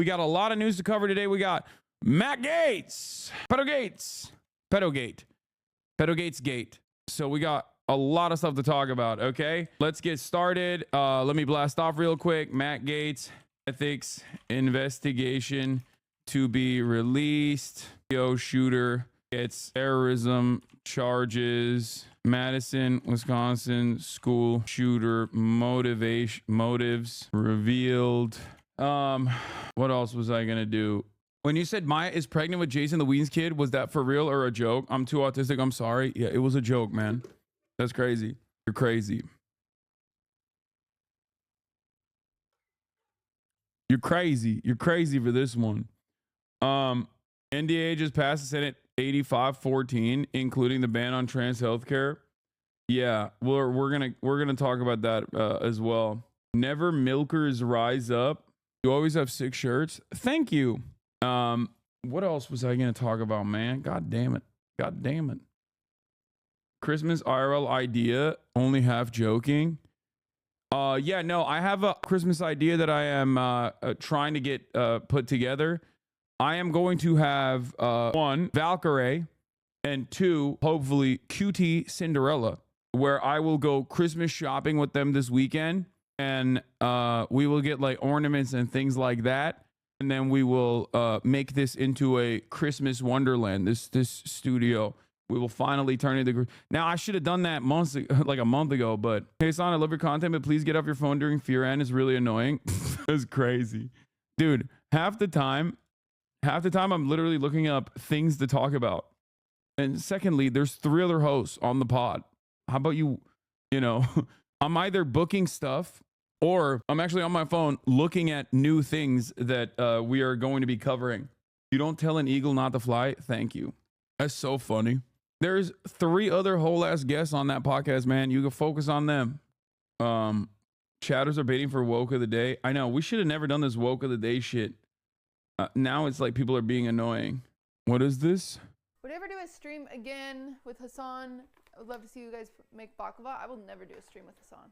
We got a lot of news to cover today. We got Matt Gaetz, Pedogate Gate. So we got a lot of stuff to talk about, okay? Let's get started. Let me blast off real quick. Matt Gaetz, ethics investigation to be released. Shooter gets terrorism charges. Madison, Wisconsin school shooter motives revealed. What else was I gonna do? When you said Maya is pregnant with Jason the Weens kid, was that for real or a joke? I'm too autistic. I'm sorry. Yeah, it was a joke, man. That's crazy. You're crazy. You're crazy. You're crazy for this one. NDA just passed the Senate 85-14, including the ban on trans healthcare. Yeah, we're gonna talk about that as well. Never milkers rise up. You always have 6 shirts. Thank you. What else was I gonna talk about, man? God damn it. Christmas IRL idea, only half joking. Yeah, no, I have a Christmas idea that I am trying to get put together. I am going to have 1, Valkyrie, and 2, hopefully, QT Cinderella, where I will go Christmas shopping with them this weekend, and we will get like ornaments and things like that, and then we will make this into a Christmas wonderland. This studio, we will finally turn it into. Now I should have done that like a month ago, but hey, son, I love your content, but please get off your phone during Fear End. It's really annoying. It's crazy, dude. Half the time I'm literally looking up things to talk about. And secondly, there's 3 other hosts on the pod. How about you know, I'm either booking stuff or I'm actually on my phone looking at new things that we are going to be covering. You don't tell an eagle not to fly. Thank you. That's so funny. There's 3 other whole ass guests on that podcast, man. You can focus on them. Chatters are baiting for woke of the day. I know we should have never done this woke of the day shit. Now it's like people are being annoying. What is this? Would you ever do a stream again with Hassan? I would love to see you guys make baklava. I will never do a stream with Hassan.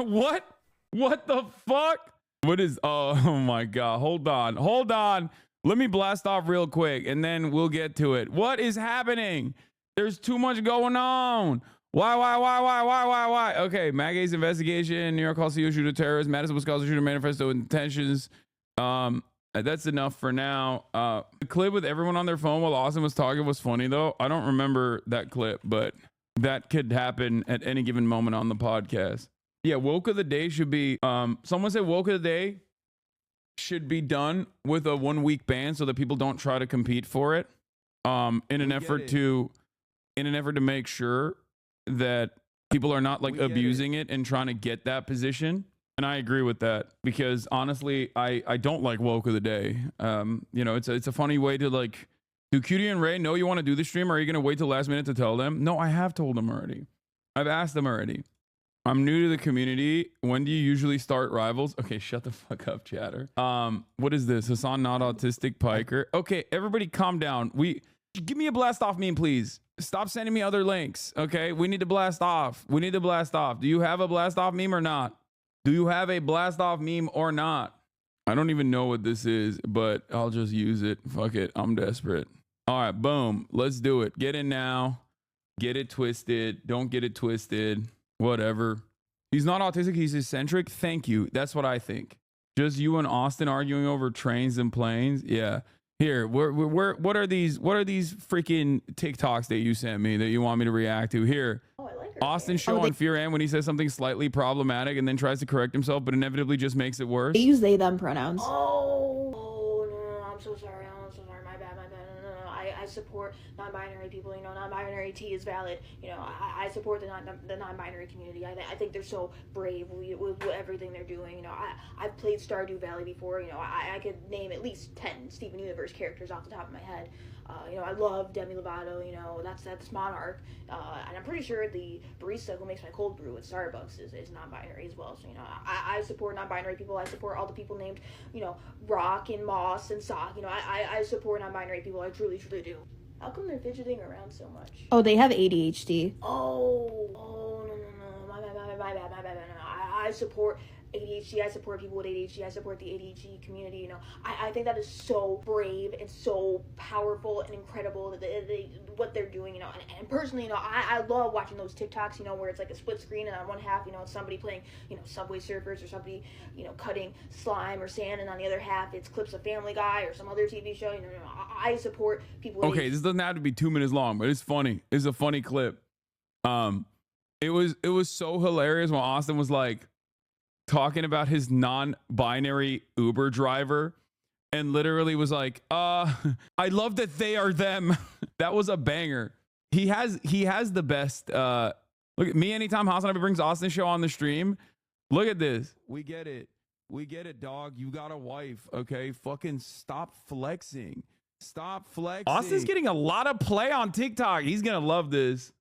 What the fuck? What is, oh my God. Hold on. Let me blast off real quick and then we'll get to it. What is happening? There's too much going on. Why? Okay, Maggie's investigation, New York call CEO shooter terrorist, Madison, Wisconsin shooter manifesto intentions. That's enough for now. The clip with everyone on their phone while Austin was talking was funny though. I don't remember that clip, but that could happen at any given moment on the podcast. Yeah, woke of the day should be, someone said woke of the day should be done with a 1-week ban so that people don't try to compete for it. In an effort to make sure that people are not like abusing it and trying to get that position. And I agree with that because honestly, I don't like woke of the day. You know, it's a funny way to like, do Cutie and Ray know you want to do the stream? Or are you going to wait till last minute to tell them? No, I have told them already. I've asked them already. I'm new to the community. When do you usually start rivals? Okay, shut the fuck up, chatter. What is this? Hassan not autistic piker. Okay, everybody calm down. Give me a blast off meme, please. Stop sending me other links. Okay, we need to blast off. Do you have a blast off meme or not? I don't even know what this is, but I'll just use it. Fuck it. I'm desperate. All right, boom. Let's do it. Get in now. Get it twisted. Don't get it twisted. Whatever. He's not autistic. He's eccentric. Thank you. That's what I think. Just you and Austin arguing over trains and planes. Yeah. Here, what are these freaking TikToks that you sent me that you want me to react to? Here. Oh, I like her. Austin show on Fear End when he says something slightly problematic and then tries to correct himself, but inevitably just makes it worse. They use they them pronouns. Oh no, I'm so sorry. My bad. No. I support non-binary people. You know, non-binary T is valid. You know, I support the non-binary community. I think they're so brave with everything they're doing. You know, I've played Stardew Valley before. You know, I could name at least 10 Steven Universe characters off the top of my head. You know, I love Demi Lovato. You know, that's Monarch. And I'm pretty sure the barista who makes my cold brew at Starbucks is non-binary as well. So, you know, I support non-binary people. I support all the people named, you know, Rock and Moss and Sock. You know, I support non-binary people. I truly do. How come they're fidgeting around so much? Oh, they have ADHD. Oh, no. My bad. No, I support ADHD. I support people with ADHD. I support the ADHD community. You know, I think that is so brave and so powerful and incredible that what they're doing. You know, and personally, you know, I love watching those TikToks. You know, where it's like a split screen, and on one half, you know, it's somebody playing, you know, Subway Surfers, or somebody, you know, cutting slime or sand, and on the other half, it's clips of Family Guy or some other TV show. You know, I support people. Okay, this doesn't have to be 2 minutes long, but it's funny. It's a funny clip. It was so hilarious when Austin was like talking about his non-binary Uber driver, and literally was like, I love that they are them. That was a banger. He has the best. Look at me. Anytime Hasanabi brings Austin's show on the stream, look at this. We get it. We get it, dog. You got a wife, okay? Fucking stop flexing. Stop flexing. Austin's getting a lot of play on TikTok. He's gonna love this.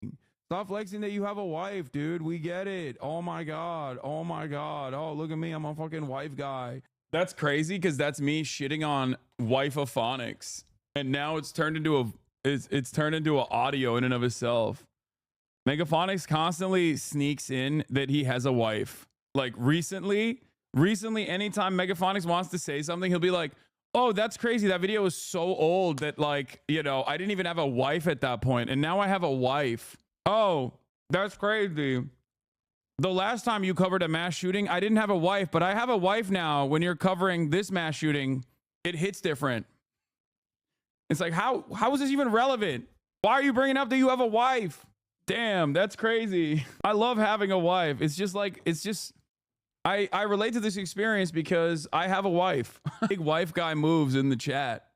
Stop flexing that you have a wife, dude. We get it. Oh my God. Oh my God. Oh, look at me. I'm a fucking wife guy. That's crazy because that's me shitting on wife-ophonics. And now it's turned into it's turned into an audio in and of itself. Megaphonics constantly sneaks in that he has a wife. Like recently, anytime Megaphonics wants to say something, he'll be like, oh, that's crazy. That video is so old that, like, you know, I didn't even have a wife at that point, and now I have a wife. Oh, that's crazy. The last time you covered a mass shooting, I didn't have a wife, but I have a wife now. When you're covering this mass shooting, it hits different. It's like, how is this even relevant? Why are you bringing up that you have a wife? Damn, that's crazy. I love having a wife. It's just like, I relate to this experience because I have a wife. Big wife guy moves in the chat.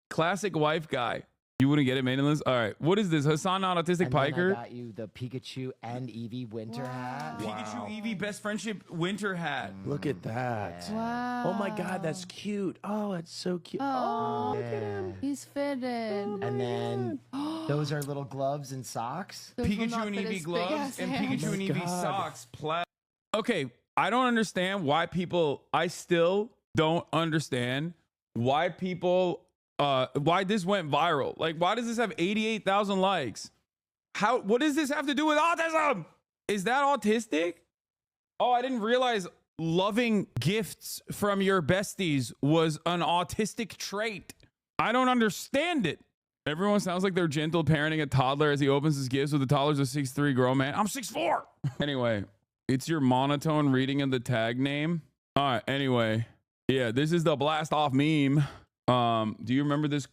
Classic wife guy. You wouldn't get it, maintenance? All right. What is this? Hassan Not Autistic and Piker? Then I got you the Pikachu and Eevee winter hat. Pikachu Eevee best friendship winter hat. Look at that. Wow. Oh my God, that's cute. Oh, it's so cute. Oh, look at him. He's fitted. And then those are little gloves and socks. Those will Pikachu not and fit Eevee his gloves big-ass and hands. Pikachu and Eevee God. socks. Okay, I don't understand why people, I still don't understand why people, why this went viral. Like, why does this have 88,000 likes? What does this have to do with autism? Is that autistic? Oh, I didn't realize loving gifts from your besties was an autistic trait. I don't understand it. Everyone sounds like they're gentle parenting a toddler as he opens his gifts with the toddler's a 6'3" grown man. I'm 6'4". Anyway, it's your monotone reading of the tag name. All right, anyway. Yeah, this is the blast off meme. Do you remember this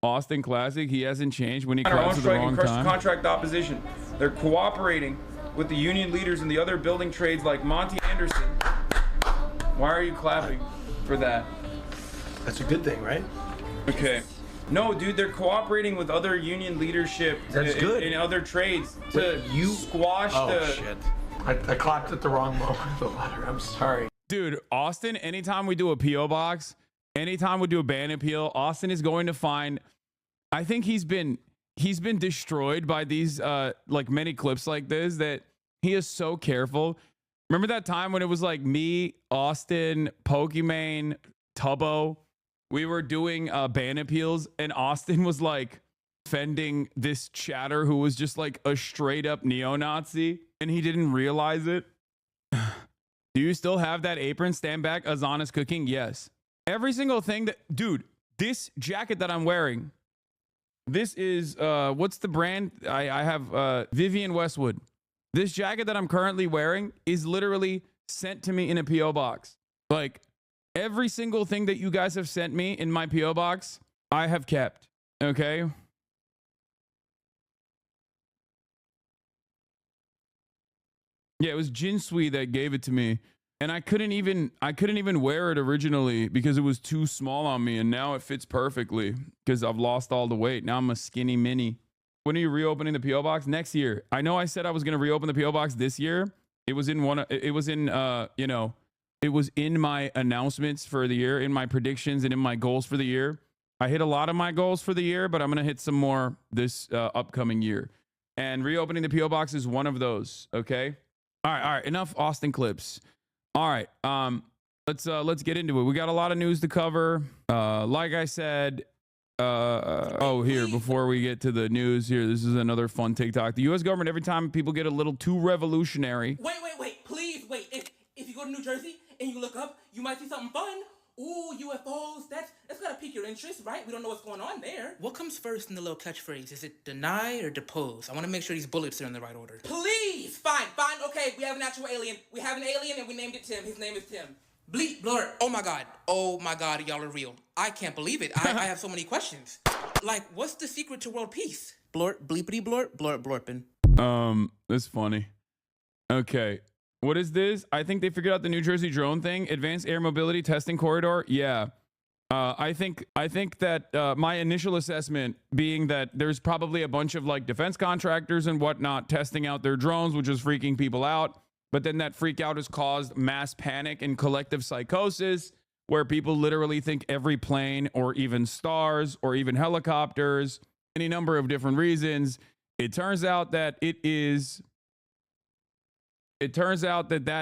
Austin classic? He hasn't changed when he claps at the wrong time. Contract opposition. They're cooperating with the union leaders and the other building trades like Monty Anderson. Why are you clapping for that? That's a good thing, right? Okay. No, dude, they're cooperating with other union leadership That's good. in other trades to Wait, you squash the... shit. I clapped at the wrong moment of the letter. I'm sorry. Dude, Austin, anytime we do a PO box, anytime we do a ban appeal, Austin is going to find, I think he's been destroyed by these like many clips like this, that he is so careful. Remember that time when it was like me, Austin, Pokimane, Tubbo, we were doing ban appeals, and Austin was like defending this chatter who was just like a straight up neo-Nazi, and he didn't realize it. Do you still have that apron? Stand back. Azan is cooking. Yes. Every single thing that, dude, this jacket that I'm wearing, this is, what's the brand? I have Vivian Westwood. This jacket that I'm currently wearing is literally sent to me in a PO box. Like, every single thing that you guys have sent me in my PO box, I have kept. Okay. Yeah, it was Jinsui that gave it to me, and I couldn't even wear it originally because it was too small on me, and now it fits perfectly because I've lost all the weight. Now I'm a skinny mini. When are you reopening the PO box? Next year. I know I said I was going to reopen the PO box this year. It was in it was in my announcements for the year, in my predictions, and in my goals for the year. I hit a lot of my goals for the year, but I'm going to hit some more this upcoming year. And reopening the PO box is one of those, okay? All right. Enough Austin clips. All right. Let's get into it. We got a lot of news to cover. Like I said, here, before we get to the news here, this is another fun TikTok. The U.S. government, every time people get a little too revolutionary. Wait. Please wait. If you go to New Jersey and you look up, you might see something fun. Ooh, UFOs, that's gotta pique your interest, right? We don't know what's going on there. What comes first in the little catchphrase? Is it deny or depose? I want to make sure these bullets are in the right order. Please! Fine, okay, we have an actual alien. We have an alien and we named it Tim. His name is Tim. Bleep, blur. Oh my god, y'all are real. I can't believe it. I have so many questions. Like, what's the secret to world peace? Blort, bleepity blort, blort, blorpin. That's funny. Okay. What is this? I think they figured out the New Jersey drone thing. Advanced air mobility testing corridor. Yeah. I think that my initial assessment being that there's probably a bunch of like defense contractors and whatnot testing out their drones, which is freaking people out. But then that freak out has caused mass panic and collective psychosis where people literally think every plane or even stars or even helicopters, any number of different reasons. It turns out that that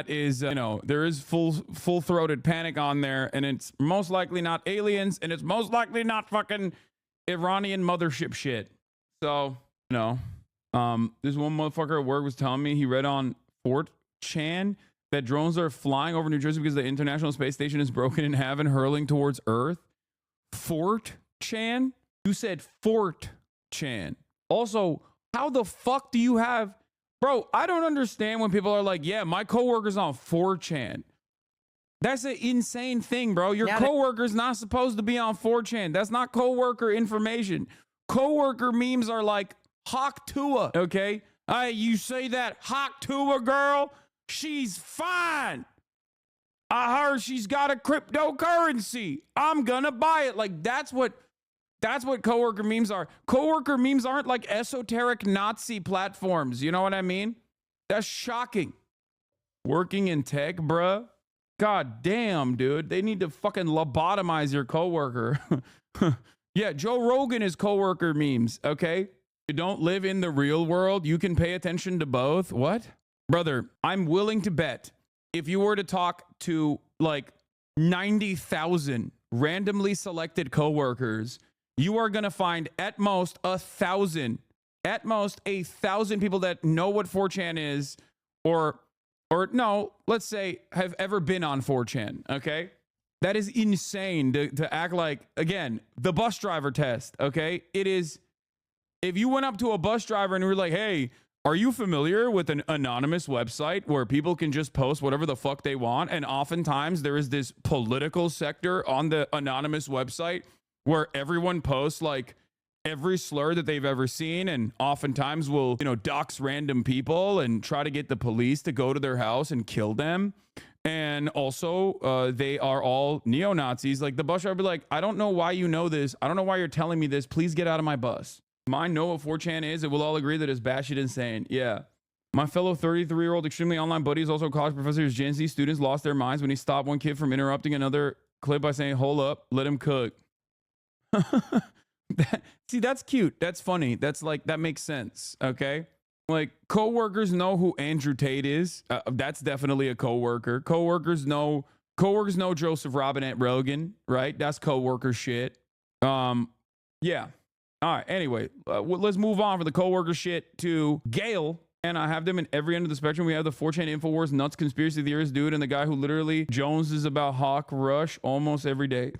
is, there is full-throated panic on there, and it's most likely not aliens, and it's most likely not fucking Iranian mothership shit. So, this one motherfucker at work was telling me he read on 4chan that drones are flying over New Jersey because the International Space Station is broken in half and hurling towards Earth. 4chan? You said 4chan. Also, how the fuck do you have... Bro, I don't understand when people are like, yeah, my coworker's on 4chan. That's an insane thing, bro. Your coworker's not supposed to be on 4chan. That's not coworker information. Coworker memes are like Hawk Tua, okay? You say that Hawk Tua girl, she's fine. I heard she's got a cryptocurrency. I'm gonna buy it. Like, that's what coworker memes are. Coworker memes aren't like esoteric Nazi platforms. You know what I mean? That's shocking. Working in tech, bruh. God damn, dude. They need to fucking lobotomize your coworker. Yeah, Joe Rogan is coworker memes, okay? You don't live in the real world. You can pay attention to both. What? Brother, I'm willing to bet if you were to talk to like 90,000 randomly selected coworkers, you are going to find at most 1,000 people that know what 4chan is or no, let's say have ever been on 4chan, okay? That is insane to act like, again, the bus driver test, okay? It is, if you went up to a bus driver and were like, hey, are you familiar with an anonymous website where people can just post whatever the fuck they want? And oftentimes there is this political sector on the anonymous website where everyone posts like every slur that they've ever seen, and oftentimes will, dox random people and try to get the police to go to their house and kill them. And also, they are all neo-Nazis. Like, the bus driver be like, I don't know why you know this. I don't know why you're telling me this. Please get out of my bus. Mine know what 4chan is, and we'll all agree that it's batshit insane. Yeah. My fellow 33-year-old extremely online buddies, also college professors, Gen Z students, lost their minds when he stopped one kid from interrupting another clip by saying, hold up, let him cook. See, that's cute. That's funny. That's like, that makes sense. Okay. Like, coworkers know who Andrew Tate is. That's definitely a coworker. Coworkers know Joseph Robinette Rogan, right? That's coworker shit. Yeah. All right. Anyway, let's move on from the coworker shit to Gail. And I have them in every end of the spectrum. We have the 4chan Infowars nuts conspiracy theorist dude and the guy who literally joneses about Hawk Rush almost every day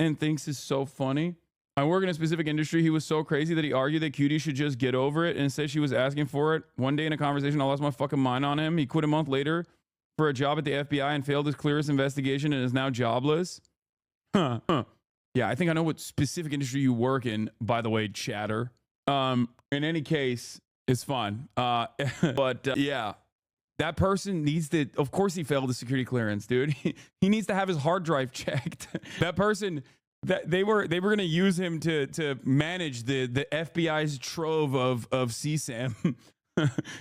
and thinks is so funny. I work in a specific industry. He was so crazy that he argued that Cutie should just get over it and said she was asking for it. One day in a conversation, I lost my fucking mind on him. He quit a month later for a job at the FBI and failed his clearest investigation and is now jobless. Yeah, I think I know what specific industry you work in, by the way, chatter. In any case, it's fine. Yeah, that person needs to, of course he failed the security clearance, dude. He needs to have his hard drive checked. That person... That they were going to use him to manage the FBI's trove of CSAM.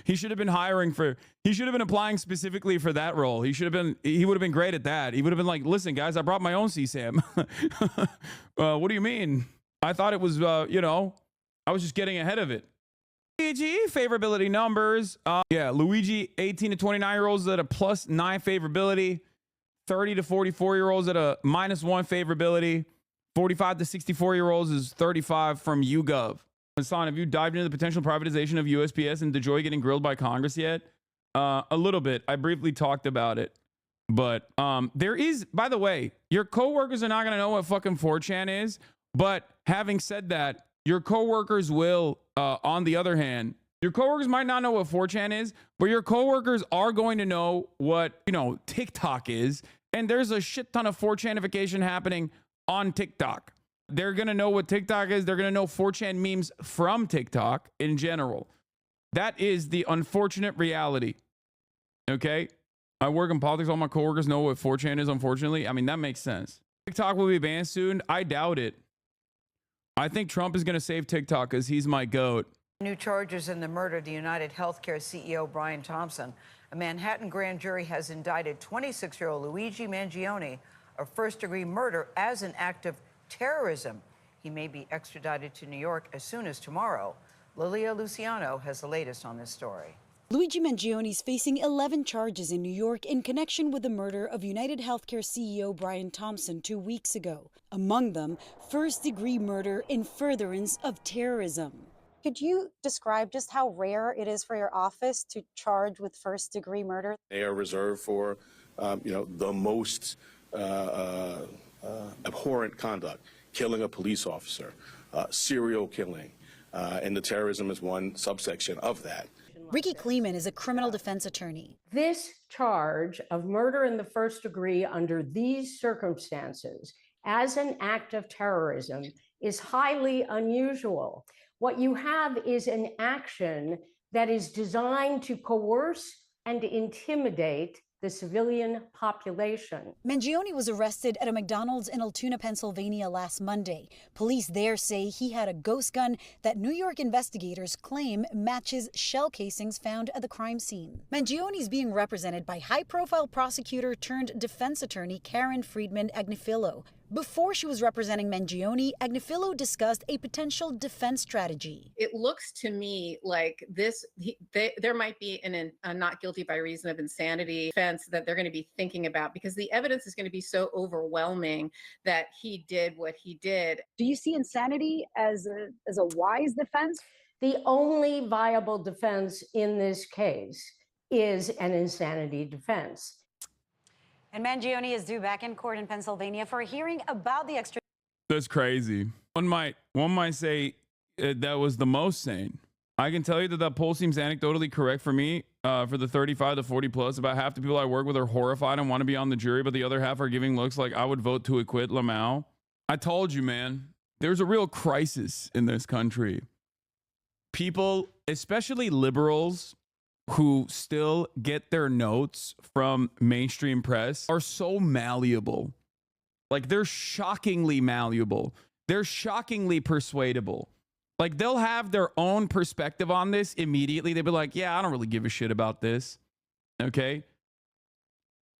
He should have been applying specifically for that role. He would have been great at that. He would have been like, listen, guys, I brought my own CSAM. What do you mean? I thought it was, I was just getting ahead of it. Luigi, favorability numbers. Luigi, 18 to 29-year-olds at a +9 favorability. 30 to 44-year-olds at a -1 favorability. 45 to 64-year-olds is 35 from YouGov. Hassan, have you dived into the potential privatization of USPS and DeJoy getting grilled by Congress yet? A little bit. I briefly talked about it. But there is, by the way, your coworkers are not going to know what fucking 4chan is. But having said that, your coworkers will, on the other hand, your coworkers might not know what 4chan is, but your coworkers are going to know what, TikTok is. And there's a shit ton of 4chanification happening on TikTok. They're going to know what TikTok is. They're going to know 4chan memes from TikTok in general. That is the unfortunate reality. Okay? I work in politics. All my coworkers know what 4chan is, unfortunately. I mean, that makes sense. TikTok will be banned soon. I doubt it. I think Trump is going to save TikTok because he's my goat. New charges in the murder of the United Healthcare CEO Brian Thompson. A Manhattan grand jury has indicted 26-year-old Luigi Mangione of first-degree murder as an act of terrorism. He may be extradited to New York as soon as tomorrow. Lilia Luciano has the latest on this story. Luigi Mangione is facing 11 charges in New York in connection with the murder of United Healthcare CEO Brian Thompson 2 weeks ago. Among them, first-degree murder in furtherance of terrorism. Could you describe just how rare it is for your office to charge with first-degree murder? They are reserved for, the most abhorrent conduct, killing a police officer, serial killing, and the terrorism is one subsection of that. Ricky Kleeman is a criminal defense attorney. This charge of murder in the first degree under these circumstances as an act of terrorism is highly unusual. What you have is an action that is designed to coerce and intimidate the civilian population. Mangione was arrested at a McDonald's in Altoona, Pennsylvania last Monday. Police there say he had a ghost gun that New York investigators claim matches shell casings found at the crime scene. Mangione is being represented by high-profile prosecutor turned defense attorney Karen Friedman Agnifilo. Before she was representing Mangione, Agnifilo discussed a potential defense strategy. It looks to me like there might be a not guilty by reason of insanity defense that they're going to be thinking about, because the evidence is going to be so overwhelming that he did what he did. Do you see insanity as a wise defense? The only viable defense in this case is an insanity defense. And Mangione is due back in court in Pennsylvania for a hearing about the extra. That's crazy. One might say that was the most sane. I can tell you that poll seems anecdotally correct for me. For the 35 to 40 plus, about half the people I work with are horrified and want to be on the jury, but the other half are giving looks like I would vote to acquit Lamau. I told you, man, there's a real crisis in this country. People, especially liberals, who still get their notes from mainstream press are so malleable. Like, they're shockingly malleable. They're shockingly persuadable. Like, they'll have their own perspective on this immediately. They'll be like, yeah, I don't really give a shit about this. Okay?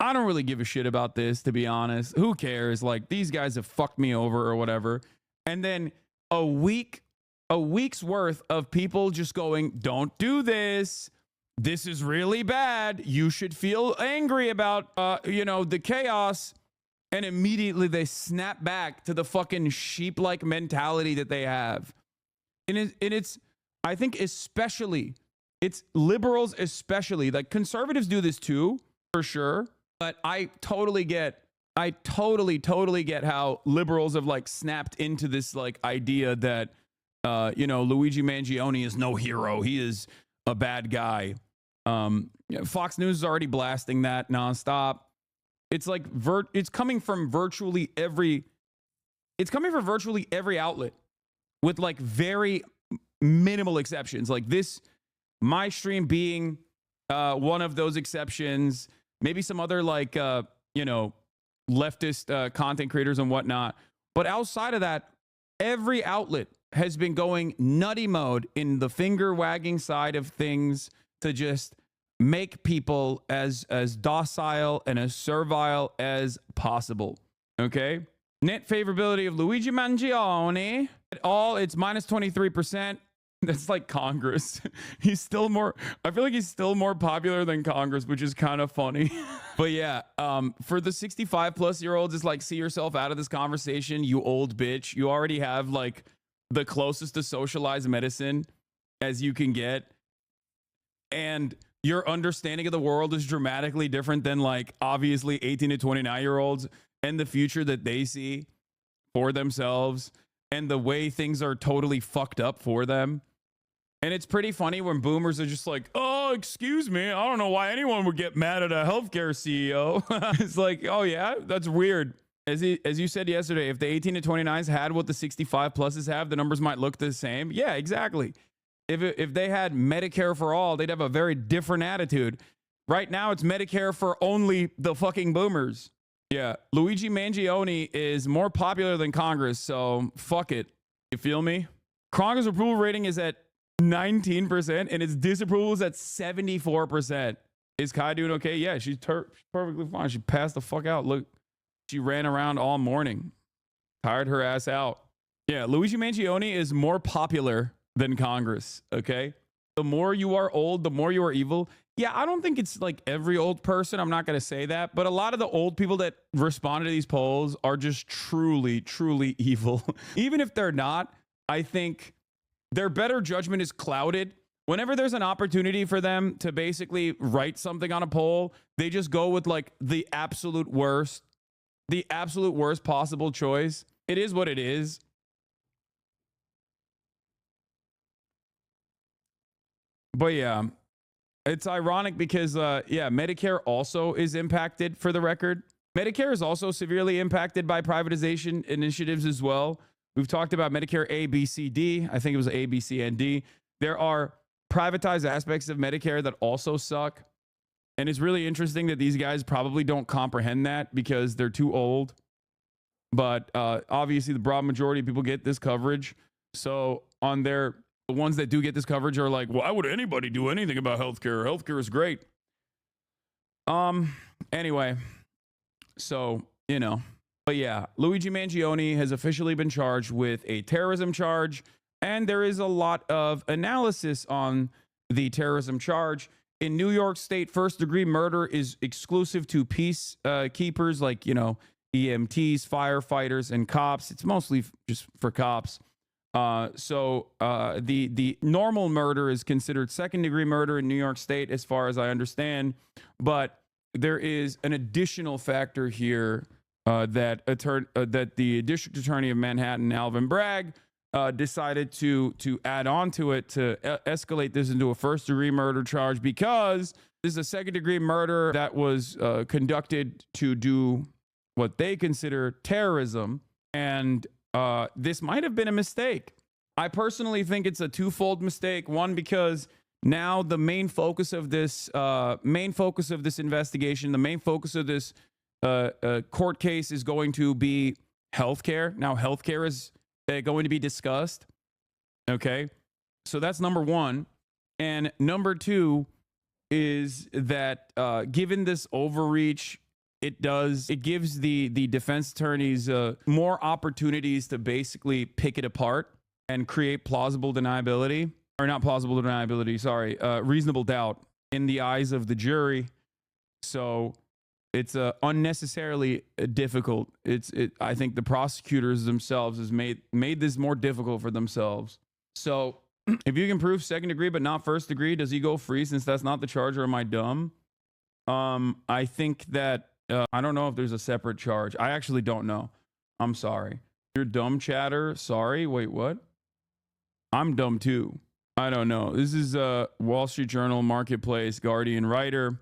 I don't really give a shit about this, to be honest. Who cares? Like, these guys have fucked me over or whatever. And then a week's worth of people just going, don't do this. This is really bad. You should feel angry about, the chaos. And immediately they snap back to the fucking sheep-like mentality that they have. And it's, I think especially, it's liberals especially. Like, conservatives do this too, for sure. But I totally get how liberals have, like, snapped into this, like, idea that, Luigi Mangione is no hero. He is a bad guy. Fox News is already blasting that nonstop. It's like it's coming from virtually every outlet, with like very minimal exceptions. Like this, my stream being one of those exceptions. Maybe some other like leftist content creators and whatnot. But outside of that, every outlet has been going nutty mode in the finger wagging side of things to just make people as docile and as servile as possible. Okay? Net favorability of Luigi Mangione. It's minus 23%. That's like Congress. I feel like he's still more popular than Congress, which is kind of funny. But yeah, for the 65 plus year olds, it's like, see yourself out of this conversation, you old bitch. You already have like the closest to socialized medicine as you can get. And your understanding of the world is dramatically different than like obviously 18 to 29-year-olds and the future that they see for themselves and the way things are totally fucked up for them. And it's pretty funny when boomers are just like, oh, excuse me, I don't know why anyone would get mad at a healthcare CEO. It's like, oh yeah, that's weird. As you said yesterday, if the 18 to 29s had what the 65 pluses have, the numbers might look the same. Yeah, exactly. If they had Medicare for all, they'd have a very different attitude. Right now, it's Medicare for only the fucking boomers. Yeah, Luigi Mangione is more popular than Congress, so fuck it. You feel me? Congress approval rating is at 19% and its disapproval is at 74%. Is Kai doing okay? Yeah, she's perfectly fine. She passed the fuck out. Look, she ran around all morning. Tired her ass out. Yeah, Luigi Mangione is more popular than Congress, okay? The more you are old, the more you are evil. Yeah, I don't think it's like every old person. I'm not going to say that. But a lot of the old people that responded to these polls are just truly, truly evil. Even if they're not, I think their better judgment is clouded. Whenever there's an opportunity for them to basically write something on a poll, they just go with like the absolute worst possible choice. It is what it is. But yeah, it's ironic because, yeah, Medicare also is impacted, for the record. Medicare is also severely impacted by privatization initiatives as well. We've talked about Medicare A, B, C, D. I think it was A, B, C, and D. There are privatized aspects of Medicare that also suck. And it's really interesting that these guys probably don't comprehend that because they're too old. But obviously, the broad majority of people get this coverage. So the ones that do get this coverage are like, why would anybody do anything about healthcare? Healthcare is great. Anyway, so, you know. But yeah, Luigi Mangione has officially been charged with a terrorism charge, and there is a lot of analysis on the terrorism charge. In New York State, first-degree murder is exclusive to peacekeepers like, you know, EMTs, firefighters, and cops. It's mostly just for cops. So the normal murder is considered second-degree murder in New York State, as far as I understand. But there is an additional factor here that the district attorney of Manhattan, Alvin Bragg, decided to add on to it to escalate this into a first-degree murder charge, because this is a second-degree murder that was conducted to do what they consider terrorism, and this might have been a mistake. I personally think it's a twofold mistake. One, because now the main focus of this investigation, the main focus of this court case is going to be healthcare. Now, healthcare is going to be discussed. Okay, so that's number one. And number two is that given this overreach, it gives the defense attorneys more opportunities to basically pick it apart and create plausible deniability, or not plausible deniability, sorry, reasonable doubt in the eyes of the jury. So it's unnecessarily difficult. I think the prosecutors themselves has made this more difficult for themselves. So if you can prove second degree but not first degree, does he go free since that's not the charge, or am I dumb? I think that I don't know if there's a separate charge. I actually don't know. I'm sorry. You're dumb, chatter. Sorry. Wait, what? I'm dumb too. I don't know. This is a Wall Street Journal Marketplace Guardian writer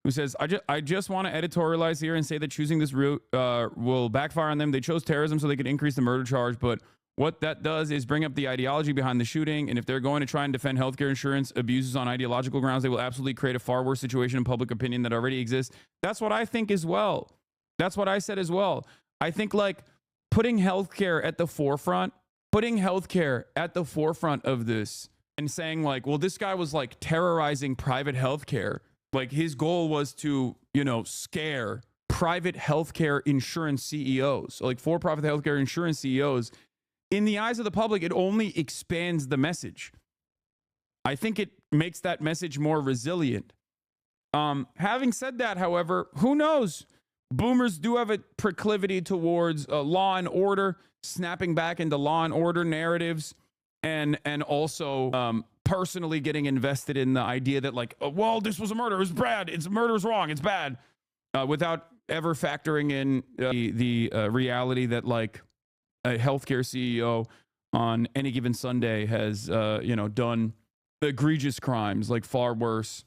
who says, I just want to editorialize here and say that choosing this route will backfire on them. They chose terrorism so they could increase the murder charge, but what that does is bring up the ideology behind the shooting. And if they're going to try and defend healthcare insurance abuses on ideological grounds, they will absolutely create a far worse situation in public opinion that already exists. That's what I think as well. That's what I said as well. I think like putting healthcare at the forefront of this and saying like, well, this guy was like terrorizing private healthcare. Like his goal was to, you know, scare private healthcare insurance CEOs, like for-profit healthcare insurance CEOs. In the eyes of the public, it only expands the message. I think it makes that message more resilient. Having said that, however, who knows? Boomers do have a proclivity towards law and order, snapping back into law and order narratives, and also personally getting invested in the idea that like, oh, well, this was a murder, it was bad, murder is wrong, it's bad, without ever factoring in the reality that like a healthcare CEO on any given Sunday has done egregious crimes, like far worse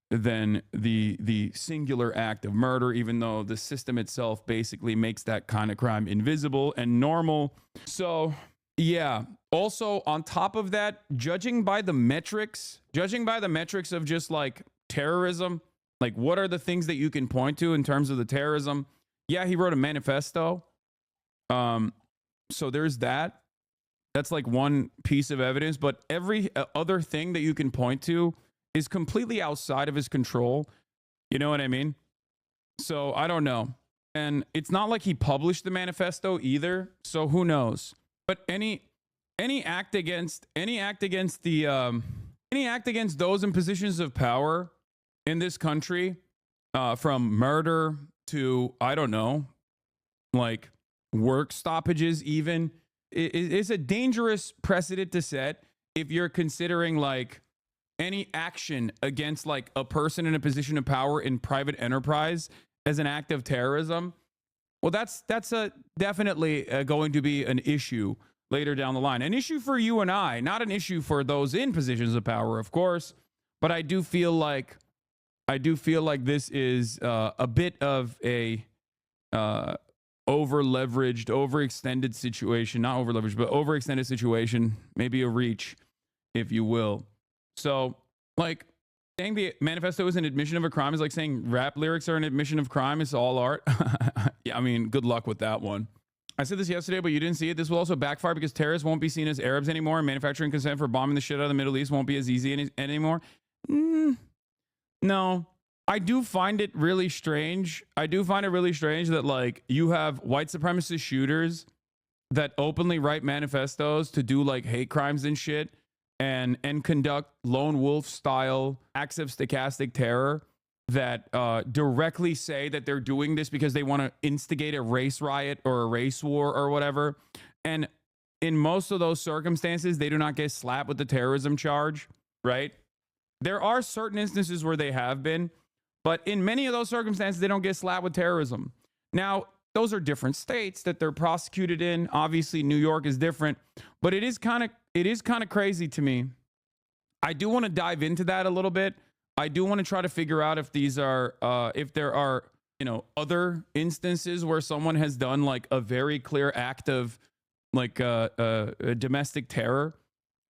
than the singular act of murder, even though the system itself basically makes that kind of crime invisible and normal. So yeah, also on top of that, judging by the metrics of just like terrorism, like what are the things that you can point to in terms of the terrorism? Yeah, he wrote a manifesto. So there's that. That's like one piece of evidence, but every other thing that you can point to is completely outside of his control. You know what I mean? So I don't know. And it's not like he published the manifesto either. So who knows? But any act against those in positions of power in this country, from murder to, I don't know, like work stoppages even, is a dangerous precedent to set if you're considering like any action against like a person in a position of power in private enterprise as an act of terrorism. Well, that's definitely going to be an issue later down the line. An issue for you and I, not an issue for those in positions of power, of course. But I do feel like this is a bit of a over-leveraged, overextended situation. Not over-leveraged, but overextended situation. Maybe a reach, if you will. So, like, saying the manifesto is an admission of a crime is like saying rap lyrics are an admission of crime. It's all art. Yeah, I mean, good luck with that one. I said this yesterday, but you didn't see it. This will also backfire because terrorists won't be seen as Arabs anymore, and manufacturing consent for bombing the shit out of the Middle East won't be as easy anymore. No. I do find it really strange. That, like, you have white supremacist shooters that openly write manifestos to do, like, hate crimes and shit, and conduct lone wolf style acts of stochastic terror that directly say that they're doing this because they want to instigate a race riot or a race war or whatever. And in most of those circumstances, they do not get slapped with the terrorism charge, right? There are certain instances where they have been, but in many of those circumstances, they don't get slapped with terrorism. Now, those are different states that they're prosecuted in. Obviously, New York is different, but it is kind of crazy to me. I do want to dive into that a little bit. I do want to try to figure out if these are, if there are, other instances where someone has done like a very clear act of like a domestic terror,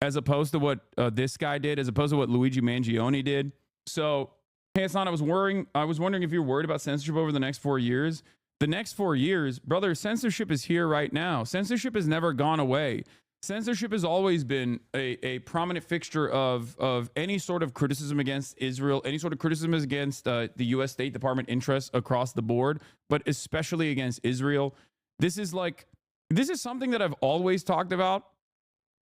as opposed to what this guy did, as opposed to what Luigi Mangione did. So, hey, Hassan, I was wondering if you're worried about censorship over the next 4 years. The next 4 years, brother, censorship is here right now. Censorship has never gone away. Censorship has always been a prominent fixture of any sort of criticism against Israel, any sort of criticism against the U.S. State Department interests across the board, but especially against Israel. This is something that I've always talked about.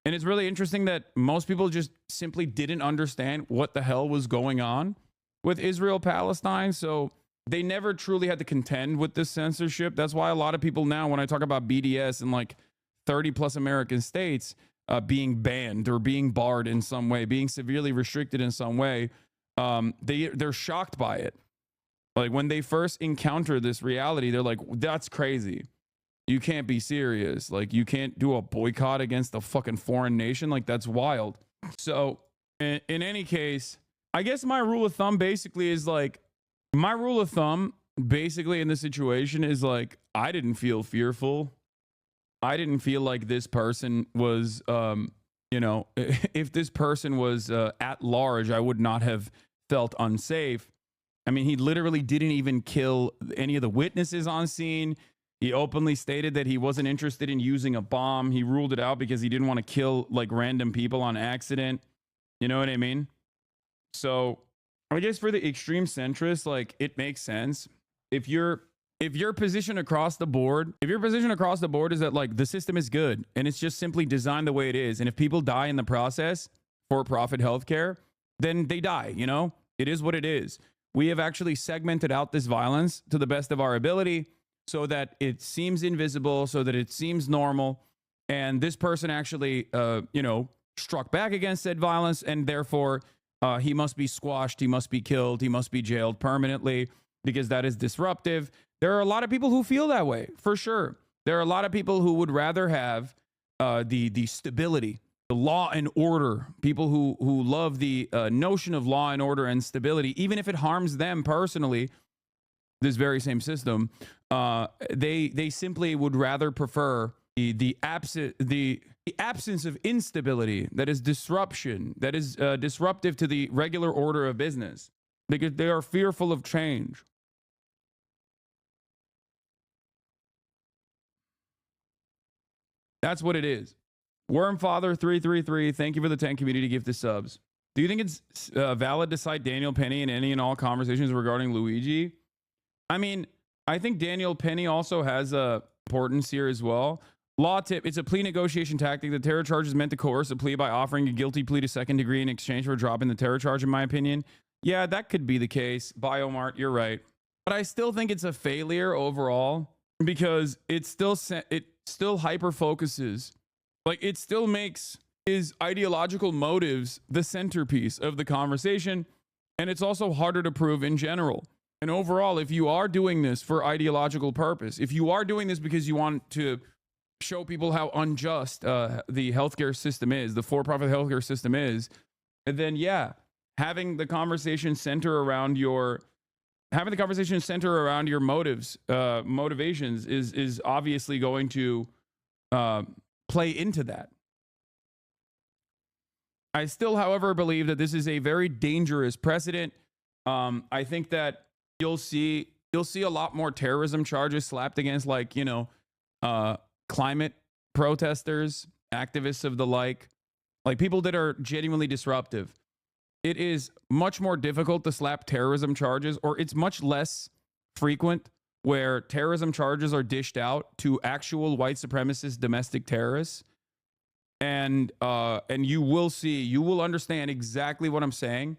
And it's really interesting that most people just simply didn't understand what the hell was going on with Israel-Palestine. So they never truly had to contend with this censorship. That's why a lot of people now, when I talk about BDS and like 30 plus American states being banned or being barred in some way, being severely restricted in some way, they're shocked by it. Like when they first encounter this reality, they're like, that's crazy. You can't be serious. Like you can't do a boycott against a fucking foreign nation. Like that's wild. So in any case, I guess my rule of thumb basically is like, my rule of thumb basically in this situation is like, I didn't feel fearful. I didn't feel like this person was, if this person was at large, I would not have felt unsafe. I mean, he literally didn't even kill any of the witnesses on scene. He openly stated that he wasn't interested in using a bomb. He ruled it out because he didn't want to kill like random people on accident. You know what I mean? So I guess for the extreme centrists, like it makes sense. If your position across the board is that like the system is good and it's just simply designed the way it is. And if people die in the process for profit healthcare, then they die, it is what it is. We have actually segmented out this violence to the best of our ability so that it seems invisible, so that it seems normal. And this person actually, struck back against said violence, and therefore he must be squashed, he must be killed, he must be jailed permanently because that is disruptive. There are a lot of people who feel that way, for sure. There are a lot of people who would rather have the stability, the law and order, people who love the notion of law and order and stability, even if it harms them personally, this very same system. They simply would rather prefer the absence of instability that is disruption, that is disruptive to the regular order of business, because they are fearful of change. That's what it is. Wormfather333, thank you for the 10 community gift to subs. Do you think it's valid to cite Daniel Penny in any and all conversations regarding Luigi? I mean, I think Daniel Penny also has importance here as well. Law tip, it's a plea negotiation tactic. The terror charge is meant to coerce a plea by offering a guilty plea to second degree in exchange for dropping the terror charge, in my opinion. Yeah, that could be the case. Biomart, you're right. But I still think it's a failure overall because it still hyper focuses. Like, it still makes his ideological motives the centerpiece of the conversation. And it's also harder to prove in general. And overall, if you are doing this for ideological purpose, if you are doing this because you want to show people how unjust the healthcare system is, the for-profit healthcare system is, and then yeah, having the conversation center around your motives, motivations is obviously going to play into that. I still, however, believe that this is a very dangerous precedent. I think that you'll see a lot more terrorism charges slapped against, like, you know, climate protesters, activists of the like people that are genuinely disruptive. It is much more difficult to slap terrorism charges, or it's much less frequent where terrorism charges are dished out to actual white supremacist domestic terrorists. And you will understand exactly what I'm saying.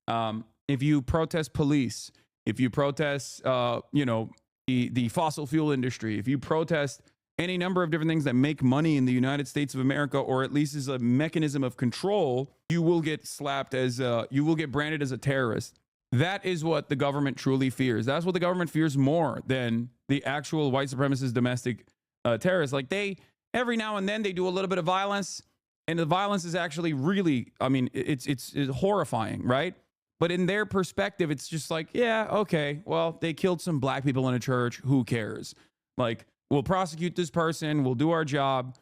If you protest police, if you protest, the fossil fuel industry, if you protest any number of different things that make money in the United States of America, or at least is a mechanism of control, you will get slapped as, you will get branded as a terrorist. That is what the government truly fears. That's what the government fears more than the actual white supremacist domestic terrorists. Like, every now and then they do a little bit of violence, and the violence is actually really, I mean, it's horrifying, right? But in their perspective, it's just like, yeah, okay, well, they killed some black people in a church. Who cares? Like, we'll prosecute this person. We'll do our job.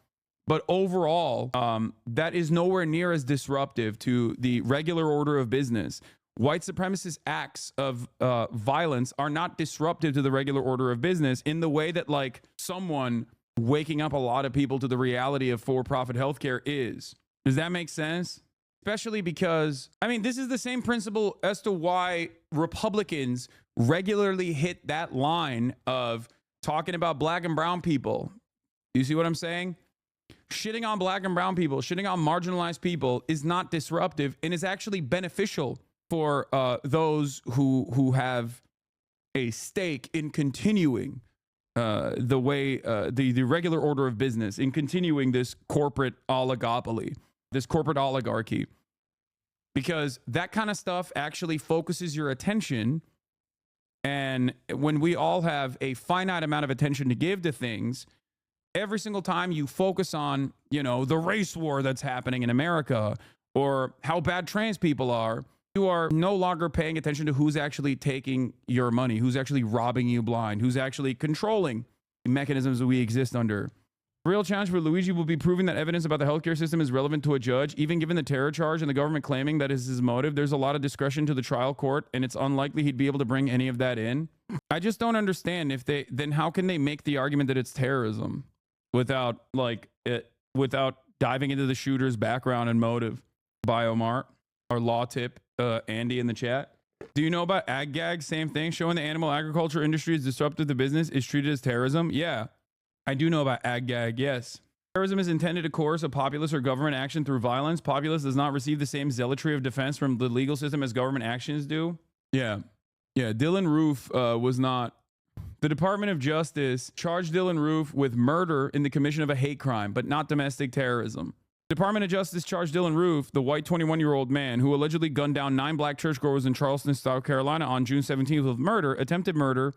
But overall, that is nowhere near as disruptive to the regular order of business. White supremacist acts of violence are not disruptive to the regular order of business in the way that, like, someone waking up a lot of people to the reality of for-profit healthcare is. Does that make sense? Especially because, I mean, this is the same principle as to why Republicans regularly hit that line of talking about black and brown people. You see what I'm saying? Shitting on black and brown people, shitting on marginalized people is not disruptive and is actually beneficial for those who have a stake in continuing the way the regular order of business, in continuing this corporate oligopoly, this corporate oligarchy, because that kind of stuff actually focuses your attention. And when we all have a finite amount of attention to give to things, every single time you focus on, you know, the race war that's happening in America, or how bad trans people are, you are no longer paying attention to who's actually taking your money, who's actually robbing you blind, who's actually controlling the mechanisms that we exist under. The real challenge for Luigi will be proving that evidence about the healthcare system is relevant to a judge. Even given the terror charge and the government claiming that is his motive, there's a lot of discretion to the trial court, and it's unlikely he'd be able to bring any of that in. I just don't understand then how can they make the argument that it's terrorism without diving into the shooter's background and motive? Biomart, our law tip, Andy in the chat. Do you know about ag gag? Same thing. Showing the animal agriculture industry is disruptive to business is treated as terrorism. Yeah, I do know about ag gag. Yes. Terrorism is intended to coerce a populace or government action through violence. Populace does not receive the same zealotry of defense from the legal system as government actions do. Yeah. Dylan Roof was not. The Department of Justice charged Dylan Roof with murder in the commission of a hate crime, but not domestic terrorism. Department of Justice charged Dylan Roof, the white 21-year-old man who allegedly gunned down 9 black churchgoers in Charleston, South Carolina on June 17th with murder, attempted murder,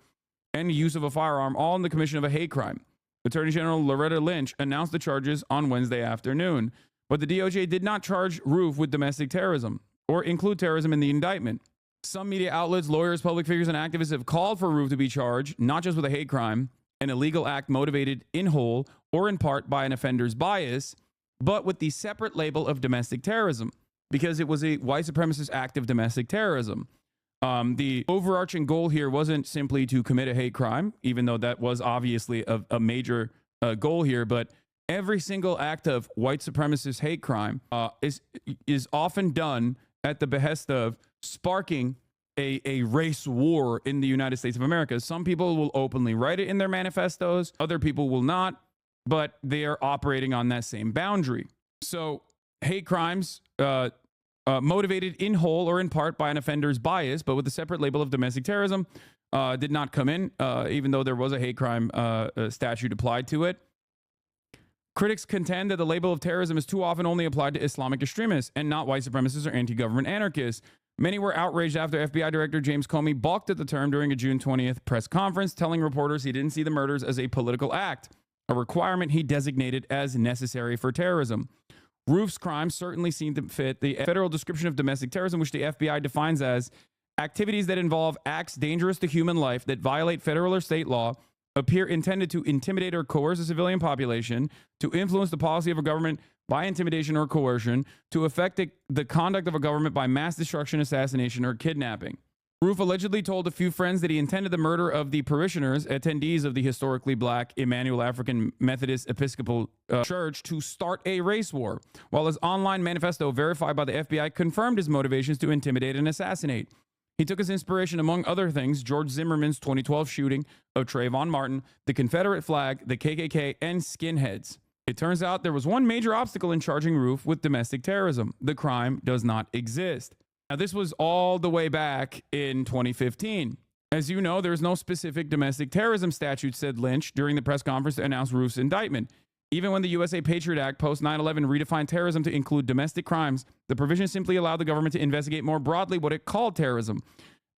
and use of a firearm, all in the commission of a hate crime. Attorney General Loretta Lynch announced the charges on Wednesday afternoon, but the DOJ did not charge Roof with domestic terrorism or include terrorism in the indictment. Some media outlets, lawyers, public figures, and activists have called for Roof to be charged, not just with a hate crime, an illegal act motivated in whole or in part by an offender's bias, but with the separate label of domestic terrorism, because it was a white supremacist act of domestic terrorism. The overarching goal here wasn't simply to commit a hate crime, even though that was obviously a major goal here, but every single act of white supremacist hate crime is often done at the behest of sparking a race war in the United States of America. Some people will openly write it in their manifestos, other people will not, but they are operating on that same boundary. So hate crimes motivated in whole or in part by an offender's bias, but with a separate label of domestic terrorism, did not come in, even though there was a hate crime statute applied to it. Critics contend that the label of terrorism is too often only applied to Islamic extremists and not white supremacists or anti-government anarchists. Many were outraged after FBI Director James Comey balked at the term during a June 20th press conference, telling reporters he didn't see the murders as a political act, a requirement he designated as necessary for terrorism. Roof's crimes certainly seem to fit the federal description of domestic terrorism, which the FBI defines as activities that involve acts dangerous to human life that violate federal or state law, appear intended to intimidate or coerce a civilian population, to influence the policy of a government by intimidation or coercion, to affect the conduct of a government by mass destruction, assassination, or kidnapping. Roof allegedly told a few friends that he intended the murder of the parishioners, attendees of the historically black Emmanuel African Methodist Episcopal Church, to start a race war, while his online manifesto, verified by the FBI, confirmed his motivations to intimidate and assassinate. He took his inspiration, among other things, George Zimmerman's 2012 shooting of Trayvon Martin, the Confederate flag, the KKK, and skinheads. It turns out there was one major obstacle in charging Roof with domestic terrorism. The crime does not exist. Now, this was all the way back in 2015. As you know, there's no specific domestic terrorism statute, said Lynch during the press conference to announce Roof's indictment. Even when the USA Patriot Act post 9/11 redefined terrorism to include domestic crimes, the provision simply allowed the government to investigate more broadly what it called terrorism.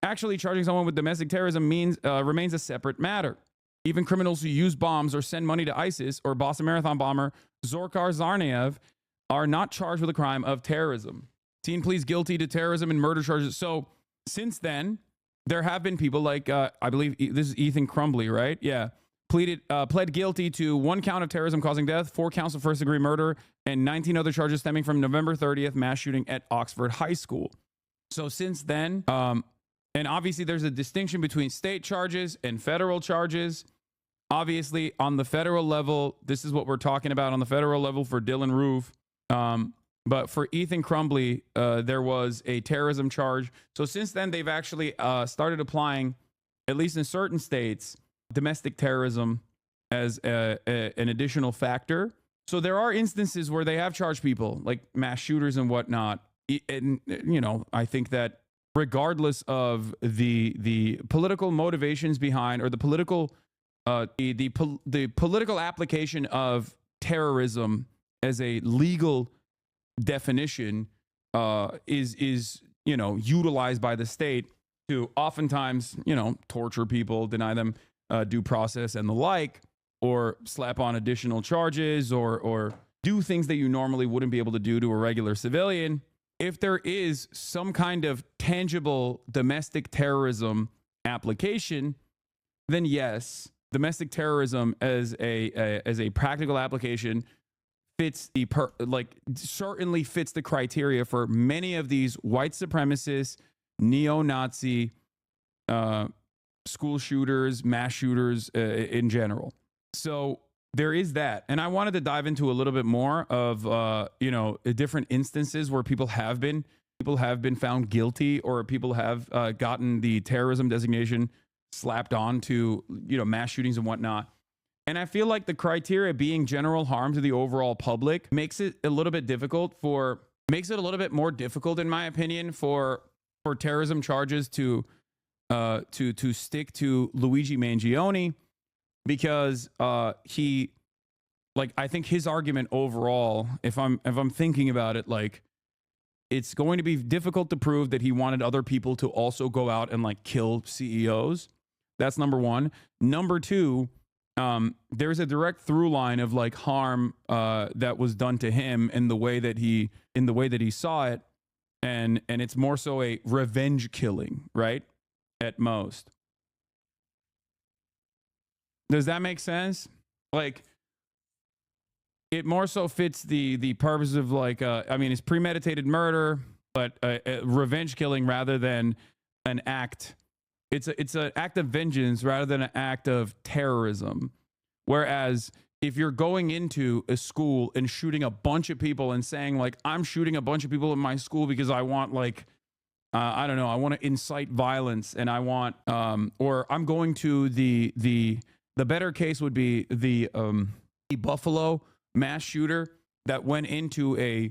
Actually, charging someone with domestic terrorism remains a separate matter. Even criminals who use bombs or send money to ISIS or Boston Marathon bomber Dzhokhar Tsarnaev are not charged with a crime of terrorism. Teen pleads guilty to terrorism and murder charges. So since then, there have been people like, I believe this is Ethan Crumbly, right? Yeah. Pled guilty to 1 count of terrorism causing death, 4 counts of first-degree murder, and 19 other charges stemming from November 30th mass shooting at Oxford High School. So since then, and obviously there's a distinction between state charges and federal charges. Obviously, on the federal level, this is what we're talking about on the federal level for Dylan Roof. But for Ethan Crumbly, there was a terrorism charge. So since then, they've actually started applying, at least in certain states, domestic terrorism as an additional factor. So there are instances where they have charged people, like mass shooters and whatnot. And, you know, I think that regardless of the political motivations behind, or the political political application of terrorism as a legal definition is you know, utilized by the state to oftentimes, you know, torture people, deny them due process and the like, or slap on additional charges, or do things that you normally wouldn't be able to do to a regular civilian. If there is some kind of tangible domestic terrorism application, then yes, domestic terrorism as a practical application fits certainly fits the criteria for many of these white supremacist, neo-Nazi school shooters, mass shooters in general. So there is that. And I wanted to dive into a little bit more of, you know, different instances where people have been found guilty, or people have gotten the terrorism designation slapped on to, you know, mass shootings and whatnot. And I feel like the criteria being general harm to the overall public makes it a little bit more difficult, in my opinion, for terrorism charges to stick to Luigi Mangione, because he like, I think his argument overall, if I'm thinking about it, like, it's going to be difficult to prove that he wanted other people to also go out and like kill CEOs. That's number one. Number two, there's a direct through line of like harm that was done to him in the way that he saw it, and it's more so a revenge killing, right? At most. Does that make sense? Like, it more so fits the purpose of like, I mean, it's premeditated murder, but revenge killing rather than an act. It's an act of vengeance rather than an act of terrorism. Whereas if you're going into a school and shooting a bunch of people and saying like, I'm shooting a bunch of people in my school because I want like, I don't know, I want to incite violence, and I want, or I'm going to the better case would be the Buffalo mass shooter that went into a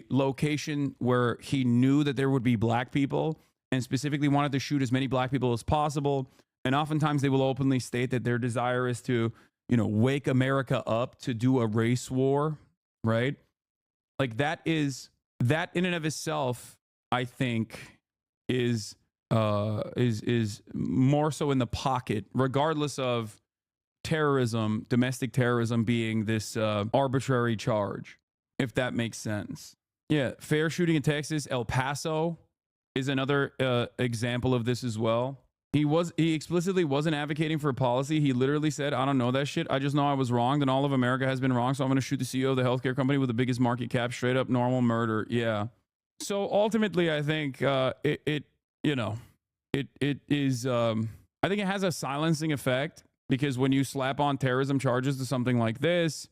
location where he knew that there would be black people and specifically wanted to shoot as many black people as possible. And oftentimes they will openly state that their desire is to, you know, wake America up to do a race war, right? Like that in and of itself, I think is more so in the pocket, regardless of terrorism, domestic terrorism being this arbitrary charge, if that makes sense. Yeah, fair shooting in Texas. El Paso is another example of this as well. He explicitly wasn't advocating for a policy. He literally said, I don't know that shit. I just know I was wrong. Then all of America has been wrong. So I'm going to shoot the CEO of the healthcare company with the biggest market cap. Straight up normal murder. Yeah. So ultimately, I think it is, I think it has a silencing effect, because when you slap on terrorism charges to something like this,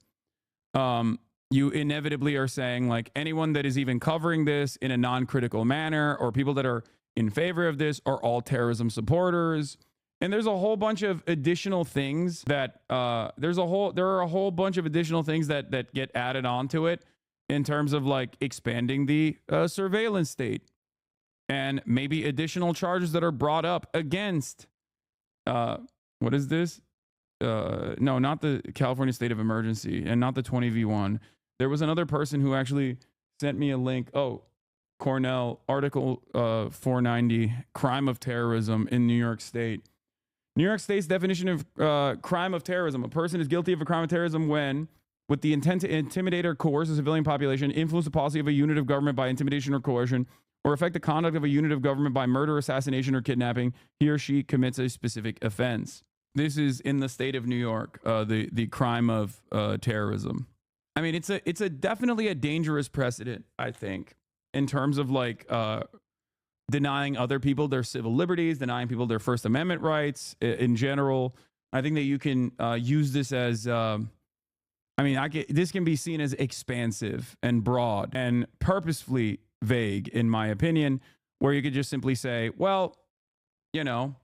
you inevitably are saying like anyone that is even covering this in a non-critical manner, or people that are in favor of this, are all terrorism supporters. And there's a whole bunch of additional things that there are a whole bunch of additional things that get added onto it in terms of like expanding the surveillance state, and maybe additional charges that are brought up against what is this? No, not the California state of emergency, and not the 20v1. There was another person who actually sent me a link. Oh, Cornell, Article 490, crime of terrorism in New York State. New York State's definition of crime of terrorism. A person is guilty of a crime of terrorism when, with the intent to intimidate or coerce a civilian population, influence the policy of a unit of government by intimidation or coercion, or affect the conduct of a unit of government by murder, assassination, or kidnapping, he or she commits a specific offense. This is in the state of New York, the crime of terrorism. I mean, it's a definitely a dangerous precedent, I think, in terms of like denying other people their civil liberties, denying people their First Amendment rights in general. I think that you can use this as, this can be seen as expansive and broad and purposefully vague, in my opinion, where you could just simply say, well, you know,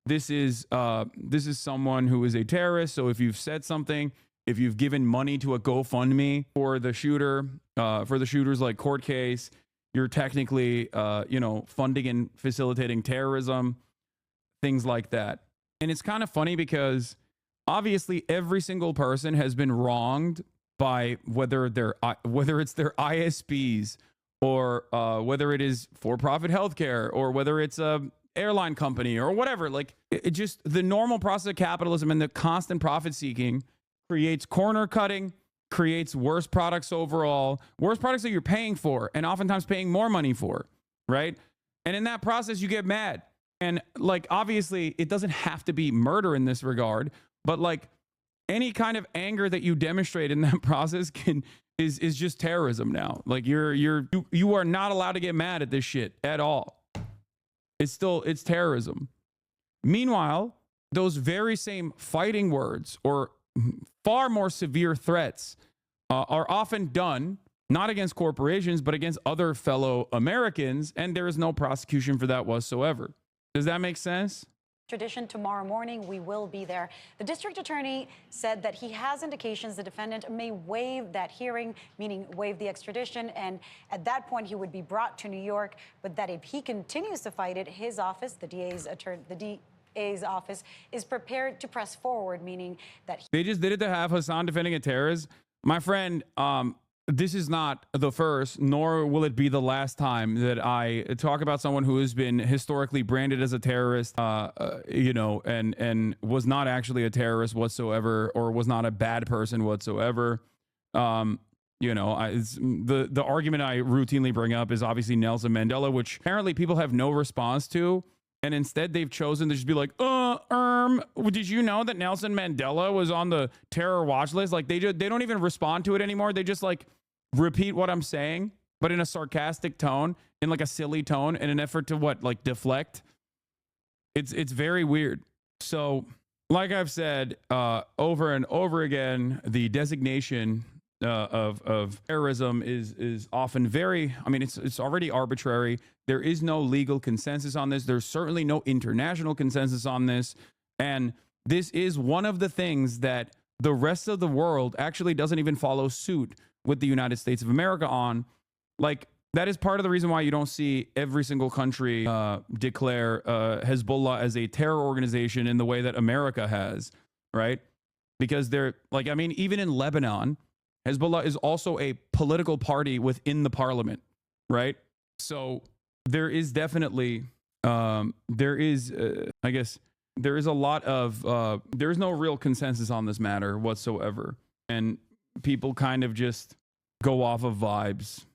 this is someone who is a terrorist. So if you've said something, if you've given money to a GoFundMe for the shooter, for the shooter's like court case, you're technically, funding and facilitating terrorism, things like that. And it's kind of funny because obviously every single person has been wronged by whether it's their ISPs, or whether it is for-profit healthcare, or whether it's a airline company or whatever. Like, it just, the normal process of capitalism and the constant profit seeking creates corner cutting, creates worse products overall, worse products that you're paying for and oftentimes paying more money for, right? And in that process, you get mad. And like, obviously it doesn't have to be murder in this regard, but like any kind of anger that you demonstrate in that process is just terrorism now. Like you are not allowed to get mad at this shit at all. It's terrorism. Meanwhile, those very same fighting words or far more severe threats are often done not against corporations, but against other fellow Americans, and there is no prosecution for that whatsoever. Does that make sense? Tradition tomorrow morning, we will be there. The district attorney said that he has indications the defendant may waive that hearing, meaning waive the extradition, and at that point he would be brought to New York, but that if he continues to fight it, his office, the DA's office is prepared to press forward, meaning that They just did it to have Hassan defending a terrorist. My friend, this is not the first, nor will it be the last time that I talk about someone who has been historically branded as a terrorist, you know, and was not actually a terrorist whatsoever, or was not a bad person whatsoever. You know, the argument I routinely bring up is obviously Nelson Mandela, which apparently people have no response to. And instead they've chosen to just be like, did you know that Nelson Mandela was on the terror watch list? Like they don't even respond to it anymore. They just like repeat what I'm saying, but in a sarcastic tone, in like a silly tone, in an effort to like deflect. It's very weird. So like I've said, over and over again, the designation of terrorism is often very, I mean, it's already arbitrary. There is no legal consensus on this. There's certainly no international consensus on this. And this is one of the things that the rest of the world actually doesn't even follow suit with the United States of America on. Like, that is part of the reason why you don't see every single country declare Hezbollah as a terror organization in the way that America has, right? Because they're like, I mean, even in Lebanon, Hezbollah is also a political party within the parliament, right? So there is definitely, I guess, there is a lot of, there's no real consensus on this matter whatsoever. And people kind of just go off of vibes.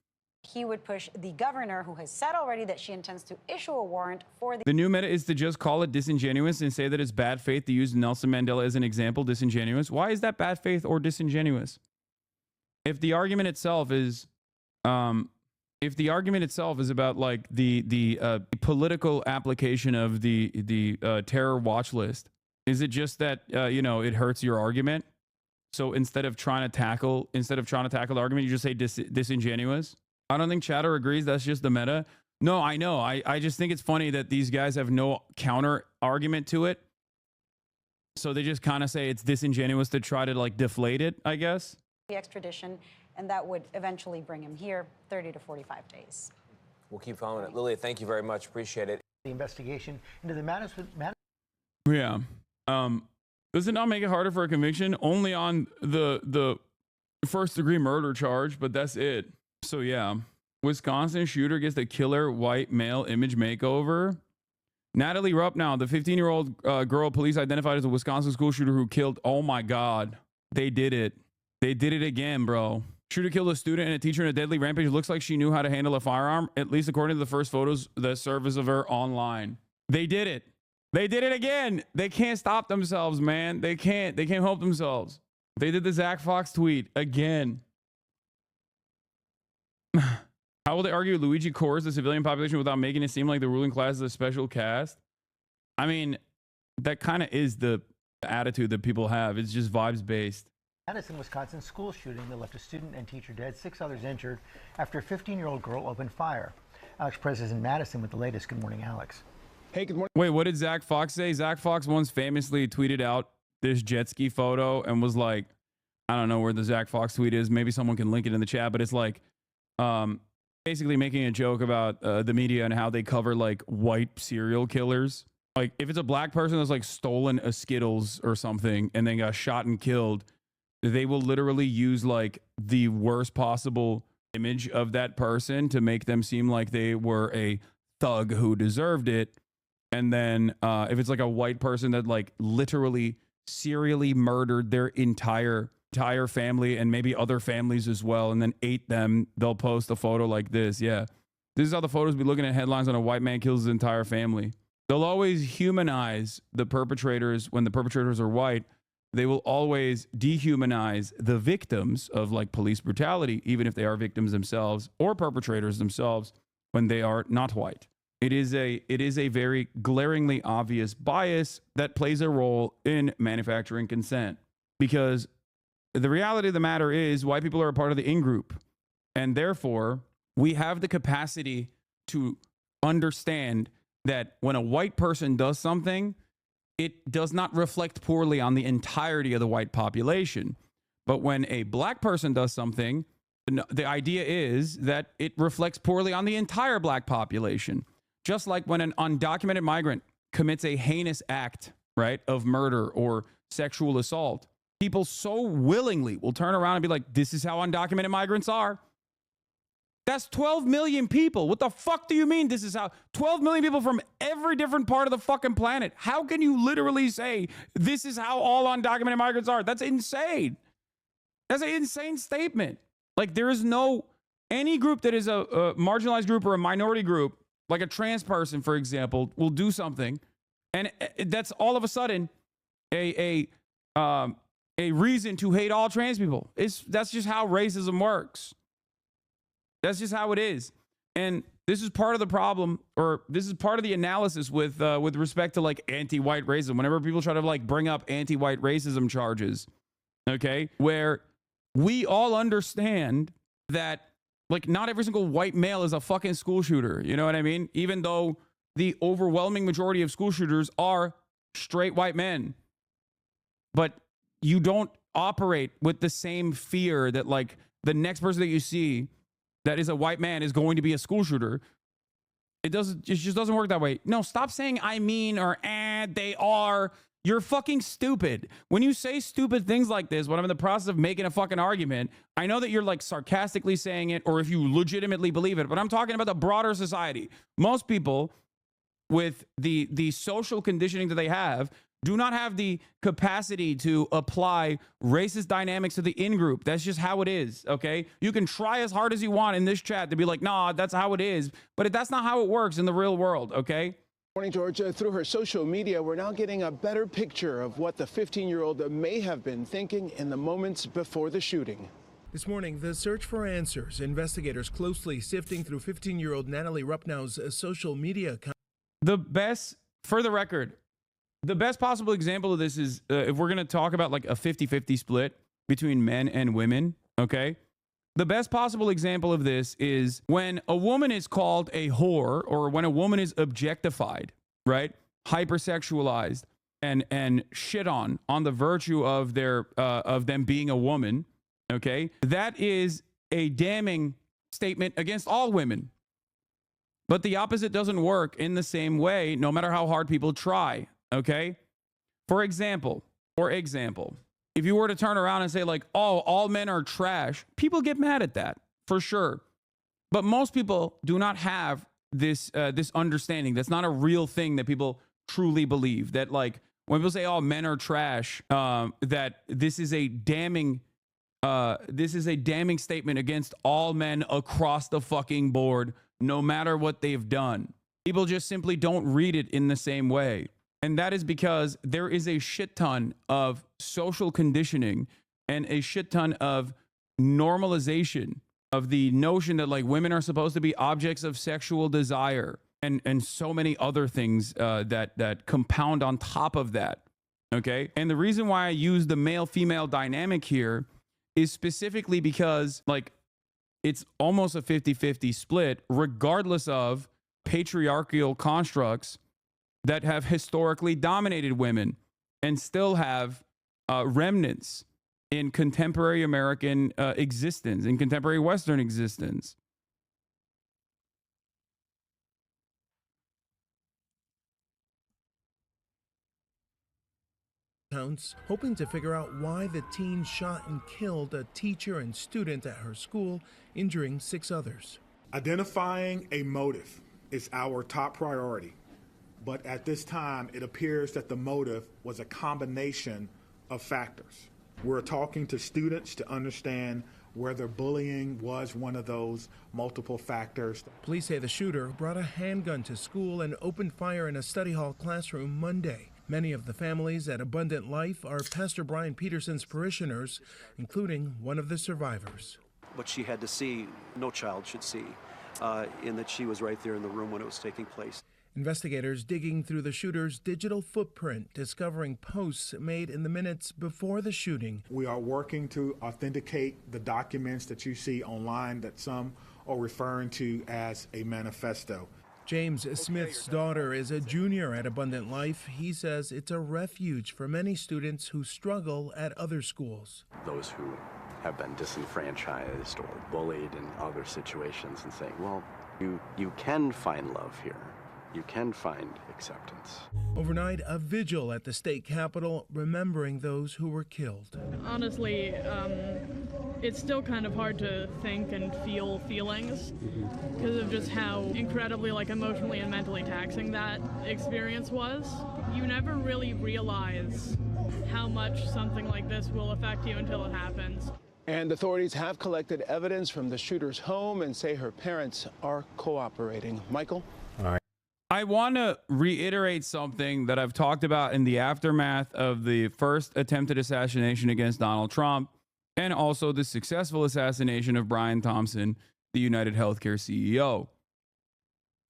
he would push the governor, who has said already that she intends to issue a warrant for The new meta is to just call it disingenuous and say that it's bad faith to use Nelson Mandela as an example. Disingenuous. Why is that bad faith or disingenuous? If the argument itself is, about like the political application of the terror watch list, is it just that it hurts your argument? So instead of trying to tackle the argument, you just say disingenuous. I don't think Chatter agrees. That's just the meta. No, I know. I just think it's funny that these guys have no counter argument to it. So they just kind of say it's disingenuous to try to like deflate it, I guess. the extradition, and that would eventually bring him here 30 to 45 days. We'll keep following it. Lilia, thank you very much. Appreciate it. The investigation into the matters. Yeah. Does it not make it harder for a conviction? Only on the first degree murder charge, but that's it. So yeah, Wisconsin shooter gets the killer white male image makeover. Natalie Rupnow, the 15-year-old girl police identified as a Wisconsin school shooter who killed. Oh my God, they did it. They did it again, bro. Shooter killed a student and a teacher in a deadly rampage. Looks like she knew how to handle a firearm, at least according to the first photos that surface of her online. They did it. They did it again. They can't stop themselves, man. They can't help themselves. They did the Zach Fox tweet again. How will they argue Luigi cores the civilian population without making it seem like the ruling class is a special caste? I mean, that kind of is the attitude that people have. It's just vibes based. Madison, Wisconsin school shooting that left a student and teacher dead, 6 others injured after a 15-year-old girl opened fire. Alex Perez is in Madison with the latest. Good morning, Alex. Hey, good morning. Wait, what did Zach Fox say? Zach Fox once famously tweeted out this jet ski photo and was like, I don't know where the Zach Fox tweet is. Maybe someone can link it in the chat, but it's like, basically making a joke about the media and how they cover like white serial killers. Like if it's a black person that's like stolen a Skittles or something and then got shot and killed, they will literally use like the worst possible image of that person to make them seem like they were a thug who deserved it. And then if it's like a white person that like literally serially murdered their entire family and maybe other families as well, and then ate them, they'll post a photo like this. Yeah, this is how the photos be looking at headlines on a white man kills his entire family. They'll always humanize the perpetrators when the perpetrators are white. They will always dehumanize the victims of like police brutality, even if they are victims themselves or perpetrators themselves when they are not white. It is a very glaringly obvious bias that plays a role in manufacturing consent, because the reality of the matter is white people are a part of the in-group, and therefore we have the capacity to understand that when a white person does something, it does not reflect poorly on the entirety of the white population. But when a black person does something, the idea is that it reflects poorly on the entire black population. Just like when an undocumented migrant commits a heinous act, right, of murder or sexual assault, people so willingly will turn around and be like, this is how undocumented migrants are. That's 12 million people. What the fuck do you mean this is how? 12 million people from every different part of the fucking planet. How can you literally say this is how all undocumented migrants are? That's insane. That's an insane statement. Like, there is no, any group that is a marginalized group or a minority group, like a trans person, for example, will do something, and that's all of a sudden a reason to hate all trans people. That's just how racism works. That's just how it is. And this is part of the problem, or this is part of the analysis with respect to like anti-white racism. Whenever people try to like bring up anti-white racism charges, okay, where we all understand that like not every single white male is a fucking school shooter. You know what I mean? Even though the overwhelming majority of school shooters are straight white men. But you don't operate with the same fear that like the next person that you see that is a white man is going to be a school shooter. It just doesn't work that way. No, stop saying I mean or they are. You're fucking stupid. When you say stupid things like this, when I'm in the process of making a fucking argument, I know that you're like sarcastically saying it, or if you legitimately believe it, but I'm talking about the broader society. Most people with the social conditioning that they have do not have the capacity to apply racist dynamics to the in-group. That's just how it is, okay? You can try as hard as you want in this chat to be like, nah, that's how it is, but that's not how it works in the real world, okay? Morning, Georgia. Through her social media, we're now getting a better picture of what the 15-year-old may have been thinking in the moments before the shooting. This morning, the search for answers. Investigators closely sifting through 15-year-old Natalie Rupnow's social media account. For the record, the best possible example of this is if we're going to talk about like a 50-50 split between men and women, okay? The best possible example of this is when a woman is called a whore, or when a woman is objectified, right? Hypersexualized and shit on the virtue of their of them being a woman, okay? That is a damning statement against all women. But the opposite doesn't work in the same way, no matter how hard people try, okay? For example, if you were to turn around and say like, oh, all men are trash, people get mad at that, for sure. But most people do not have this understanding. That's not a real thing that people truly believe. That like, when people say, oh, men are trash, that this is a damning statement against all men across the fucking board, no matter what they've done. People just simply don't read it in the same way. And that is because there is a shit ton of social conditioning and a shit ton of normalization of the notion that like women are supposed to be objects of sexual desire and so many other things that compound on top of that. Okay. And the reason why I use the male-female dynamic here is specifically because like it's almost a 50-50 split, regardless of patriarchal constructs that have historically dominated women and still have remnants in contemporary American existence, in contemporary Western existence. Hoping to figure out why the teen shot and killed a teacher and student at her school, injuring 6 others. Identifying a motive is our top priority. But at this time, it appears that the motive was a combination of factors. We're talking to students to understand whether bullying was one of those multiple factors. Police say the shooter brought a handgun to school and opened fire in a study hall classroom Monday. Many of the families at Abundant Life are Pastor Brian Peterson's parishioners, including one of the survivors. What she had to see, no child should see, in that she was right there in the room when it was taking place. Investigators digging through the shooter's digital footprint, discovering posts made in the minutes before the shooting. We are working to authenticate the documents that you see online that some are referring to as a manifesto. James Smith's daughter is a junior at Abundant Life. He says it's a refuge for many students who struggle at other schools. Those who have been disenfranchised or bullied in other situations, and saying, well, you can find love here. you can find acceptance. Overnight, a vigil at the state capitol remembering those who were killed. Honestly, it's still kind of hard to think and feel feelings because of just how incredibly emotionally and mentally taxing that experience was. You never really realize how much something like this will affect you until it happens. And authorities have collected evidence from the shooter's home and say her parents are cooperating. Michael? All right. I want to reiterate something that I've talked about in the aftermath of the first attempted assassination against Donald Trump and also the successful assassination of Brian Thompson, the United Healthcare CEO.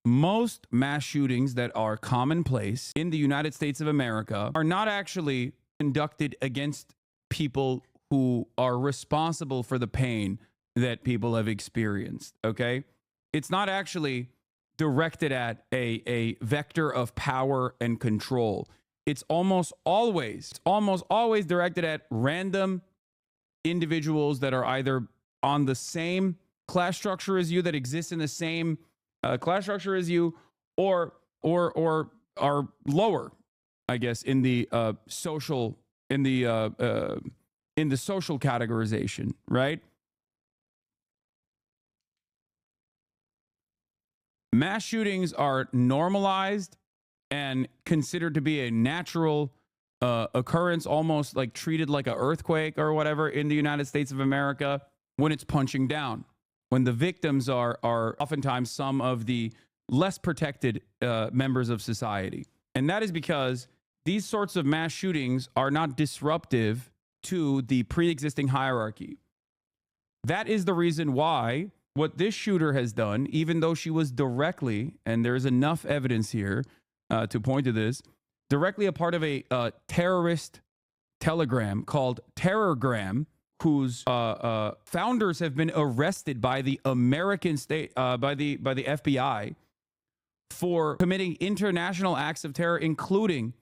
Most mass shootings that are commonplace in the United States of America are not actually conducted against people who are responsible for the pain that people have experienced, okay? It's not actually directed at a vector of power and control. It's almost always directed at random individuals that are either on the same class structure as you, that exist in the same class structure as you, or are lower, I guess, in the social categorization, right? Mass shootings are normalized and considered to be a natural occurrence, almost like treated like an earthquake or whatever in the United States of America when it's punching down, when the victims are oftentimes some of the less protected members of society. And that is because these sorts of mass shootings are not disruptive to the pre-existing hierarchy. That is the reason why what this shooter has done, even though she was directly, and there's enough evidence here to point to this, directly a part of a terrorist telegram called Terrorgram, whose founders have been arrested by the American state, by the FBI, for committing international acts of terror, including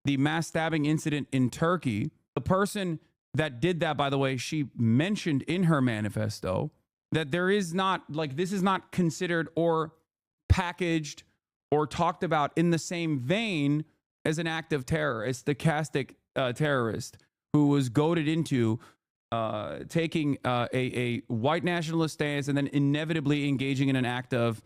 the mass stabbing incident in Turkey. The person that did that, by the way, she mentioned in her manifesto that there is not, this is not considered or packaged or talked about in the same vein as an act of terror. A stochastic terrorist who was goaded into taking a white nationalist stance and then inevitably engaging in an act of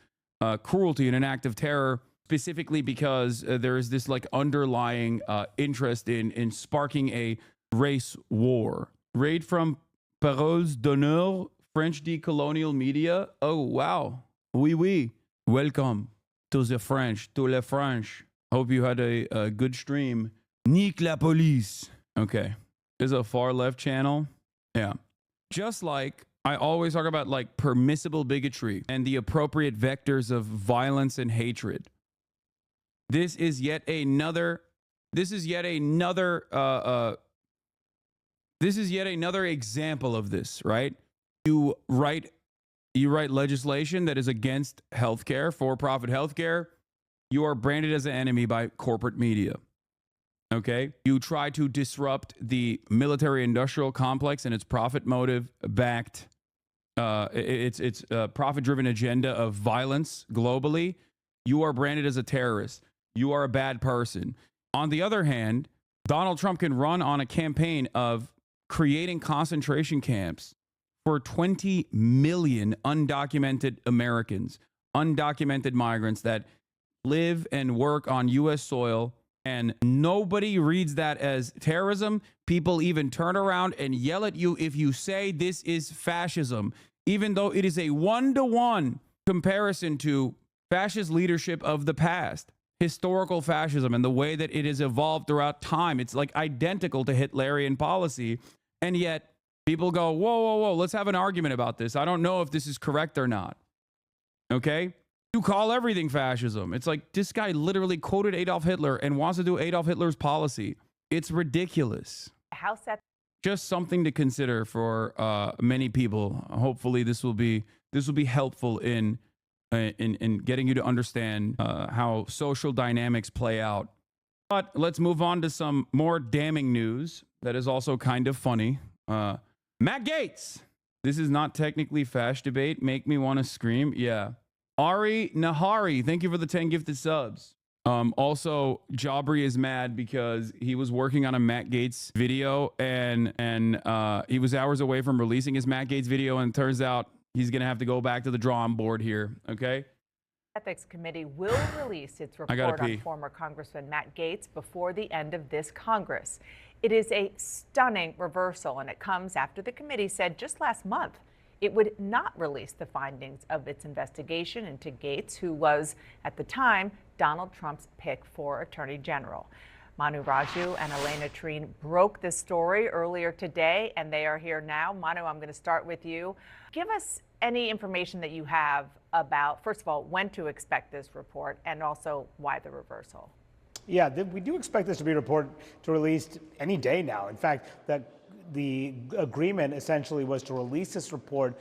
cruelty and an act of terror, specifically because there is this underlying interest in sparking a race war. Raid from Paroles d'honneur, French decolonial media. Oh, wow. Oui, oui. Welcome to the French, to le French. Hope you had a good stream. Nique la police. Okay. Is a far left channel. Yeah. Just like I always talk about permissible bigotry and the appropriate vectors of violence and hatred. This is yet another example of this, right? You write legislation that is against healthcare, for-profit healthcare. You are branded as an enemy by corporate media. Okay? You try to disrupt the military-industrial complex and its profit motive-backed, its profit-driven agenda of violence globally. You are branded as a terrorist. You are a bad person. On the other hand, Donald Trump can run on a campaign of creating concentration camps for 20 million undocumented Americans, undocumented migrants that live and work on U.S. soil, and nobody reads that as terrorism. People even turn around and yell at you if you say this is fascism, even though it is a one-to-one comparison to fascist leadership of the past, historical fascism, and the way that it has evolved throughout time. It's identical to Hitlerian policy, and yet people go, whoa, let's have an argument about this. I don't know if this is correct or not. Okay? You call everything fascism. It's this guy literally quoted Adolf Hitler and wants to do Adolf Hitler's policy. It's ridiculous. Just something to consider for many people. Hopefully this will be helpful in getting you to understand how social dynamics play out. But let's move on to some more damning news that is also kind of funny. Matt Gaetz. This is not technically fash debate. Make me want to scream. Yeah. Ari Nahari, thank you for the 10 gifted subs. Also, Jabri is mad because he was working on a Matt Gaetz video and he was hours away from releasing his Matt Gaetz video, and it turns out he's gonna have to go back to the drawing board here. Okay. Ethics Committee will release its report on former Congressman Matt Gaetz before the end of this Congress. It is a stunning reversal, and it comes after the committee said just last month it would not release the findings of its investigation into Gaetz, who was, at the time, Donald Trump's pick for Attorney General. Manu Raju and Elena Treen broke this story earlier today, and they are here now. Manu, I'm going to start with you. Give us any information that you have about, first of all, when to expect this report, and also why the reversal. Yeah, we do expect this to be reported to released any day now. In fact, the agreement essentially was to release this report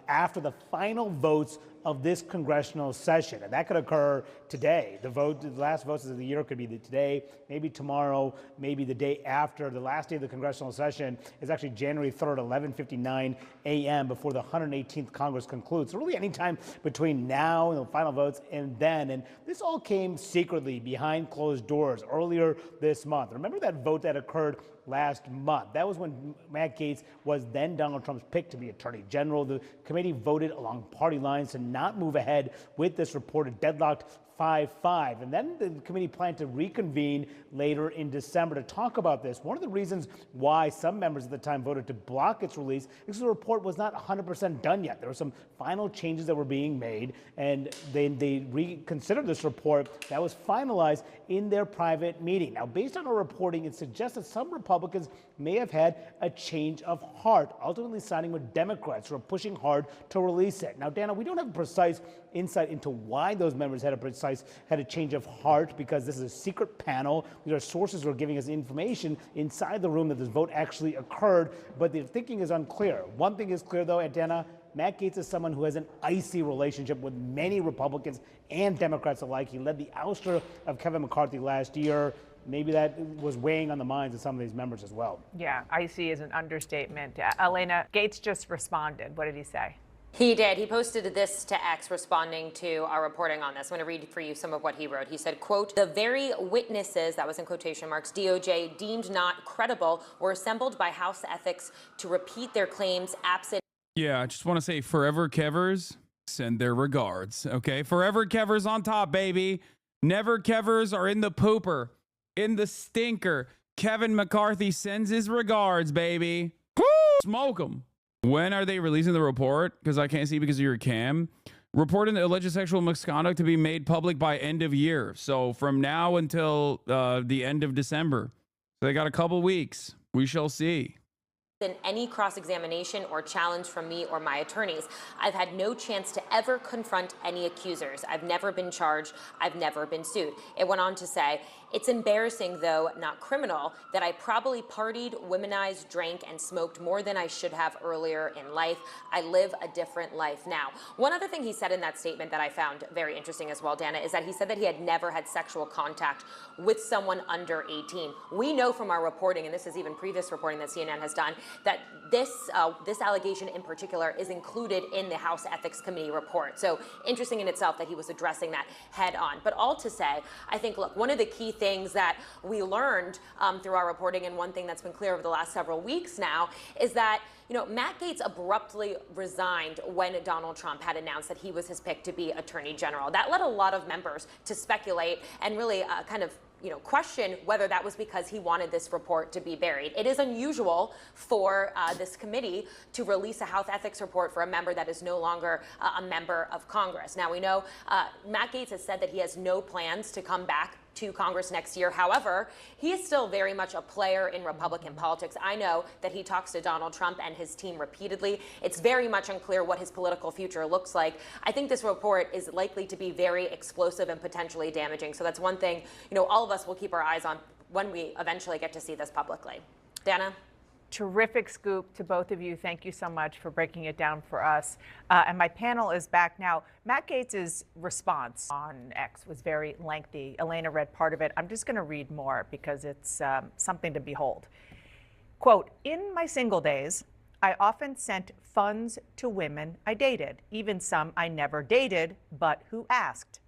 after the final votes of this congressional session, and that could occur today. The last votes of the year could be today, maybe tomorrow, maybe the day after. The last day of the congressional session is actually January 3rd, 11:59 a.m. before the 118th Congress concludes. So really any time between now and the final votes and then. And this all came secretly behind closed doors earlier this month. Remember that vote that occurred last month? That was when Matt Gaetz was then Donald Trump's pick to be Attorney General. The committee voted along party lines to not move ahead with this report. It deadlocked 5-5. And then the committee planned to reconvene later in December to talk about this. One of the reasons why some members at the time voted to block its release is the report was not 100% done yet. There were some final changes that were being made, and they reconsidered this report that was finalized in their private meeting. Now, based on our reporting, it suggests that some Republicans may have had a change of heart, ultimately siding with Democrats who are pushing hard to release it. Now, Dana, we don't have precise insight into why those members had a change of heart, because this is a secret panel. These are sources who are giving us information inside the room that this vote actually occurred, but the thinking is unclear. One thing is clear, though, Dana, Matt Gaetz is someone who has an icy relationship with many Republicans and Democrats alike. He led the ouster of Kevin McCarthy last year. Maybe that was weighing on the minds of some of these members as well. Yeah, icy is an understatement. Elena, Gaetz just responded. What did he say? He did. He posted this to X responding to our reporting on this. I'm going to read for you some of what he wrote. He said, quote, "The very witnesses," that was in quotation marks, "DOJ deemed not credible were assembled by House Ethics to repeat their claims absent." Yeah, I just want to say Forever Kevers send their regards. Okay, Forever Kevers on top, baby. Never Kevers are in the pooper, in the stinker. Kevin McCarthy sends his regards, baby. Woo! Smoke them. When are they releasing the report? Because I can't see because of your cam. Reporting the alleged sexual misconduct to be made public by end of year. So from now until the end of December. So they got a couple weeks. We shall see. In any cross-examination or challenge from me or my attorneys. I've had no chance to ever confront any accusers. I've never been charged. I've never been sued. It went on to say, "It's embarrassing, though not criminal, that I probably partied, womanized, drank, and smoked more than I should have earlier in life. I live a different life now." One other thing he said in that statement that I found very interesting as well, Dana, is that he said that he had never had sexual contact with someone under 18. We know from our reporting, and this is even previous reporting that CNN has done, that this allegation in particular is included in the House Ethics Committee report. So interesting in itself that he was addressing that head on. But all to say, I think, look, one of the key things that we learned through our reporting, and one thing that's been clear over the last several weeks now, is that Matt Gaetz abruptly resigned when Donald Trump had announced that he was his pick to be Attorney General. That led a lot of members to speculate and really kind of question whether that was because he wanted this report to be buried. It is unusual for this committee to release a House Ethics report for a member that is no longer a member of Congress. Now, we know Matt Gaetz has said that he has no plans to come back to Congress next year. However, he is still very much a player in Republican politics. I know that he talks to Donald Trump and his team repeatedly. It's very much unclear what his political future looks like. I think this report is likely to be very explosive and potentially damaging. So that's one thing, all of us will keep our eyes on when we eventually get to see this publicly. Dana? Terrific scoop to both of you. Thank you so much for breaking it down for us. And my panel is back now. Matt Gaetz's response on X was very lengthy. Elena read part of it. I'm just going to read more because it's something to behold. Quote, "In my single days, I often sent funds to women I dated, even some I never dated, but who asked.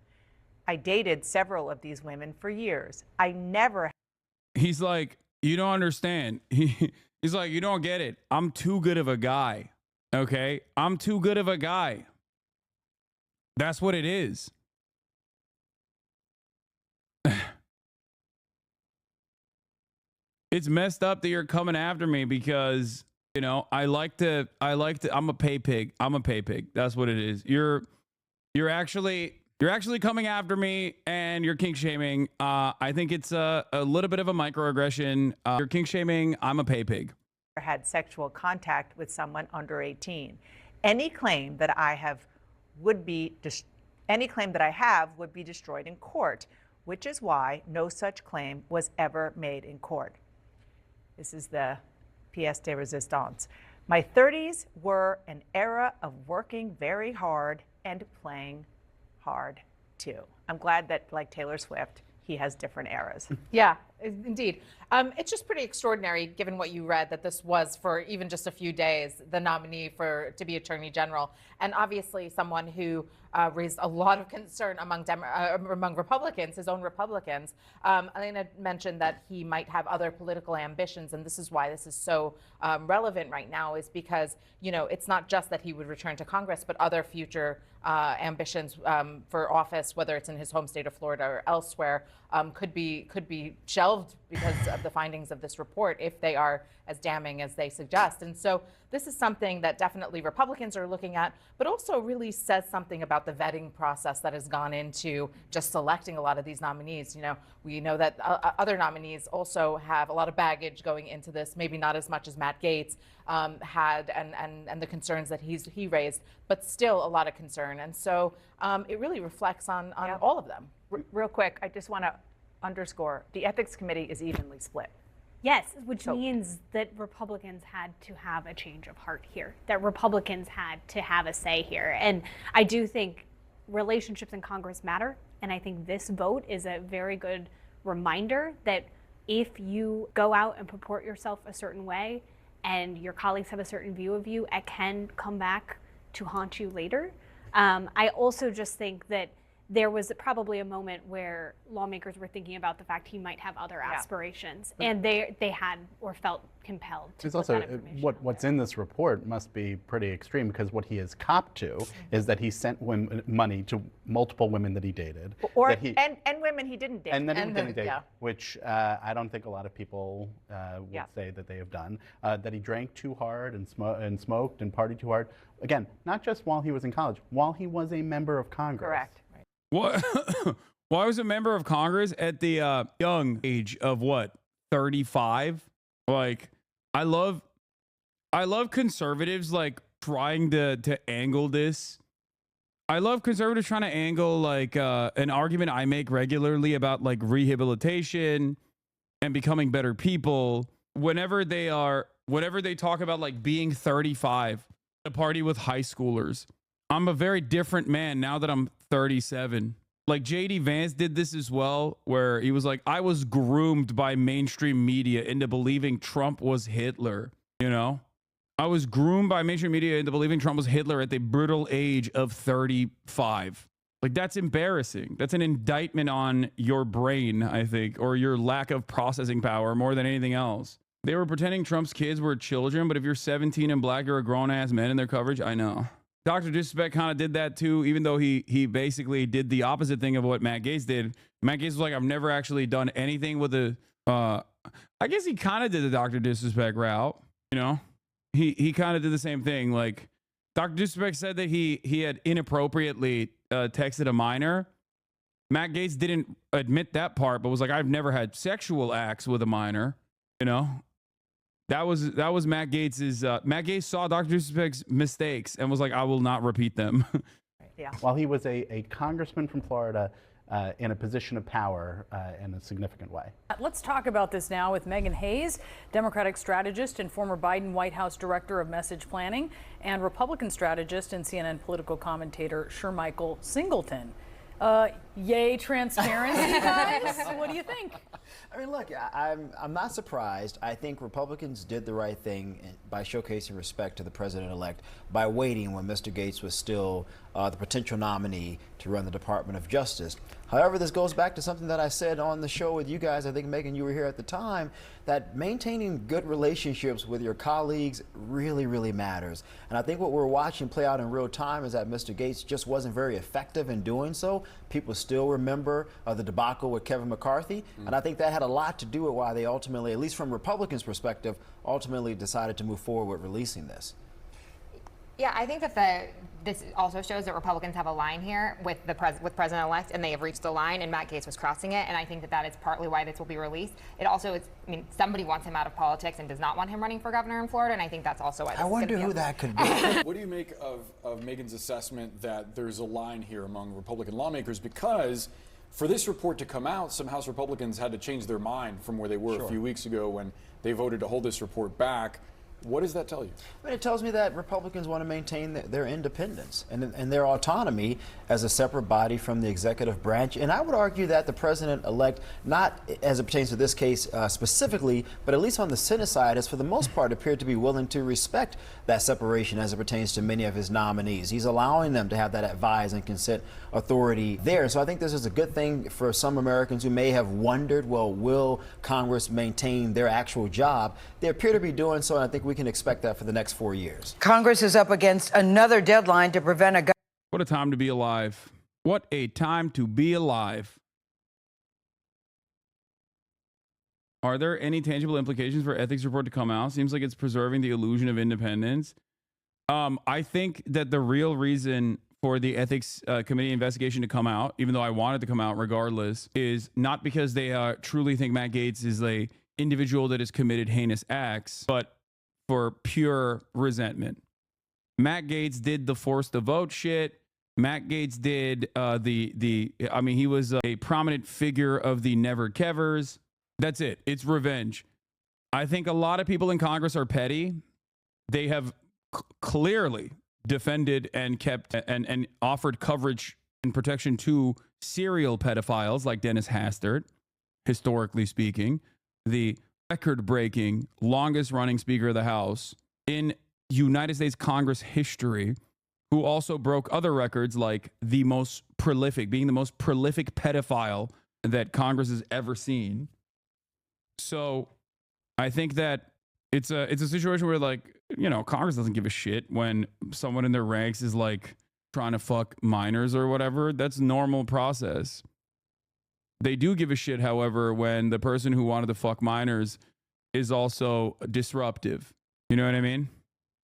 I dated several of these women for years. I never. He's like, you don't understand. He's like, you don't get it. I'm too good of a guy. Okay? I'm too good of a guy. That's what it is. It's messed up that you're coming after me because, you know, I'm a pay pig. I'm a pay pig. That's what it is. You're actually coming after me and you're kink shaming. I think it's a little bit of a microaggression. You're kink shaming. I'm a pay pig. Had sexual contact with someone under 18. Any claim that I have would be destroyed in court, which is why no such claim was ever made in court. This is the pièce de résistance. My 30s were an era of working very hard and playing hard too. I'm glad that, like Taylor Swift, he has different eras. Yeah, indeed. It's just pretty extraordinary, given what you read, that this was, for even just a few days, the nominee to be Attorney General, and obviously someone who raised a lot of concern among Republicans, his own Republicans. Elena mentioned that he might have other political ambitions, and this is why this is so relevant right now, is because, you know, it's not just that he would return to Congress, but other future ambitions for office, whether it's in his home state of Florida or elsewhere, could be shelved because of the findings of this report, if they are as damning as they suggest. And so this is something that definitely Republicans are looking at, but also really says something about the vetting process that has gone into just selecting a lot of these nominees. You know, we know that other nominees also have a lot of baggage going into this, maybe not as much as Matt Gaetz had, and the concerns that he raised, but still a lot of concern. And so it really reflects on all of them. Real quick, I just want to underscore, the Ethics Committee is evenly split. Yes, which means that Republicans had to have a change of heart here, that Republicans had to have a say here. And I do think relationships in Congress matter. And I think this vote is a very good reminder that if you go out and purport yourself a certain way and your colleagues have a certain view of you, it can come back to haunt you later. I also just think that there was probably a moment where lawmakers were thinking about the fact he might have other aspirations, and they had or felt compelled to It's put also that information out what's in this report must be pretty extreme, because what he has copped to is that he sent money to multiple women that he dated, and women he didn't date, and then he didn't date, which I don't think a lot of people would say that they have done. That he drank too hard and smoked and partied too hard. Again, not just while he was in college, while he was a member of Congress. Correct. What? Well, I was a member of Congress at the young age of what, 35. Like, I love conservatives like trying to angle this. I love conservatives trying to angle like an argument I make regularly about like rehabilitation and becoming better people. Whenever they talk about like being 35, a party with high schoolers. I'm a very different man now that I'm 37. Like JD Vance did this as well, where he was like, I was groomed by mainstream media into believing Trump was Hitler. You know, I was groomed by mainstream media into believing Trump was Hitler at the brutal age of 35. Like, that's embarrassing. That's an indictment on your brain, I think, or your lack of processing power more than anything else. They were pretending Trump's kids were children, but if you're 17 and black, you're a grown-ass man in their coverage. I know. Dr. Disrespect kind of did that too, even though he basically did the opposite thing of what Matt Gaetz did. Matt Gaetz was like, I've never actually done anything with I guess he kind of did the Dr. Disrespect route, you know? He kind of did the same thing. Like, Dr. Disrespect said that he had inappropriately texted a minor. Matt Gaetz didn't admit that part, but was like, I've never had sexual acts with a minor, you know? That was Matt Gaetz's. Matt Gaetz saw Dr. Disrespect's mistakes and was like, I will not repeat them. Yeah. While he was a congressman from Florida in a position of power in a significant way. Let's talk about this now with Megan Hayes, Democratic strategist and former Biden White House director of message planning, and Republican strategist and CNN political commentator Shermichael Singleton. Yay, transparency, guys. What do you think? I mean, look, I'm not surprised. I think Republicans did the right thing by showcasing respect to the president-elect by waiting when Mr. Gaetz was still the potential nominee to run the Department of Justice. However, this goes back to something that I said on the show with you guys. I think, Megan, you were here at the time, that maintaining good relationships with your colleagues really, really matters. And I think what we're watching play out in real time is that Mr. Gaetz just wasn't very effective in doing so. People still remember the debacle with Kevin McCarthy. And I think that had a lot to do with why they ultimately, at least from Republicans' perspective, ultimately decided to move forward with releasing this. Yeah, I think that this also shows that Republicans have a line here with President-elect, and they have reached the line, and Matt Gaetz was crossing it, and I think that is partly why this will be released. It also is, I mean, somebody wants him out of politics and does not want him running for governor in Florida, and I think that's also why this I wonder who that could be. What do you make of Megan's assessment that there's a line here among Republican lawmakers? Because for this report to come out, some House Republicans had to change their mind from where they were a few weeks ago when they voted to hold this report back. What does that tell you? I mean, it tells me that Republicans want to maintain their independence and their autonomy as a separate body from the executive branch. And I would argue that the president-elect, not as it pertains to this case specifically, but at least on the Senate side, has for the most part appeared to be willing to respect that separation as it pertains to many of his nominees. He's allowing them to have that advise and consent authority there. So I think this is a good thing for some Americans who may have wondered, well, will Congress maintain their actual job? They appear to be doing so, and I think we can expect that for the next 4 years. Congress is up against another deadline to prevent a... What a time to be alive. What a time to be alive. Are there any tangible implications for ethics report to come out? Seems like it's preserving the illusion of independence. I think that the real reason for the ethics committee investigation to come out, even though I want it to come out regardless, is not because they truly think Matt Gaetz is a individual that has committed heinous acts, but for pure resentment. Matt Gaetz did the force to vote shit. Matt Gaetz did I mean, he was a prominent figure of the Never Kevers. That's it. It's revenge. I think a lot of people in Congress are petty. They have clearly defended and kept and offered coverage and protection to serial pedophiles like Dennis Hastert, historically speaking, the record-breaking, longest-running Speaker of the House in United States Congress history, who also broke other records like being the most prolific pedophile that Congress has ever seen. So I think that it's a situation where, like, you know, Congress doesn't give a shit when someone in their ranks is like trying to fuck minors or whatever. That's normal process. They do give a shit, however, when the person who wanted to fuck minors is also disruptive. You know what I mean?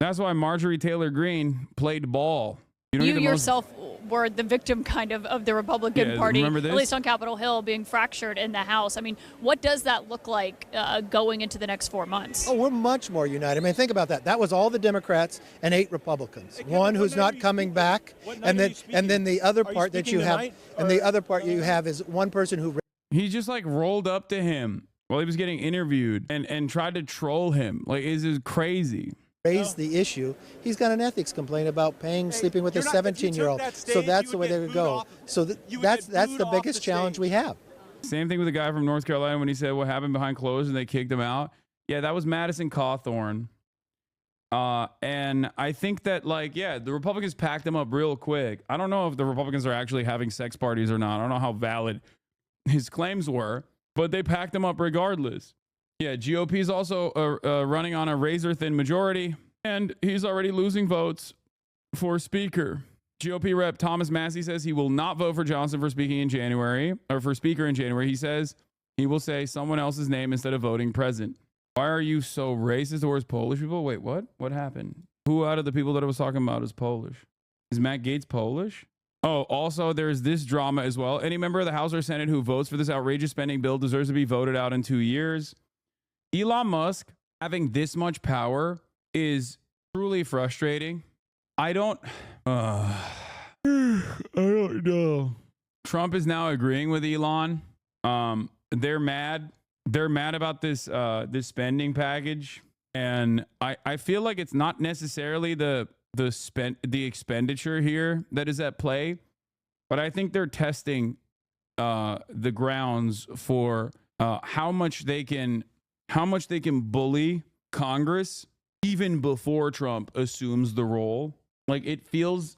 That's why Marjorie Taylor Greene played ball. You yourself were the victim kind of the Republican Party, at least on Capitol Hill, being fractured in the House. I mean, what does that look like going into the next 4 months? Oh, we're much more united. I mean, think about that. That was all the Democrats and 8 Republicans. One who's not coming back, and then the other part that you have, and the other part you have is one person who. He just like rolled up to him while he was getting interviewed and tried to troll him. Like, this is crazy. Raised the issue. He's got an ethics complaint about sleeping with a 17-year-old. So that's the way they would go. So that's the biggest challenge we have. Same thing with the guy from North Carolina when he said what happened behind closed and they kicked him out. Yeah, that was Madison Cawthorn. And I think that, like, yeah, the Republicans packed him up real quick. I don't know if the Republicans are actually having sex parties or not. I don't know how valid his claims were, but they packed him up regardless. Yeah, GOP is also running on a razor-thin majority, and he's already losing votes for Speaker. GOP Rep Thomas Massey says he will not vote for Johnson for Speaker in January. He says he will say someone else's name instead of voting present. Why are you so racist towards Polish people? Wait, what? What happened? Who out of the people that I was talking about is Polish? Is Matt Gaetz Polish? Oh, also, there's this drama as well. Any member of the House or Senate who votes for this outrageous spending bill deserves to be voted out in 2 years. Elon Musk having this much power is truly frustrating. I don't know. Trump is now agreeing with Elon. They're mad. They're mad about this spending package, and I feel like it's not necessarily the expenditure here that is at play, but I think they're testing the grounds for how much they can bully Congress even before Trump assumes the role. Like it feels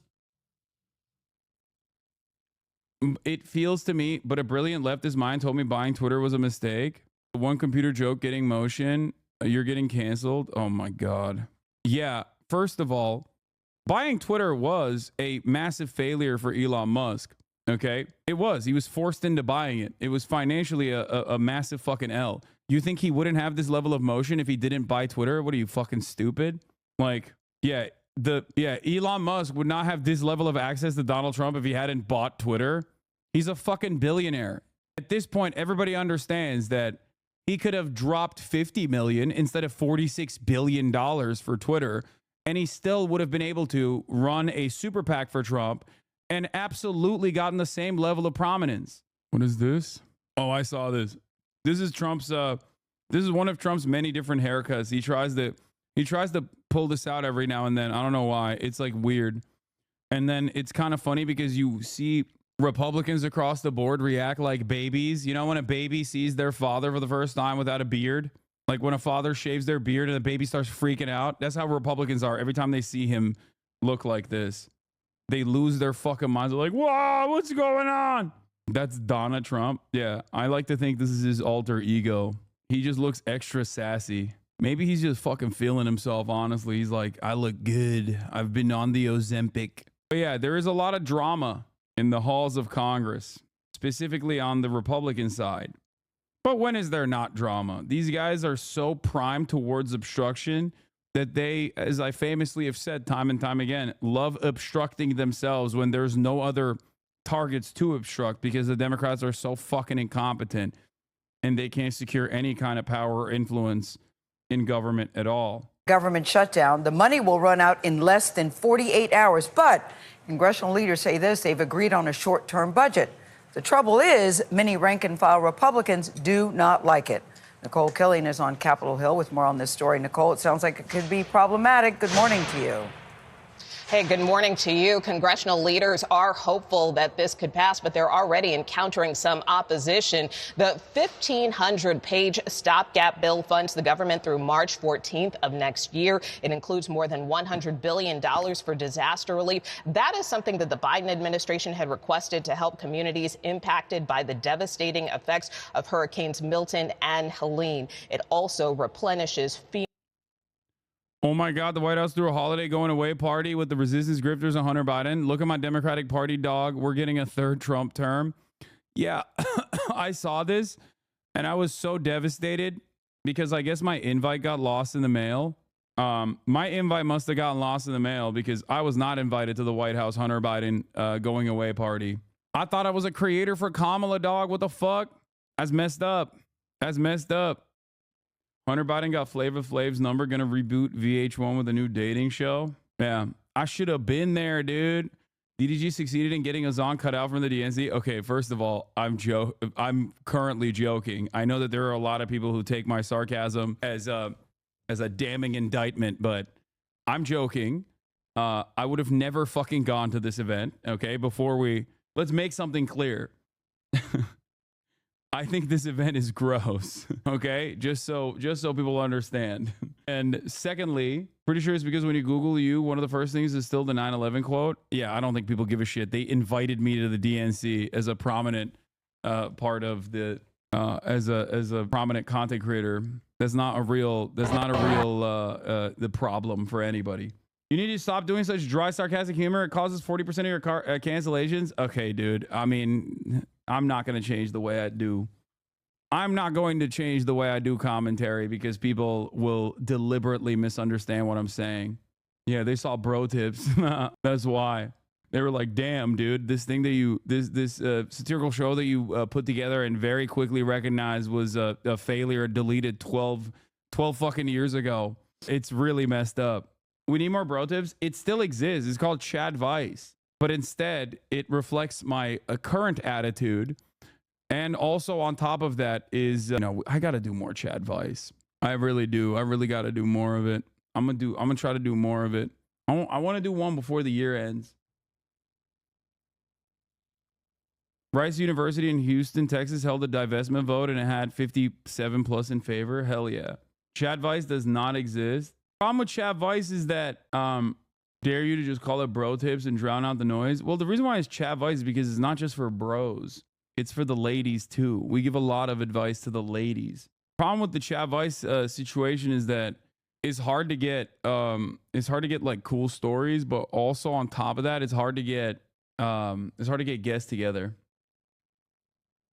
to me, but a brilliant leftist mind told me buying Twitter was a mistake. One computer joke getting motion, you're getting canceled. Oh my God. Yeah, first of all, buying Twitter was a massive failure for Elon Musk. Okay, it was. He was forced into buying it. It was financially a massive fucking L. You think he wouldn't have this level of motion if he didn't buy Twitter? What are you, fucking stupid? Like, yeah, Elon Musk would not have this level of access to Donald Trump if he hadn't bought Twitter. He's a fucking billionaire. At this point, everybody understands that he could have dropped 50 million instead of $46 billion for Twitter, and he still would have been able to run a super PAC for Trump and absolutely gotten the same level of prominence. What is this? Oh, I saw this. This is Trump's this is one of Trump's many different haircuts. He tries to pull this out every now and then. I don't know why. It's like weird. And then it's kind of funny because you see Republicans across the board react like babies. You know, when a baby sees their father for the first time without a beard, like when a father shaves their beard and the baby starts freaking out. That's how Republicans are every time they see him look like this. They lose their fucking minds. They're like, whoa, what's going on? That's Donald Trump. Yeah, I like to think this is his alter ego. He just looks extra sassy. Maybe he's just fucking feeling himself, honestly. He's like, I look good. I've been on the Ozempic. But yeah, there is a lot of drama in the halls of Congress, specifically on the Republican side. But when is there not drama? These guys are so primed towards obstruction that they, as I famously have said time and time again, love obstructing themselves when there's no other targets to obstruct because the Democrats are so fucking incompetent and they can't secure any kind of power or influence in government at all. Government shutdown. The money will run out in less than 48 hours, but congressional leaders say this, they've agreed on a short-term budget. The trouble is, many rank-and-file Republicans do not like it. Nicole Killian is on Capitol Hill with more on this story. Nicole, it sounds like it could be problematic. Good morning to you. Hey, good morning to you. Congressional leaders are hopeful that this could pass, but they're already encountering some opposition. The 1,500-page stopgap bill funds the government through March 14th of next year. It includes more than $100 billion for disaster relief. That is something that the Biden administration had requested to help communities impacted by the devastating effects of Hurricanes Milton and Helene. It also replenishes Oh my God, the White House threw a holiday going away party with the resistance grifters and Hunter Biden. Look at my Democratic Party dog. We're getting a third Trump term. Yeah, I saw this and I was so devastated because I guess my invite got lost in the mail. My invite must have gotten lost in the mail because I was not invited to the White House Hunter Biden going away party. I thought I was a creator for Kamala, dog. What the fuck? That's messed up. That's messed up. Hunter Biden got Flavor Flav's number, gonna reboot VH1 with a new dating show. Yeah, I should have been there, dude. DDG succeeded in getting Azan cut out from the DNC. Okay, first of all, I'm currently joking. I know that there are a lot of people who take my sarcasm as a damning indictment, but I'm joking. I would have never fucking gone to this event. Okay, let's make something clear. I think this event is gross, okay? Just so people understand. And secondly, pretty sure it's because when you Google you, one of the first things is still the 9/11 quote. Yeah, I don't think people give a shit. They invited me to the DNC as a prominent part of the as a prominent content creator. That's not a real the problem for anybody. You need to stop doing such dry, sarcastic humor. It causes 40% of your cancellations. Okay, dude. I mean, I'm not going to change the way I do. I'm not going to change the way I do commentary because people will deliberately misunderstand what I'm saying. Yeah, they saw bro tips. That's why. They were like, damn, dude, this thing that this satirical show that you put together and very quickly recognized was a failure, deleted 12 fucking years ago. It's really messed up. We need more bro tips. It still exists. It's called Chad Vice. But instead, it reflects my current attitude. And also on top of that is, I got to do more Chad Vice. I really do. I really got to do more of it. I'm going to try to do more of it. I want to do one before the year ends. Rice University in Houston, Texas held a divestment vote and it had 57 plus in favor. Hell yeah. Chad Vice does not exist. Problem with Chad Vice is that dare you to just call it bro tips and drown out the noise. Well, the reason why it's Chad Vice is because it's not just for bros. It's for the ladies too. We give a lot of advice to the ladies. Problem with the Chad Vice situation is that it's hard to get like cool stories, but also on top of that, it's hard to get guests together.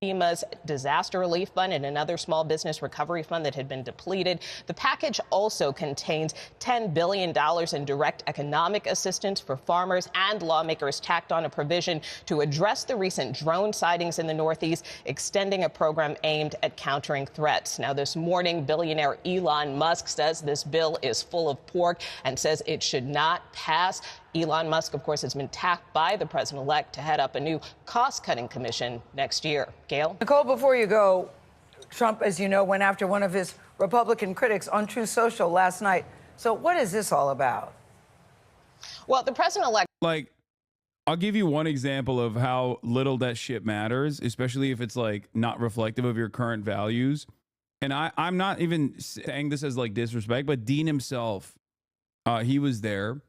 FEMA's disaster relief fund and another small business recovery fund that had been depleted. The package also contains $10 billion in direct economic assistance for farmers, and lawmakers tacked on a provision to address the recent drone sightings in the Northeast, extending a program aimed at countering threats. Now, this morning, billionaire Elon Musk says this bill is full of pork and says it should not pass. Elon Musk, of course, has been tapped by the president-elect to head up a new cost-cutting commission next year. Gail? Nicole, before you go, Trump, as you know, went after one of his Republican critics on Truth Social last night. So what is this all about? Well, the president-elect... Like, I'll give you one example of how little that shit matters, especially if it's, like, not reflective of your current values. And I'm not even saying this as, like, disrespect, but Dean himself, he was there.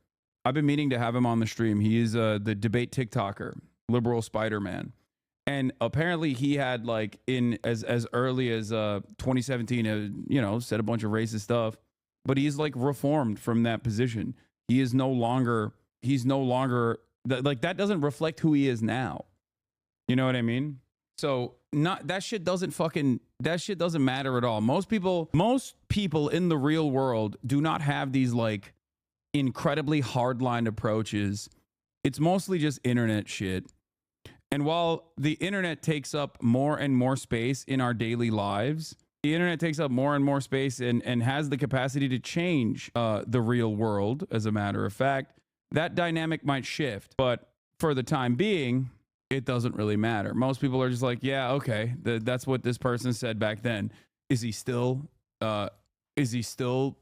I've been meaning to have him on the stream. He is the debate TikToker, liberal Spider-Man. And apparently he had, like, in as early as 2017, said a bunch of racist stuff. But he's, like, reformed from that position. He's no longer, like, that doesn't reflect who he is now. You know what I mean? So that shit doesn't matter at all. Most people in the real world do not have these, like, incredibly hardline approaches. It's mostly just internet shit. And while the internet takes up more and more space in our daily lives, the internet takes up more and more space and has the capacity to change the real world, as a matter of fact, that dynamic might shift. But for the time being, it doesn't really matter. Most people are just like, yeah, okay, that's what this person said back then. Is he still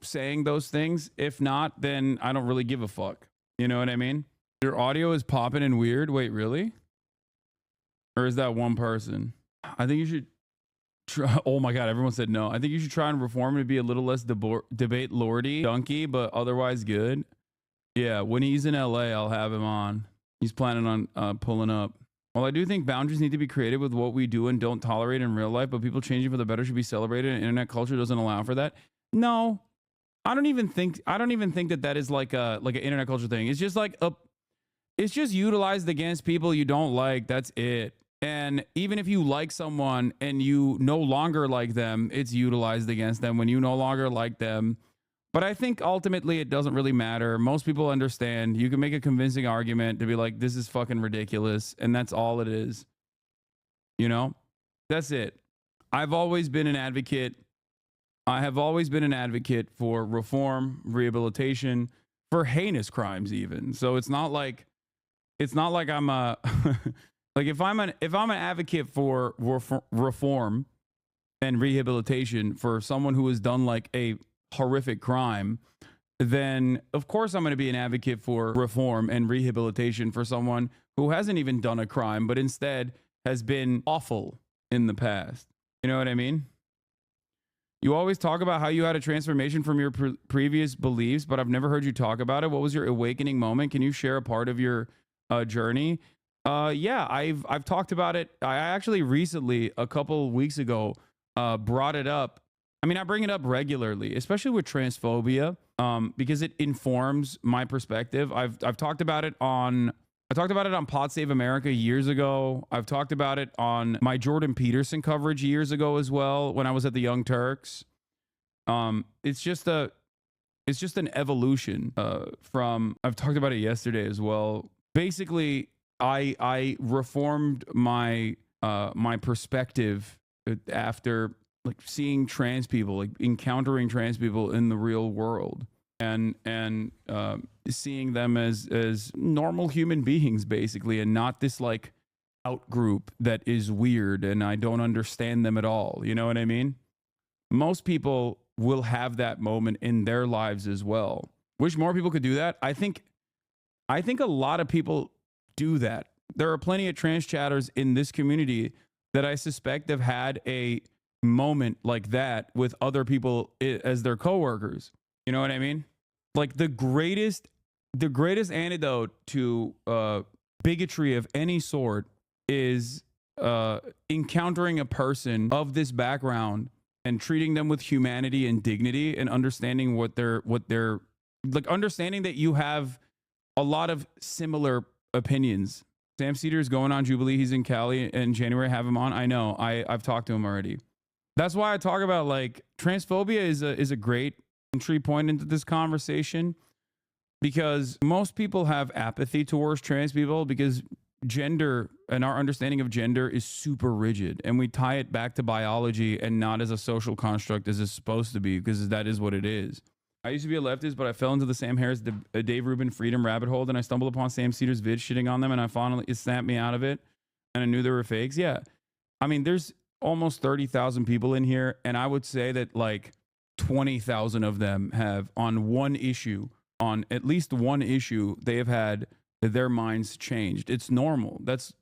saying those things? If not, then I don't really give a fuck. You know what I mean? Your audio is popping and weird. Wait, really? Or is that one person? I think you should try. Oh my God, everyone said no. I think you should try and reform to be a little less debate lordy, dunky, but otherwise good. Yeah, when he's in LA, I'll have him on. He's planning on pulling up. Well, I do think boundaries need to be created with what we do and don't tolerate in real life, but people changing for the better should be celebrated, and internet culture doesn't allow for that. No, I don't even think that is like an internet culture thing. It's just like it's just utilized against people you don't like. That's it. And even if you like someone and you no longer like them, it's utilized against them when you no longer like them. But I think ultimately it doesn't really matter. Most people understand. You can make a convincing argument to be like, this is fucking ridiculous. And that's all it is. You know, that's it. I have always been an advocate for reform, rehabilitation, for heinous crimes even. So it's not like I'm a like if I'm an advocate for reform and rehabilitation for someone who has done like a horrific crime, then of course I'm going to be an advocate for reform and rehabilitation for someone who hasn't even done a crime but instead has been awful in the past. You know what I mean? You always talk about how you had a transformation from your previous beliefs, but I've never heard you talk about it. What was your awakening moment? Can you share a part of your journey? Yeah, I've talked about it. I actually recently, a couple weeks ago, brought it up. I mean, I bring it up regularly, especially with transphobia, because it informs my perspective. I've talked about it on Pod Save America years ago. I've talked about it on my Jordan Peterson coverage years ago as well, when I was at the Young Turks. It's just an evolution from. I've talked about it yesterday as well. Basically, I reformed my my perspective after like seeing trans people, like encountering trans people in the real world, and seeing them as normal human beings, basically, and not this like out group that is weird and I don't understand them at all. You know what I mean? Most people will have that moment in their lives as well. Wish more people could do that. I think a lot of people do that. there are plenty of trans chatters in this community that I suspect have had a moment like that with other people as their coworkers. You know what I mean? Like the greatest antidote to bigotry of any sort is encountering a person of this background and treating them with humanity and dignity and understanding what they're like, understanding that you have a lot of similar opinions. Sam Cedar is going on Jubilee. He's in Cali in January. Have him on. I know. I've talked to him already. That's why I talk about, like, transphobia is a great entry point into this conversation, because most people have apathy towards trans people because gender and our understanding of gender is super rigid, and we tie it back to biology and not as a social construct as it's supposed to be, because that is what it is. I used to be a leftist, but I fell into the Sam Harris, Dave Rubin freedom rabbit hole. Then I stumbled upon Sam Cedar's vid shitting on them, and it snapped me out of it, and I knew they were fakes. Yeah. I mean, there's almost 30,000 people in here, and I would say that like 20,000 of them have on at least one issue, they have had their minds changed. It's normal. That's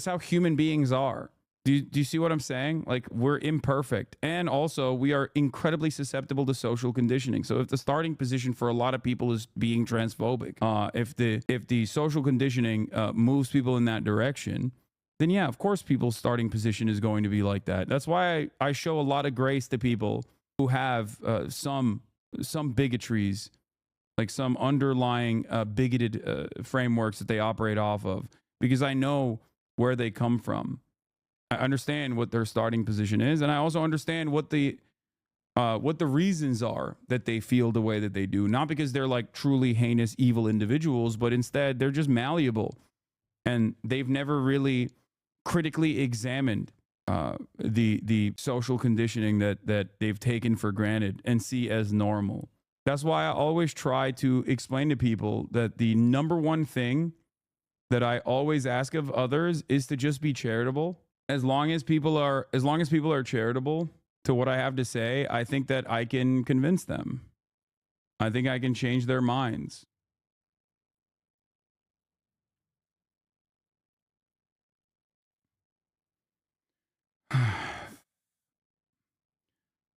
how human beings are. Do you see what I'm saying? Like, we're imperfect. And also, we are incredibly susceptible to social conditioning. So if the starting position for a lot of people is being transphobic, if the social conditioning moves people in that direction, then yeah, of course people's starting position is going to be like that. That's why I show a lot of grace to people who have some bigotries, like some underlying bigoted frameworks that they operate off of, because I know where they come from. I understand what their starting position is, and I also understand what the reasons are that they feel the way that they do. Not because they're like truly heinous, evil individuals, but instead they're just malleable, and they've never really critically examined the social conditioning that they've taken for granted and see as normal. That's why I always try to explain to people that the number one thing that I always ask of others is to just be charitable. As long as people are charitable to what I have to say, I think that I can convince them. I think I can change their minds.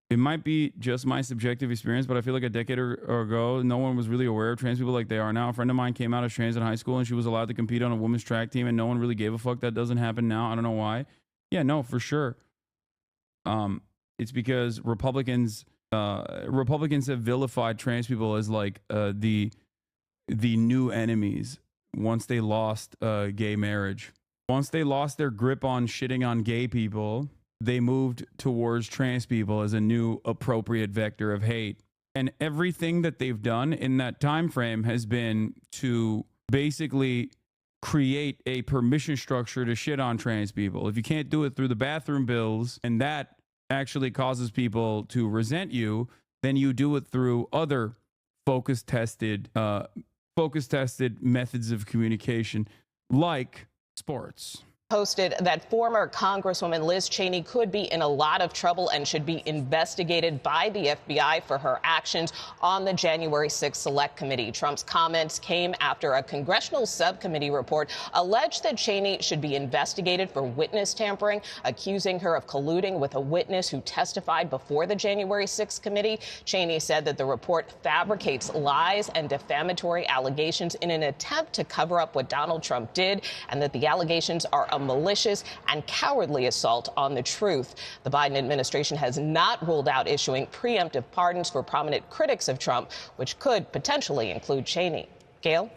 It might be just my subjective experience, but I feel like a decade ago, no one was really aware of trans people like they are now. A friend of mine came out as trans in high school, and she was allowed to compete on a women's track team, and no one really gave a fuck. That doesn't happen now. I don't know why. Yeah, no, for sure. It's because Republicans have vilified trans people as like the new enemies once they lost gay marriage. Once they lost their grip on shitting on gay people, they moved towards trans people as a new appropriate vector of hate. And everything that they've done in that time frame has been to basically create a permission structure to shit on trans people. If you can't do it through the bathroom bills, and that actually causes people to resent you, then you do it through other focus tested methods of communication, like sports. Posted that former Congresswoman Liz Cheney could be in a lot of trouble and should be investigated by the FBI for her actions on the January 6th Select Committee. Trump's comments came after a congressional subcommittee report alleged that Cheney should be investigated for witness tampering, accusing her of colluding with a witness who testified before the January 6th committee. Cheney said that the report fabricates lies and defamatory allegations in an attempt to cover up what Donald Trump did, and that the allegations are a malicious and cowardly assault on the truth. The Biden administration has not ruled out issuing preemptive pardons for prominent critics of Trump, which could potentially include Cheney. Gail?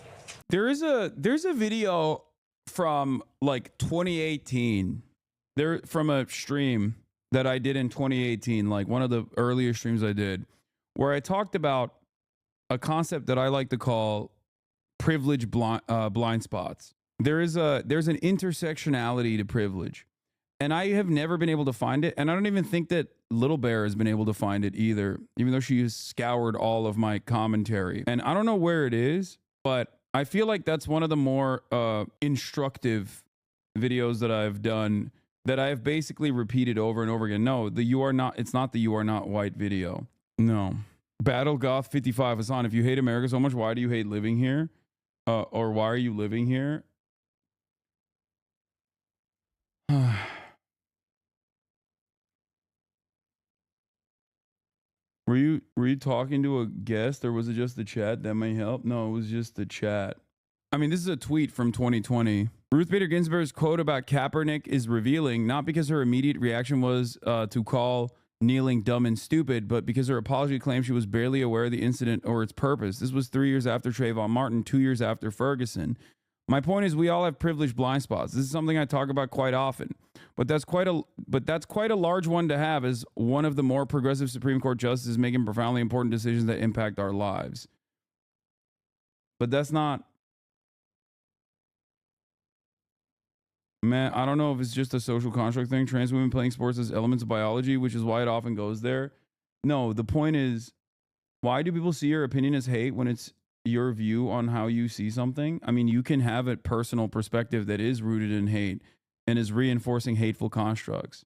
There's a video from like 2018. From a stream that I did in 2018, like one of the earlier streams I did, where I talked about a concept that I like to call privilege blind spots. There's an intersectionality to privilege, and I have never been able to find it, and I don't even think that Little Bear has been able to find it either, even though she has scoured all of my commentary. And I don't know where it is, but I feel like that's one of the more instructive videos that I've done, that I have basically repeated over and over again. No, it's not the You Are Not White video. No. Battle Goth 55 is on. If you hate America so much, why do you hate living here? Or why are you living here? Were you talking to a guest, or was it just the chat? That may help. No, it was just the chat. I mean, this is a tweet from 2020. Ruth Bader Ginsburg's quote about Kaepernick is revealing, not because her immediate reaction was to call kneeling dumb and stupid, but because her apology claimed she was barely aware of the incident or its purpose. This was 3 years after Trayvon Martin, 2 years after Ferguson. My point is, we all have privileged blind spots. This is something I talk about quite often, but that's quite a large one to have as one of the more progressive Supreme Court justices making profoundly important decisions that impact our lives. But that's not, man, I don't know if it's just a social construct thing. Trans women playing sports as elements of biology, which is why it often goes there. No, the point is, why do people see your opinion as hate when it's your view on how you see something? I mean, you can have a personal perspective that is rooted in hate and is reinforcing hateful constructs.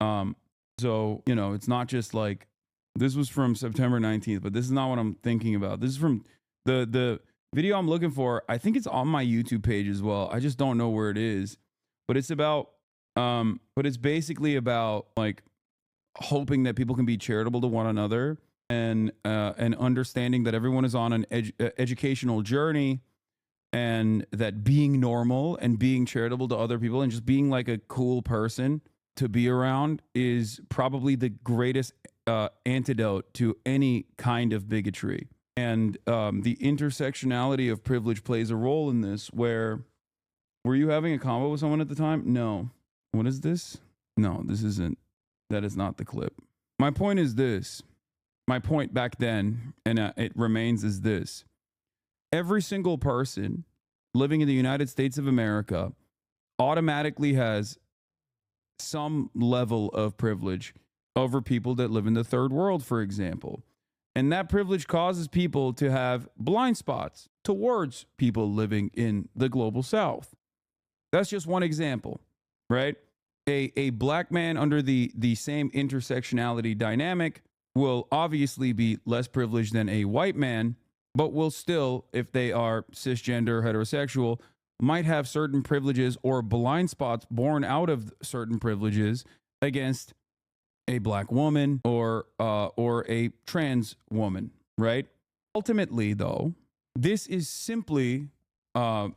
So, you know, it's not just like, this was from September 19th, but this is not what I'm thinking about. This is from the video I'm looking for. I think it's on my YouTube page as well. I just don't know where it is, but it's about, but it's basically about like hoping that people can be charitable to one another, and understanding that everyone is on an educational journey, and that being normal and being charitable to other people and just being like a cool person to be around is probably the greatest antidote to any kind of bigotry. And the intersectionality of privilege plays a role in this. Were you having a convo with someone at the time? No. What is this? No, this isn't. That is not the clip. My point is this. My point back then, and it remains, is this. Every single person living in the United States of America automatically has some level of privilege over people that live in the third world, for example. And that privilege causes people to have blind spots towards people living in the global South. That's just one example, right? A black man under the same intersectionality dynamic will obviously be less privileged than a white man, but will still, if they are cisgender, heterosexual, might have certain privileges or blind spots born out of certain privileges against a black woman or a trans woman, right? Ultimately, though, this is simply a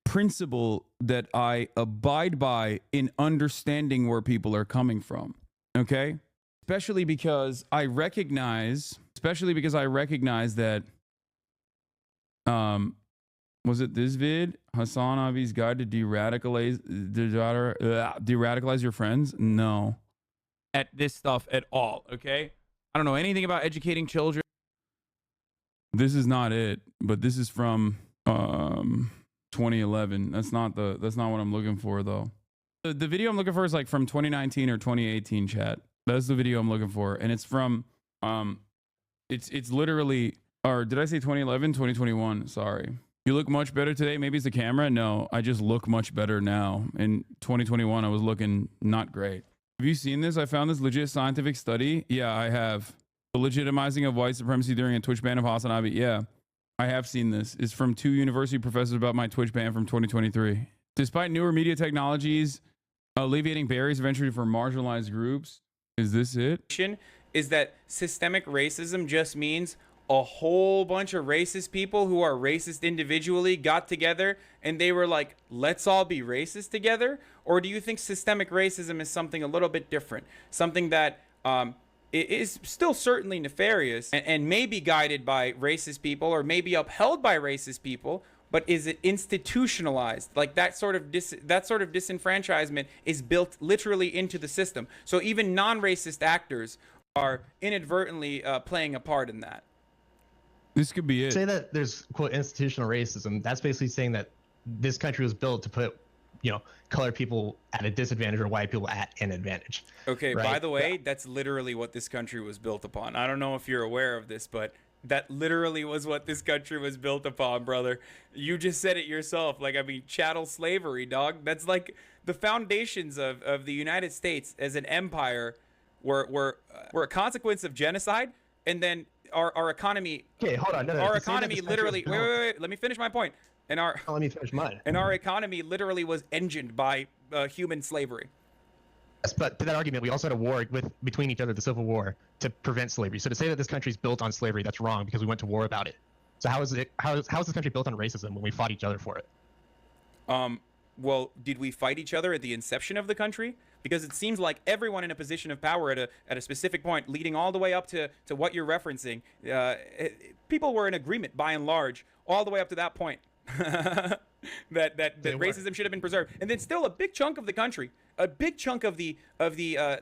principle that I abide by in understanding where people are coming from. Okay? Especially because I recognize that, was it this vid? Hasanabi's guide to de-radicalize your friends? No. At this stuff at all, okay? I don't know anything about educating children. This is not it, but this is from 2011. That's not what I'm looking for, though. The video I'm looking for is like from 2019 or 2018, chat. That's the video I'm looking for. And it's from, it's literally, or did I say 2011? 2021, sorry. You look much better today. Maybe it's the camera. No, I just look much better now. In 2021, I was looking not great. Have you seen this? I found this legit scientific study. Yeah, I have. The legitimizing of white supremacy during a Twitch ban of Hasanabi. Yeah, I have seen this. It's from 2 university professors about my Twitch ban from 2023. Despite newer media technologies alleviating barriers eventually for marginalized groups. Is this it? Is that systemic racism just means a whole bunch of racist people who are racist individually got together and they were like, let's all be racist together? Or do you think systemic racism is something a little bit different? Something that is still certainly nefarious and may be guided by racist people or may be upheld by racist people, but is it institutionalized? Like that sort of disenfranchisement is built literally into the system. So even non-racist actors are inadvertently playing a part in that. This could be it. Say that there's, quote, institutional racism. That's basically saying that this country was built to put, colored people at a disadvantage or white people at an advantage. Okay, right? By the way, that's literally what this country was built upon. I don't know if you're aware of this, but that literally was what this country was built upon, brother. You just said it yourself. Like, I mean, chattel slavery, dog. That's like the foundations of the United States as an empire were a consequence of genocide, and then our economy. Okay, hold on. Our economy literally. Wait. Let me finish my point. And let me finish mine. And our economy literally was engined by human slavery. But to that argument, we also had a war between each other, the Civil War, to prevent slavery. So to say that this country is built on slavery, that's wrong because we went to war about it. So how is this country built on racism when we fought each other for it? Well, did we fight each other at the inception of the country? Because it seems like everyone in a position of power at a specific point, leading all the way up to what you're referencing, people were in agreement by and large, all the way up to that point. that racism should have been preserved, and then still a big chunk of the country, a big chunk of the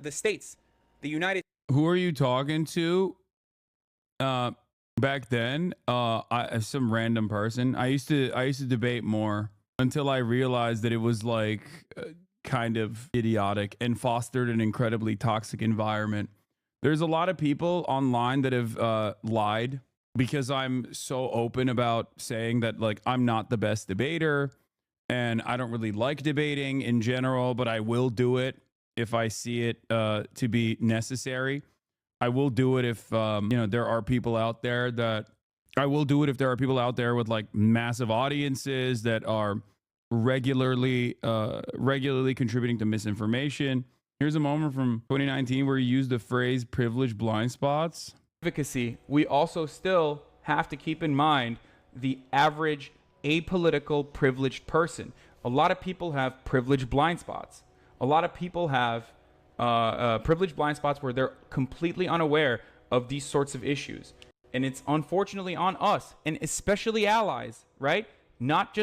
states, the United. Who are you talking to? Back then, some random person. I used to debate more until I realized that it was like kind of idiotic and fostered an incredibly toxic environment. There's a lot of people online that have lied because I'm so open about saying that, like, I'm not the best debater and I don't really like debating in general, but I will do it if I see it to be necessary. I will do it if there are people out there that I will do it if there are people out there with like massive audiences that are regularly contributing to misinformation. Here's a moment from 2019 where you used the phrase "privileged blind spots." Advocacy, we also still have to keep in mind the average apolitical privileged person. A lot of people have privileged blind spots. A lot of people have privileged blind spots where they're completely unaware of these sorts of issues. And it's unfortunately on us, and especially allies, right? Not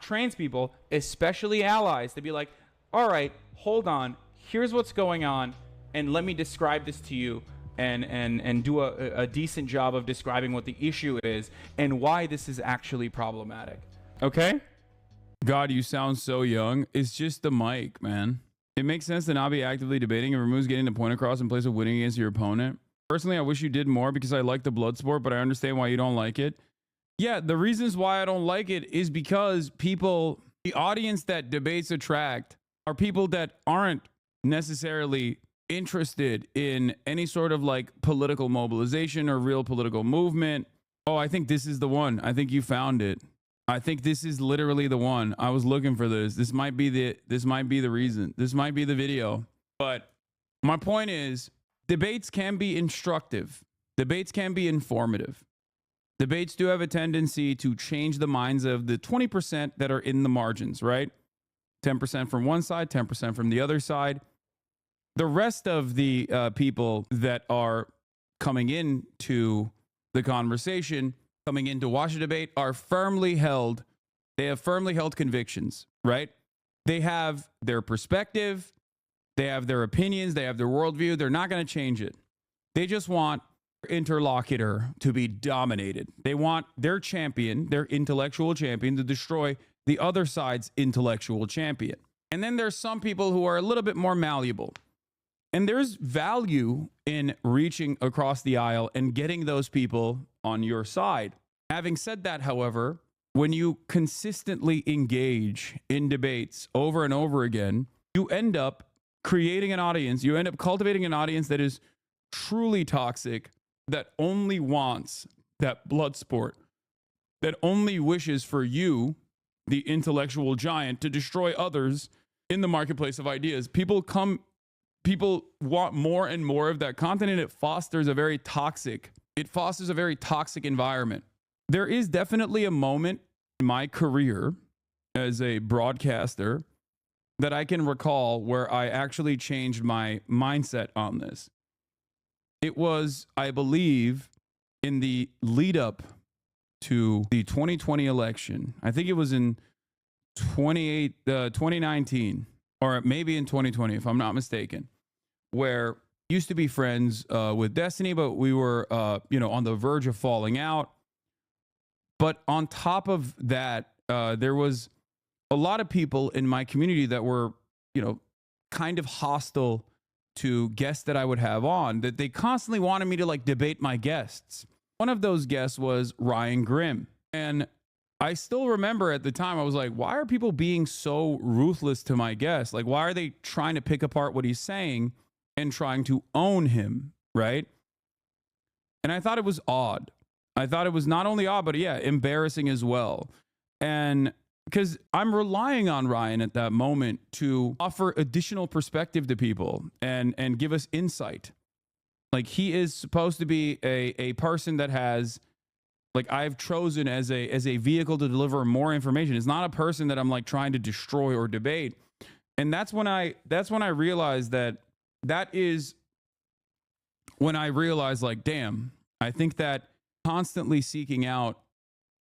trans people, especially allies, to be like, all right, hold on, here's what's going on, and let me describe this to you. And do a decent job of describing what the issue is and why this is actually problematic. Okay? God, you sound so young. It's just the mic, man. It makes sense to not be actively debating and removes getting the point across in place of winning against your opponent. Personally, I wish you did more because I like the blood sport, but I understand why you don't like it. Yeah, the reasons why I don't like it is because the audience that debates attract are people that aren't necessarily interested in any sort of like political mobilization or real political movement. Oh, I think this is the one. I think you found it. I think this is literally the one. I was looking for this. This might be the reason. This might be the video. But my point is, debates can be instructive. Debates can be informative. Debates do have a tendency to change the minds of the 20% that are in the margins, right? 10% from one side, 10% from the other side. The rest of the people that are coming into the conversation, coming in to watch a debate, are firmly held. They have firmly held convictions, right? They have their perspective. They have their opinions. They have their worldview. They're not going to change it. They just want their interlocutor to be dominated. They want their champion, their intellectual champion, to destroy the other side's intellectual champion. And then there's some people who are a little bit more malleable. And there's value in reaching across the aisle and getting those people on your side. Having said that, however, when you consistently engage in debates over and over again, you end up creating an audience. You end up cultivating an audience that is truly toxic, that only wants that blood sport, that only wishes for you, the intellectual giant, to destroy others in the marketplace of ideas. People want more and more of that content, and it fosters a very toxic environment. There is definitely a moment in my career as a broadcaster that I can recall where I actually changed my mindset on this. It was, I believe, in the lead up to the 2020 election. I think it was in 2019, or maybe in 2020, if I'm not mistaken, where used to be friends with Destiny, but we were, on the verge of falling out. But on top of that, there was a lot of people in my community that were, kind of hostile to guests that I would have on, that they constantly wanted me to like debate my guests. One of those guests was Ryan Grimm. And I still remember at the time, I was like, why are people being so ruthless to my guest? Like, why are they trying to pick apart what he's saying and trying to own him, right? And I thought it was odd. I thought it was not only odd, but embarrassing as well. And because I'm relying on Ryan at that moment to offer additional perspective to people and give us insight. Like, he is supposed to be a person that has, like, I've chosen as a vehicle to deliver more information. It's not a person that I'm like trying to destroy or debate. And that's when I realized that is when I realized, like, damn, I think that constantly seeking out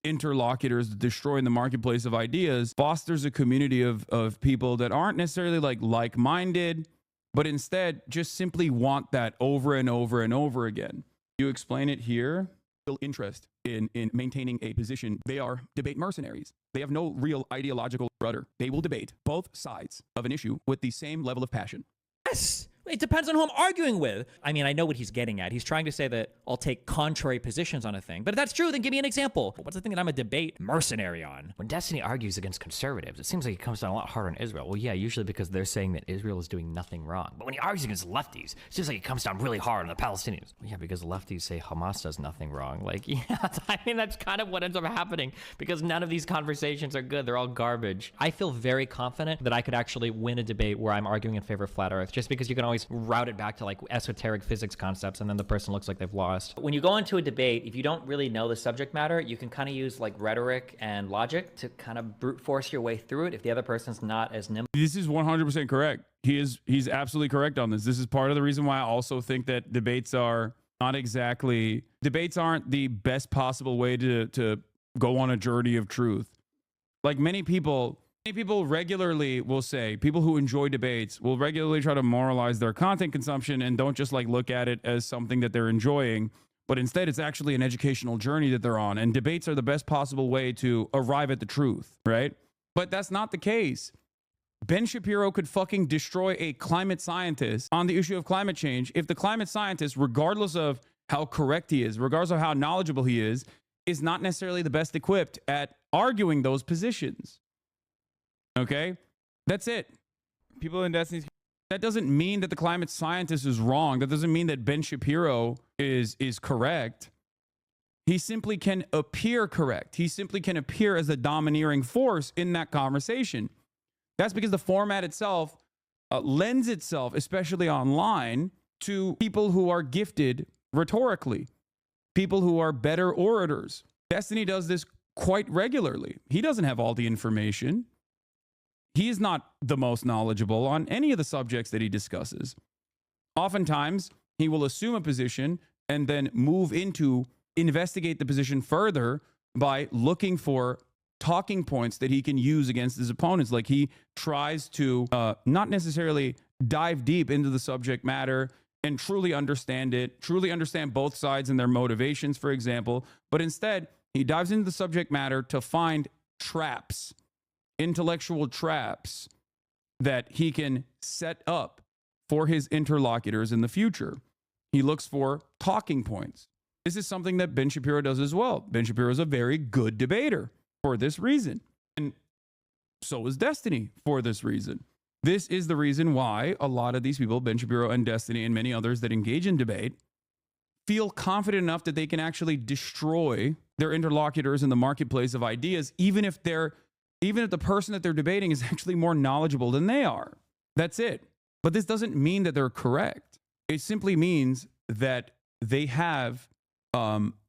interlocutors to destroy in the marketplace of ideas fosters a community of people that aren't necessarily like-minded, but instead just simply want that over and over and over again. You explain it here. Interest in maintaining a position. They are debate mercenaries. They have no real ideological rudder. They will debate both sides of an issue with the same level of passion. Yes. It depends on who I'm arguing with. I mean, I know what he's getting at. He's trying to say that I'll take contrary positions on a thing. But if that's true, then give me an example. What's the thing that I'm a debate mercenary on? When Destiny argues against conservatives, it seems like it comes down a lot harder on Israel. Well, yeah, usually because they're saying that Israel is doing nothing wrong. But when he argues against lefties, it seems like it comes down really hard on the Palestinians. Well, yeah, because lefties say Hamas does nothing wrong. Like, yeah, I mean, that's kind of what ends up happening because none of these conversations are good. They're all garbage. I feel very confident that I could actually win a debate where I'm arguing in favor of flat Earth, just because you can always route it back to like esoteric physics concepts and then the person looks like they've lost. When you go into a debate, if you don't really know the subject matter, you can kind of use like rhetoric and logic to kind of brute force your way through it if the other person's not as nimble. This is 100% correct. He's absolutely correct on this. This is part of the reason why I also think that debates aren't the best possible way to go on a journey of truth. Like many people regularly will say, people who enjoy debates will regularly try to moralize their content consumption and don't just like look at it as something that they're enjoying, but instead it's actually an educational journey that they're on. And debates are the best possible way to arrive at the truth, right? But that's not the case. Ben Shapiro could fucking destroy a climate scientist on the issue of climate change if the climate scientist, regardless of how correct he is, regardless of how knowledgeable he is not necessarily the best equipped at arguing those positions. Okay, that's it. People in Destiny's. That doesn't mean that the climate scientist is wrong. That doesn't mean that Ben Shapiro is correct. He simply can appear correct. He simply can appear as a domineering force in that conversation. That's because the format itself lends itself, especially online, to people who are gifted rhetorically, people who are better orators. Destiny does this quite regularly. He doesn't have all the information. He is not the most knowledgeable on any of the subjects that he discusses. Oftentimes, he will assume a position and then move into investigate the position further by looking for talking points that he can use against his opponents. Like he tries to not necessarily dive deep into the subject matter and truly understand it, truly understand both sides and their motivations, for example, but instead he dives into the subject matter to find traps, intellectual traps that he can set up for his interlocutors in the future. He looks for talking points. This is something that Ben Shapiro does as well. Ben Shapiro is a very good debater for this reason. And so is Destiny for this reason. This is the reason why a lot of these people, Ben Shapiro and Destiny and many others that engage in debate, feel confident enough that they can actually destroy their interlocutors in the marketplace of ideas, even if the person that they're debating is actually more knowledgeable than they are. That's it. But this doesn't mean that they're correct. It simply means that they have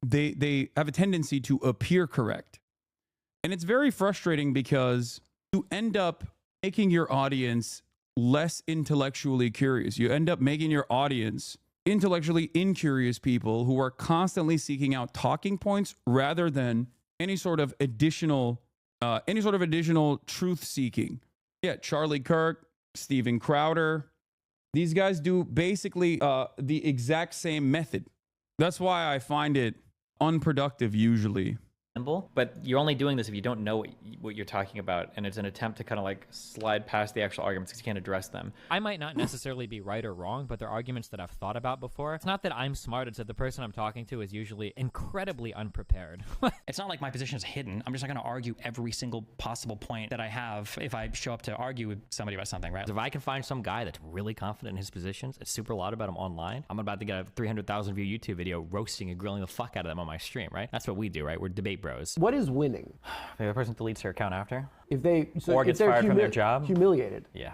they have a tendency to appear correct. And it's very frustrating because you end up making your audience less intellectually curious. You end up making your audience intellectually incurious people who are constantly seeking out talking points rather than any sort of additional truth seeking. Yeah, Charlie Kirk, Steven Crowder, these guys do basically the exact same method. That's why I find it unproductive usually. But you're only doing this if you don't know what you're talking about, and it's an attempt to kind of like slide past the actual arguments because you can't address them. I might not necessarily be right or wrong, but they're arguments that I've thought about before. It's not that I'm smart, it's that the person I'm talking to is usually incredibly unprepared. It's not like my position is hidden. I'm just not going to argue every single possible point that I have if I show up to argue with somebody about something, right? If I can find some guy that's really confident in his positions, it's super loud about him online, I'm about to get a 300,000 view YouTube video roasting and grilling the fuck out of them on my stream, right? That's what we do, right? We're debate bros. zeros. What is winning? The other person deletes their account after. If they or gets fired from their job. Humiliated. Yeah.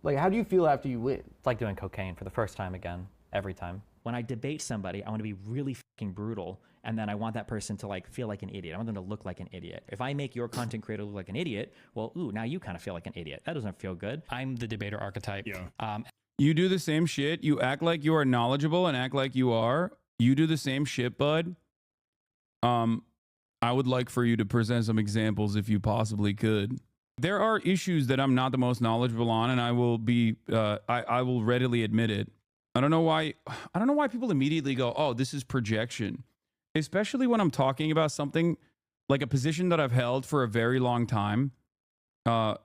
Like, how do you feel after you win? It's like doing cocaine for the first time again, every time. When I debate somebody, I want to be really fucking brutal, and then I want that person to like feel like an idiot. I want them to look like an idiot. If I make your content creator look like an idiot, well, ooh, now you kind of feel like an idiot. That doesn't feel good. I'm the debater archetype. Yeah. You do the same shit. You act like you are knowledgeable and act like you are. You do the same shit, bud. I would like for you to present some examples if you possibly could. There are issues that I'm not the most knowledgeable on, and I will be. I will readily admit it. I don't know why people immediately go, "Oh, this is projection," especially when I'm talking about something like a position that I've held for a very long time,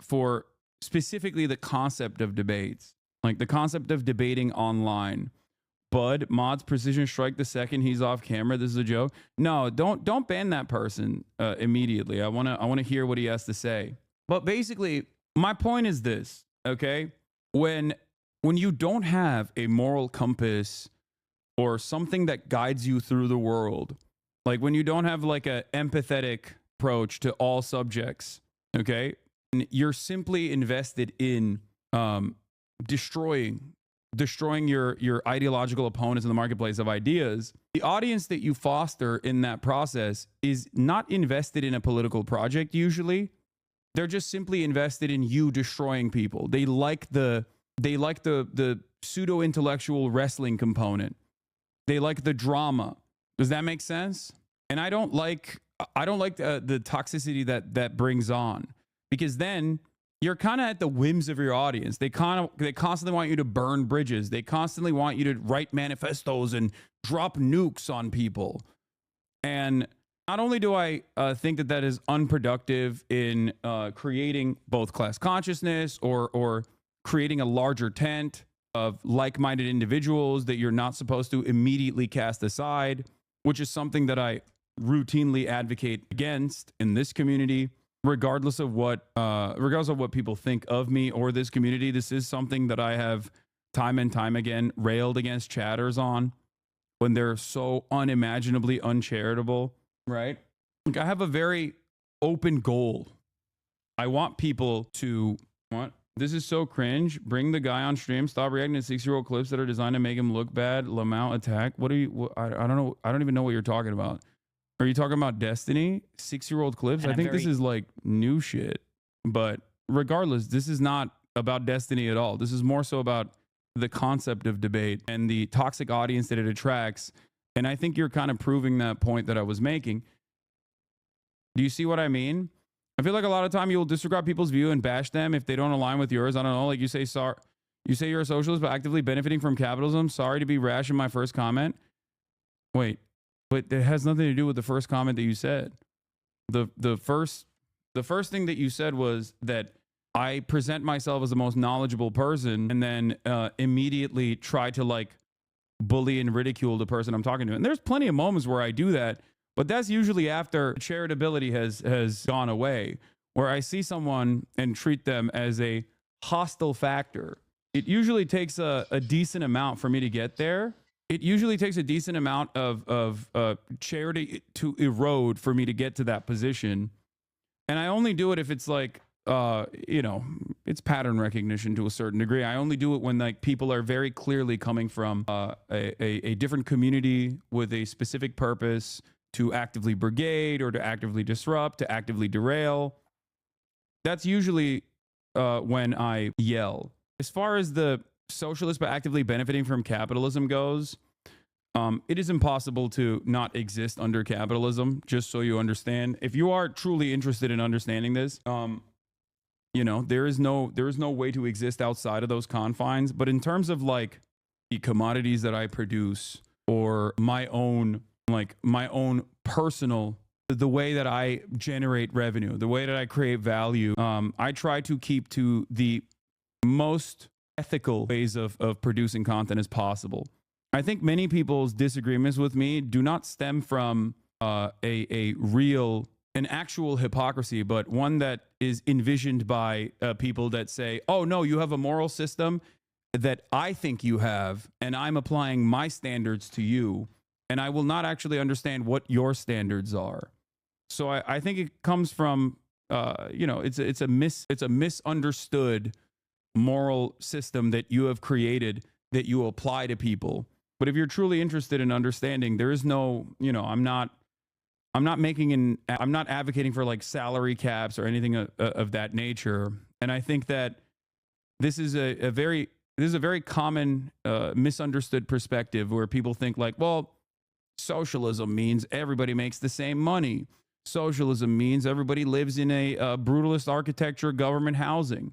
for specifically the concept of debates, like the concept of debating online. Bud, mods precision strike the second he's off camera. This is a joke. No, don't ban that person immediately. I wanna hear what he has to say. But basically, my point is this, okay? When you don't have a moral compass or something that guides you through the world, like when you don't have like an empathetic approach to all subjects, okay? And you're simply invested in destroying your ideological opponents in the marketplace of ideas. The audience that you foster in that process is not invested in a political project usually. They're just simply invested in you destroying people. They like the pseudo-intellectual wrestling component. They like the drama. Does that make sense? And I don't like the toxicity that brings on, because then you're kind of at the whims of your audience. They constantly want you to burn bridges. They constantly want you to write manifestos and drop nukes on people. And not only do I think that is unproductive in creating both class consciousness or creating a larger tent of like-minded individuals that you're not supposed to immediately cast aside, which is something that I routinely advocate against in this community, regardless of what people think of me or this community. This is something that I have time and time again railed against chatters on when they're so unimaginably uncharitable. Right? Like, I have a very open goal. I want people to this is so cringe. Bring the guy on stream. Stop reacting to 6-year-old clips that are designed to make him look bad. Lamau attack. What are you? I don't know. I don't even know what you're talking about. Are you talking about Destiny? 6-year-old clips? I think this is like new shit. But regardless, this is not about Destiny at all. This is more so about the concept of debate and the toxic audience that it attracts. And I think you're kind of proving that point that I was making. Do you see what I mean? I feel like a lot of time you'll disregard people's view and bash them if they don't align with yours. I don't know. Like you say, you say you're a socialist, but actively benefiting from capitalism. Sorry to be rash in my first comment. Wait, but it has nothing to do with the first comment that you said. The first thing that you said was that I present myself as the most knowledgeable person and then immediately try to like bully and ridicule the person I'm talking to. And there's plenty of moments where I do that, but that's usually after charitability has gone away, where I see someone and treat them as a hostile factor. It usually takes a decent amount for me to get there. It usually takes a decent amount of charity to erode for me to get to that position. And I only do it if it's like, it's pattern recognition to a certain degree. I only do it when like people are very clearly coming from a different community with a specific purpose to actively brigade or to actively disrupt, to actively derail. That's usually when I yell. As far as the socialist but actively benefiting from capitalism goes, it is impossible to not exist under capitalism, just so you understand. If you are truly interested in understanding this, there is no way to exist outside of those confines. But in terms of like the commodities that I produce or my own personal, the way that I generate revenue, the way that I create value, I try to keep to the most ethical ways of producing content as possible. I think many people's disagreements with me do not stem from an actual hypocrisy, but one that is envisioned by people that say, oh no, you have a moral system that I think you have, and I'm applying my standards to you, and I will not actually understand what your standards are. So I think it comes from, it's a misunderstood moral system that you have created that you apply to people. But if you're truly interested in understanding, there is no, I'm not advocating for like salary caps or anything of that nature. And I think that this is a very common misunderstood perspective where people think like, well, socialism means everybody makes the same money. Socialism means everybody lives in a brutalist architecture, government housing.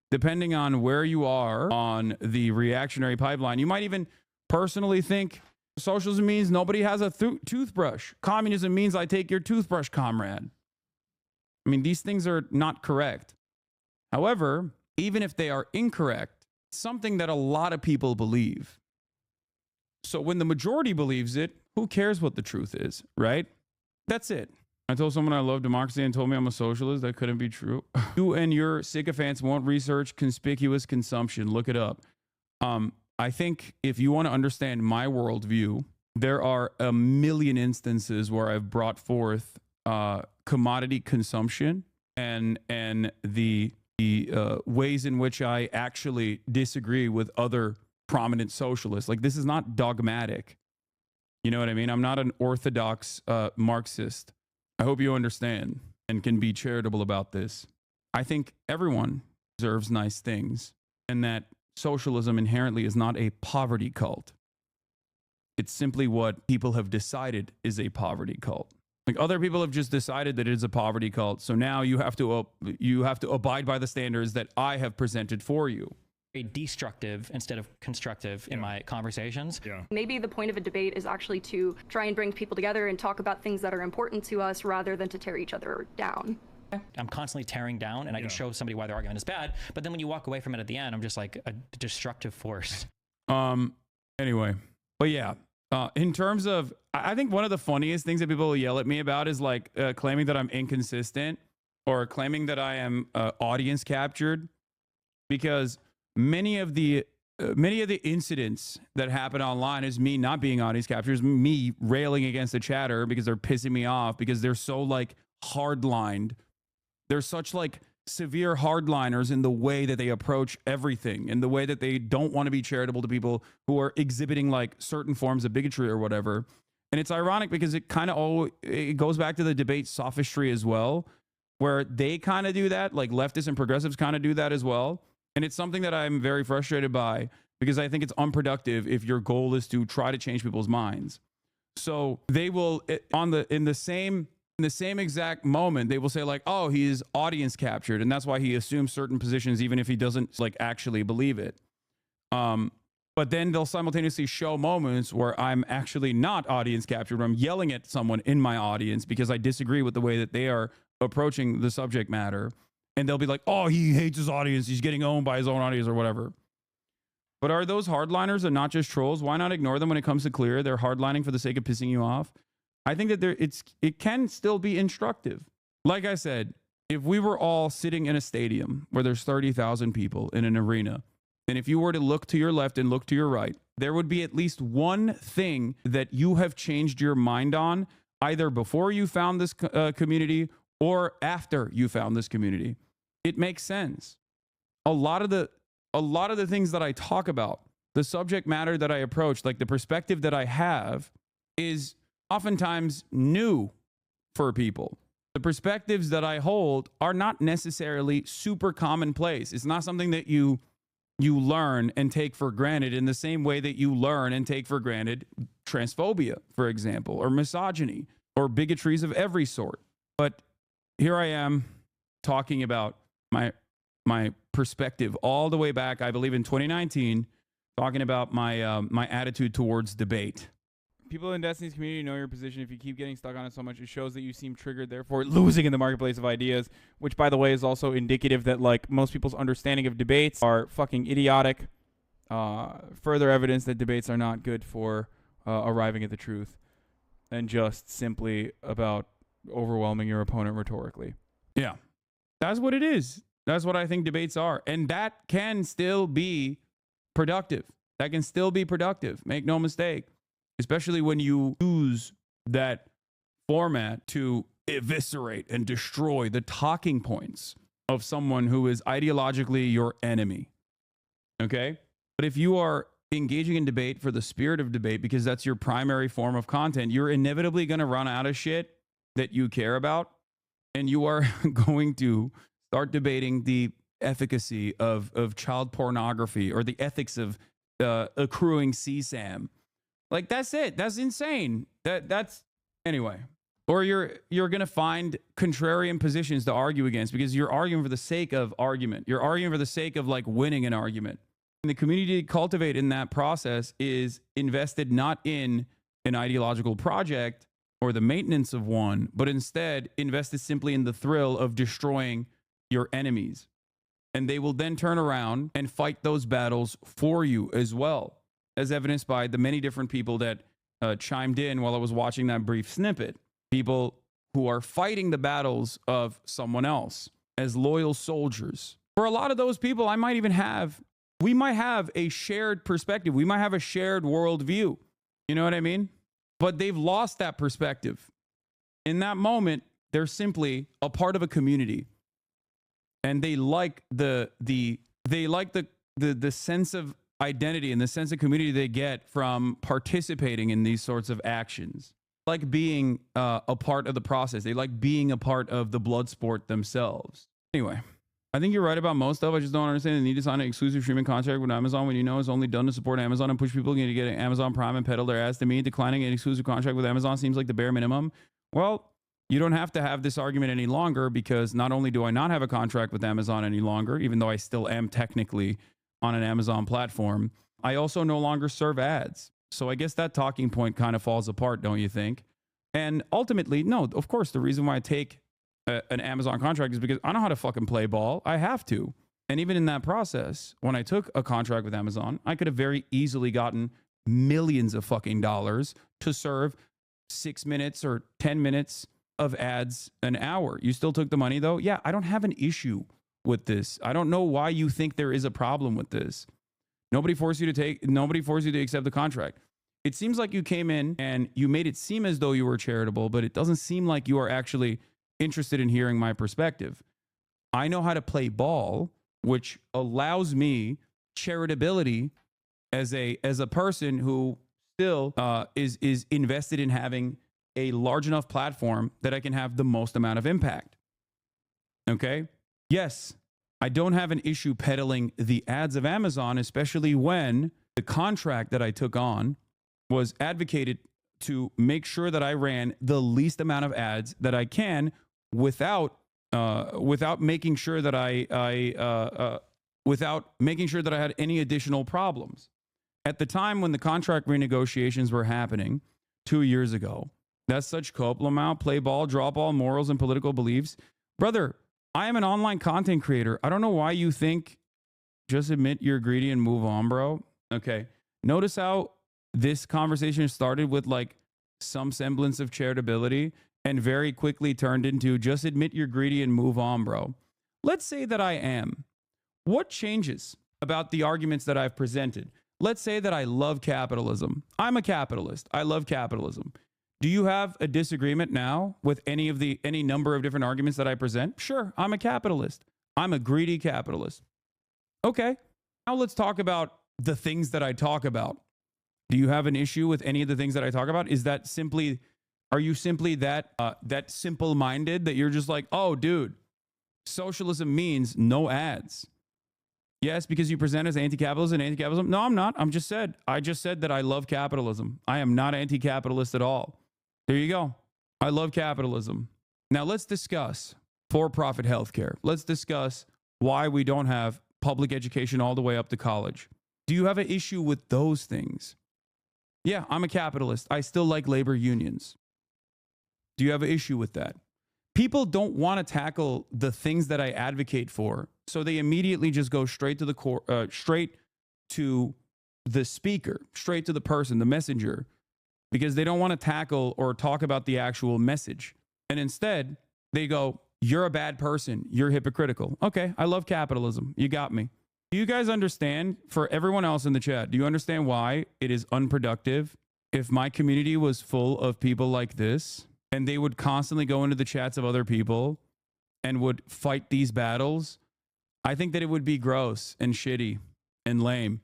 Depending on where you are on the reactionary pipeline, you might even personally think socialism means nobody has a toothbrush. Communism means I take your toothbrush, comrade. I mean, these things are not correct. However, even if they are incorrect, it's something that a lot of people believe. So when the majority believes it, who cares what the truth is, right? That's it. I told someone I love democracy and told me I'm a socialist. That couldn't be true. You and your sycophants won't research conspicuous consumption. Look it up. I think if you want to understand my worldview, there are a million instances where I've brought forth commodity consumption and the ways in which I actually disagree with other prominent socialists. Like, this is not dogmatic. You know what I mean? I'm not an orthodox Marxist. I hope you understand and can be charitable about this. I think everyone deserves nice things, and that socialism inherently is not a poverty cult. It's simply what people have decided is a poverty cult. Like, other people have just decided that it is a poverty cult. So now you have to abide by the standards that I have presented for you. Very destructive instead of constructive in my conversations. Maybe the point of a debate is actually to try and bring people together and talk about things that are important to us rather than to tear each other down. I'm constantly tearing down, and I can show somebody why their argument is bad, but then when you walk away from it at the end, I'm just like a destructive force. Anyway, but yeah, in terms of, I think one of the funniest things that people yell at me about is like claiming that I'm inconsistent or claiming that I am audience captured, because many of the incidents that happen online is me not being audience captured, is me railing against the chatter because they're pissing me off, because they're so like hardlined. They're such like severe hardliners in the way that they approach everything, in the way that they don't want to be charitable to people who are exhibiting like certain forms of bigotry or whatever. And it's ironic because it kind of it goes back to the debate sophistry as well, where they kind of do that, like leftists and progressives kind of do that as well. And it's something that I'm very frustrated by, because I think it's unproductive if your goal is to try to change people's minds. So they will, in the same exact moment, they will say like, oh, he's audience captured, and that's why he assumes certain positions even if he doesn't like actually believe it. But then they'll simultaneously show moments where I'm actually not audience captured, where I'm yelling at someone in my audience because I disagree with the way that they are approaching the subject matter. And they'll be like, oh, he hates his audience, he's getting owned by his own audience or whatever. But are those hardliners and not just trolls? Why not ignore them when it comes to clear? They're hardlining for the sake of pissing you off. I think that it can still be instructive. Like I said, if we were all sitting in a stadium where there's 30,000 people in an arena, and if you were to look to your left and look to your right, there would be at least one thing that you have changed your mind on, either before you found this community or after you found this community. It makes sense. A lot of the things that I talk about, the subject matter that I approach, like the perspective that I have, is oftentimes new for people. The perspectives that I hold are not necessarily super commonplace. It's not something that you learn and take for granted in the same way that you learn and take for granted transphobia, for example, or misogyny, or bigotries of every sort. But here I am talking about my perspective all the way back, I believe in 2019, talking about my attitude towards debate. People in Destiny's community know your position. If you keep getting stuck on it so much, it shows that you seem triggered, therefore losing in the marketplace of ideas, which, by the way, is also indicative that like most people's understanding of debates are fucking idiotic. Further evidence that debates are not good for arriving at the truth, and just simply about overwhelming your opponent rhetorically. Yeah, that's what it is. That's what I think debates are. And that can still be productive. That can still be productive. Make no mistake. Especially when you use that format to eviscerate and destroy the talking points of someone who is ideologically your enemy. Okay? But if you are engaging in debate for the spirit of debate, because that's your primary form of content, you're inevitably going to run out of shit that you care about, and you are going to start debating the efficacy of child pornography or the ethics of accruing CSAM. Like, that's it. That's insane. That's anyway. Or you're going to find contrarian positions to argue against because you're arguing for the sake of argument. You're arguing for the sake of like winning an argument. And the community to cultivate in that process is invested not in an ideological project or the maintenance of one, but instead invested simply in the thrill of destroying your enemies. And they will then turn around and fight those battles for you as well, as evidenced by the many different people that chimed in while I was watching that brief snippet. People who are fighting the battles of someone else as loyal soldiers. For a lot of those people, we might have a shared perspective. We might have a shared worldview. You know what I mean? But they've lost that perspective. In that moment, they're simply a part of a community. And they like the sense of identity and the sense of community they get from participating in these sorts of actions. Like being a part of the process. They like being a part of the blood sport themselves. Anyway, I think you're right about most stuff. I just don't understand the need to sign an exclusive streaming contract with Amazon when you know it's only done to support Amazon and push people to get Amazon Prime and peddle their ass. To me, declining an exclusive contract with Amazon seems like the bare minimum. Well, you don't have to have this argument any longer, because not only do I not have a contract with Amazon any longer, even though I still am technically on an Amazon platform, I also no longer serve ads. So I guess that talking point kind of falls apart, don't you think? And ultimately, no, of course, the reason why I take an Amazon contract is because I know how to fucking play ball. I have to. And even in that process, when I took a contract with Amazon, I could have very easily gotten millions of fucking dollars to serve 6 minutes or 10 minutes of ads an hour. You still took the money though? Yeah, I don't have an issue with this. I don't know why you think there is a problem with this. Nobody forced you to accept the contract. It seems like you came in and you made it seem as though you were charitable, but it doesn't seem like you are actually interested in hearing my perspective. I know how to play ball, which allows me charitability as a person who still is invested in having a large enough platform that I can have the most amount of impact. Okay? Yes, I don't have an issue peddling the ads of Amazon, especially when the contract that I took on was advocated to make sure that I ran the least amount of ads that I can without making sure that I had any additional problems. At the time when the contract renegotiations were happening 2 years ago, that's such copeland amount, play ball, draw ball, morals, and political beliefs. Brother, I am an online content creator. I don't know why you think just admit you're greedy and move on, bro. Okay. Notice how this conversation started with like some semblance of charitability and very quickly turned into just admit you're greedy and move on, bro. Let's say that I am. What changes about the arguments that I've presented? Let's say that I love capitalism. I'm a capitalist. I love capitalism. Do you have a disagreement now with any number of different arguments that I present? Sure, I'm a capitalist. I'm a greedy capitalist. Okay, now let's talk about the things that I talk about. Do you have an issue with any of the things that I talk about? Are you simply that simple-minded that you're just like, oh, dude, socialism means no ads? Yes, because you present as anti-capitalist and anti-capitalism. No, I'm not. I just said that I love capitalism. I am not anti-capitalist at all. There you go. I love capitalism. Now let's discuss for-profit healthcare. Let's discuss why we don't have public education all the way up to college. Do you have an issue with those things? Yeah, I'm a capitalist. I still like labor unions. Do you have an issue with that? People don't want to tackle the things that I advocate for, so they immediately just go straight to the core, straight to the speaker, straight to the person, the messenger, because they don't want to tackle or talk about the actual message. And instead, they go, you're a bad person. You're hypocritical. Okay, I love capitalism. You got me. Do you guys understand, for everyone else in the chat, do you understand why it is unproductive if my community was full of people like this? and they would constantly go into the chats of other people and would fight these battles, I think that it would be gross and shitty and lame.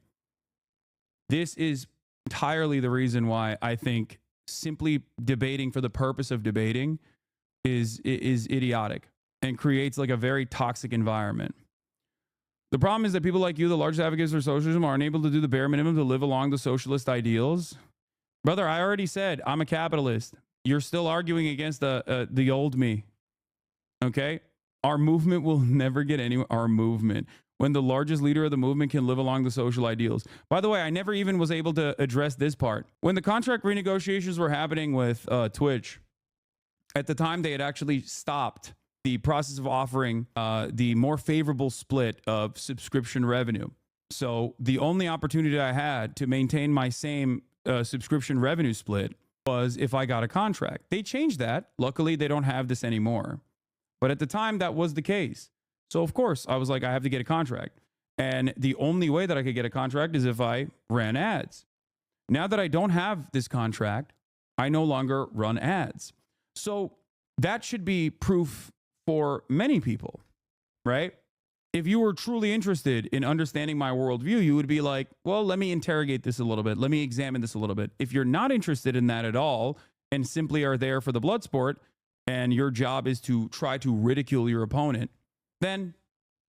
This is entirely the reason why I think simply debating for the purpose of debating is idiotic and creates like a very toxic environment. The problem is that people like you, the largest advocates for socialism, are unable to do the bare minimum to live along the socialist ideals. Brother, I already said I'm a capitalist. You're still arguing against the old me. Okay? Our movement will never get anywhere. Our movement. When the largest leader of the movement can live along the social ideals. By the way, I never even was able to address this part. When the contract renegotiations were happening with Twitch, at the time they had actually stopped the process of offering the more favorable split of subscription revenue. So the only opportunity I had to maintain my same subscription revenue split was if I got a contract. They changed that. Luckily, they don't have this anymore. But at the time, that was the case. So, of course, I was like, I have to get a contract. And the only way that I could get a contract is if I ran ads. Now that I don't have this contract, I no longer run ads. So that should be proof for many people, right? If you were truly interested in understanding my worldview, you would be like, well, let me interrogate this a little bit. Let me examine this a little bit. If you're not interested in that at all and simply are there for the blood sport, and your job is to try to ridicule your opponent, then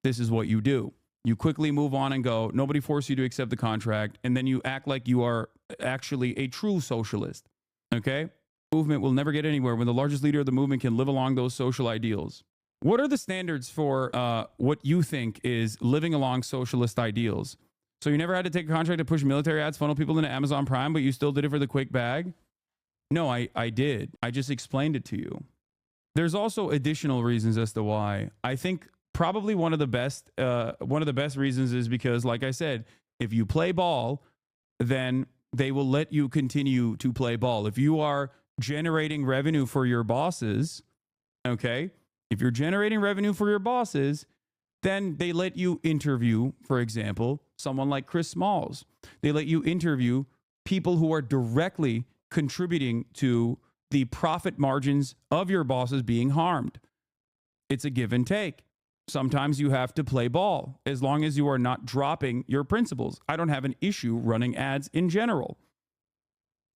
this is what you do. You quickly move on and go, nobody forced you to accept the contract, and then you act like you are actually a true socialist, okay? Movement will never get anywhere when the largest leader of the movement can live along those social ideals. What are the standards for what you think is living along socialist ideals? So you never had to take a contract to push military ads, funnel people into Amazon Prime, but you still did it for the quick bag? No, I did. I just explained it to you. There's also additional reasons as to why. I think probably one of the best reasons is because, like I said, if you play ball, then they will let you continue to play ball. If you are generating revenue for your bosses, okay? If you're generating revenue for your bosses, then they let you interview, for example, someone like Chris Smalls. They let you interview people who are directly contributing to the profit margins of your bosses being harmed. It's a give and take. Sometimes you have to play ball as long as you are not dropping your principles. I don't have an issue running ads in general.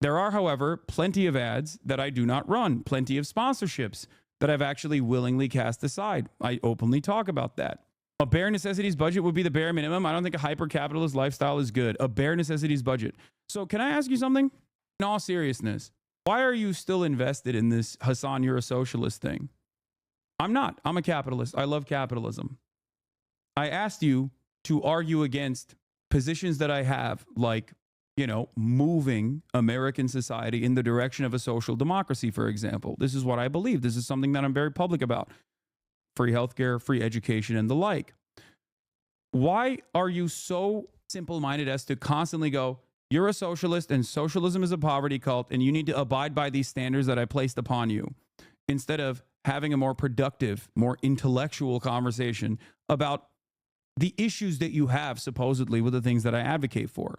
There are, however, plenty of ads that I do not run, plenty of sponsorships that I've actually willingly cast aside. I openly talk about that. A bare necessities budget would be the bare minimum. I don't think a hyper-capitalist lifestyle is good. A bare necessities budget. So can I ask you something? In all seriousness, why are you still invested in this Hassan, you're a socialist thing? I'm not. I'm a capitalist. I love capitalism. I asked you to argue against positions that I have, like, you know, moving American society in the direction of a social democracy, for example. This is what I believe. This is something that I'm very public about. Free healthcare, free education, and the like. Why are you so simple-minded as to constantly go, you're a socialist and socialism is a poverty cult and you need to abide by these standards that I placed upon you, instead of having a more productive, more intellectual conversation about the issues that you have supposedly with the things that I advocate for?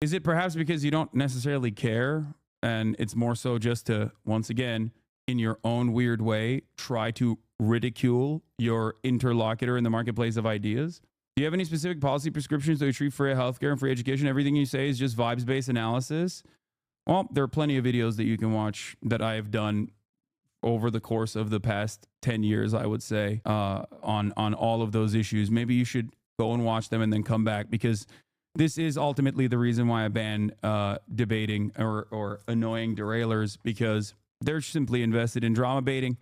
Is it perhaps because you don't necessarily care and it's more so just to, once again, in your own weird way, try to ridicule your interlocutor in the marketplace of ideas? Do you have any specific policy prescriptions to achieve free healthcare and free education? Everything you say is just vibes-based analysis? Well, there are plenty of videos that you can watch that I have done over the course of the past 10 years, I would say, on all of those issues. Maybe you should go and watch them and then come back, because this is ultimately the reason why I ban debating or annoying derailers, because they're simply invested in drama baiting.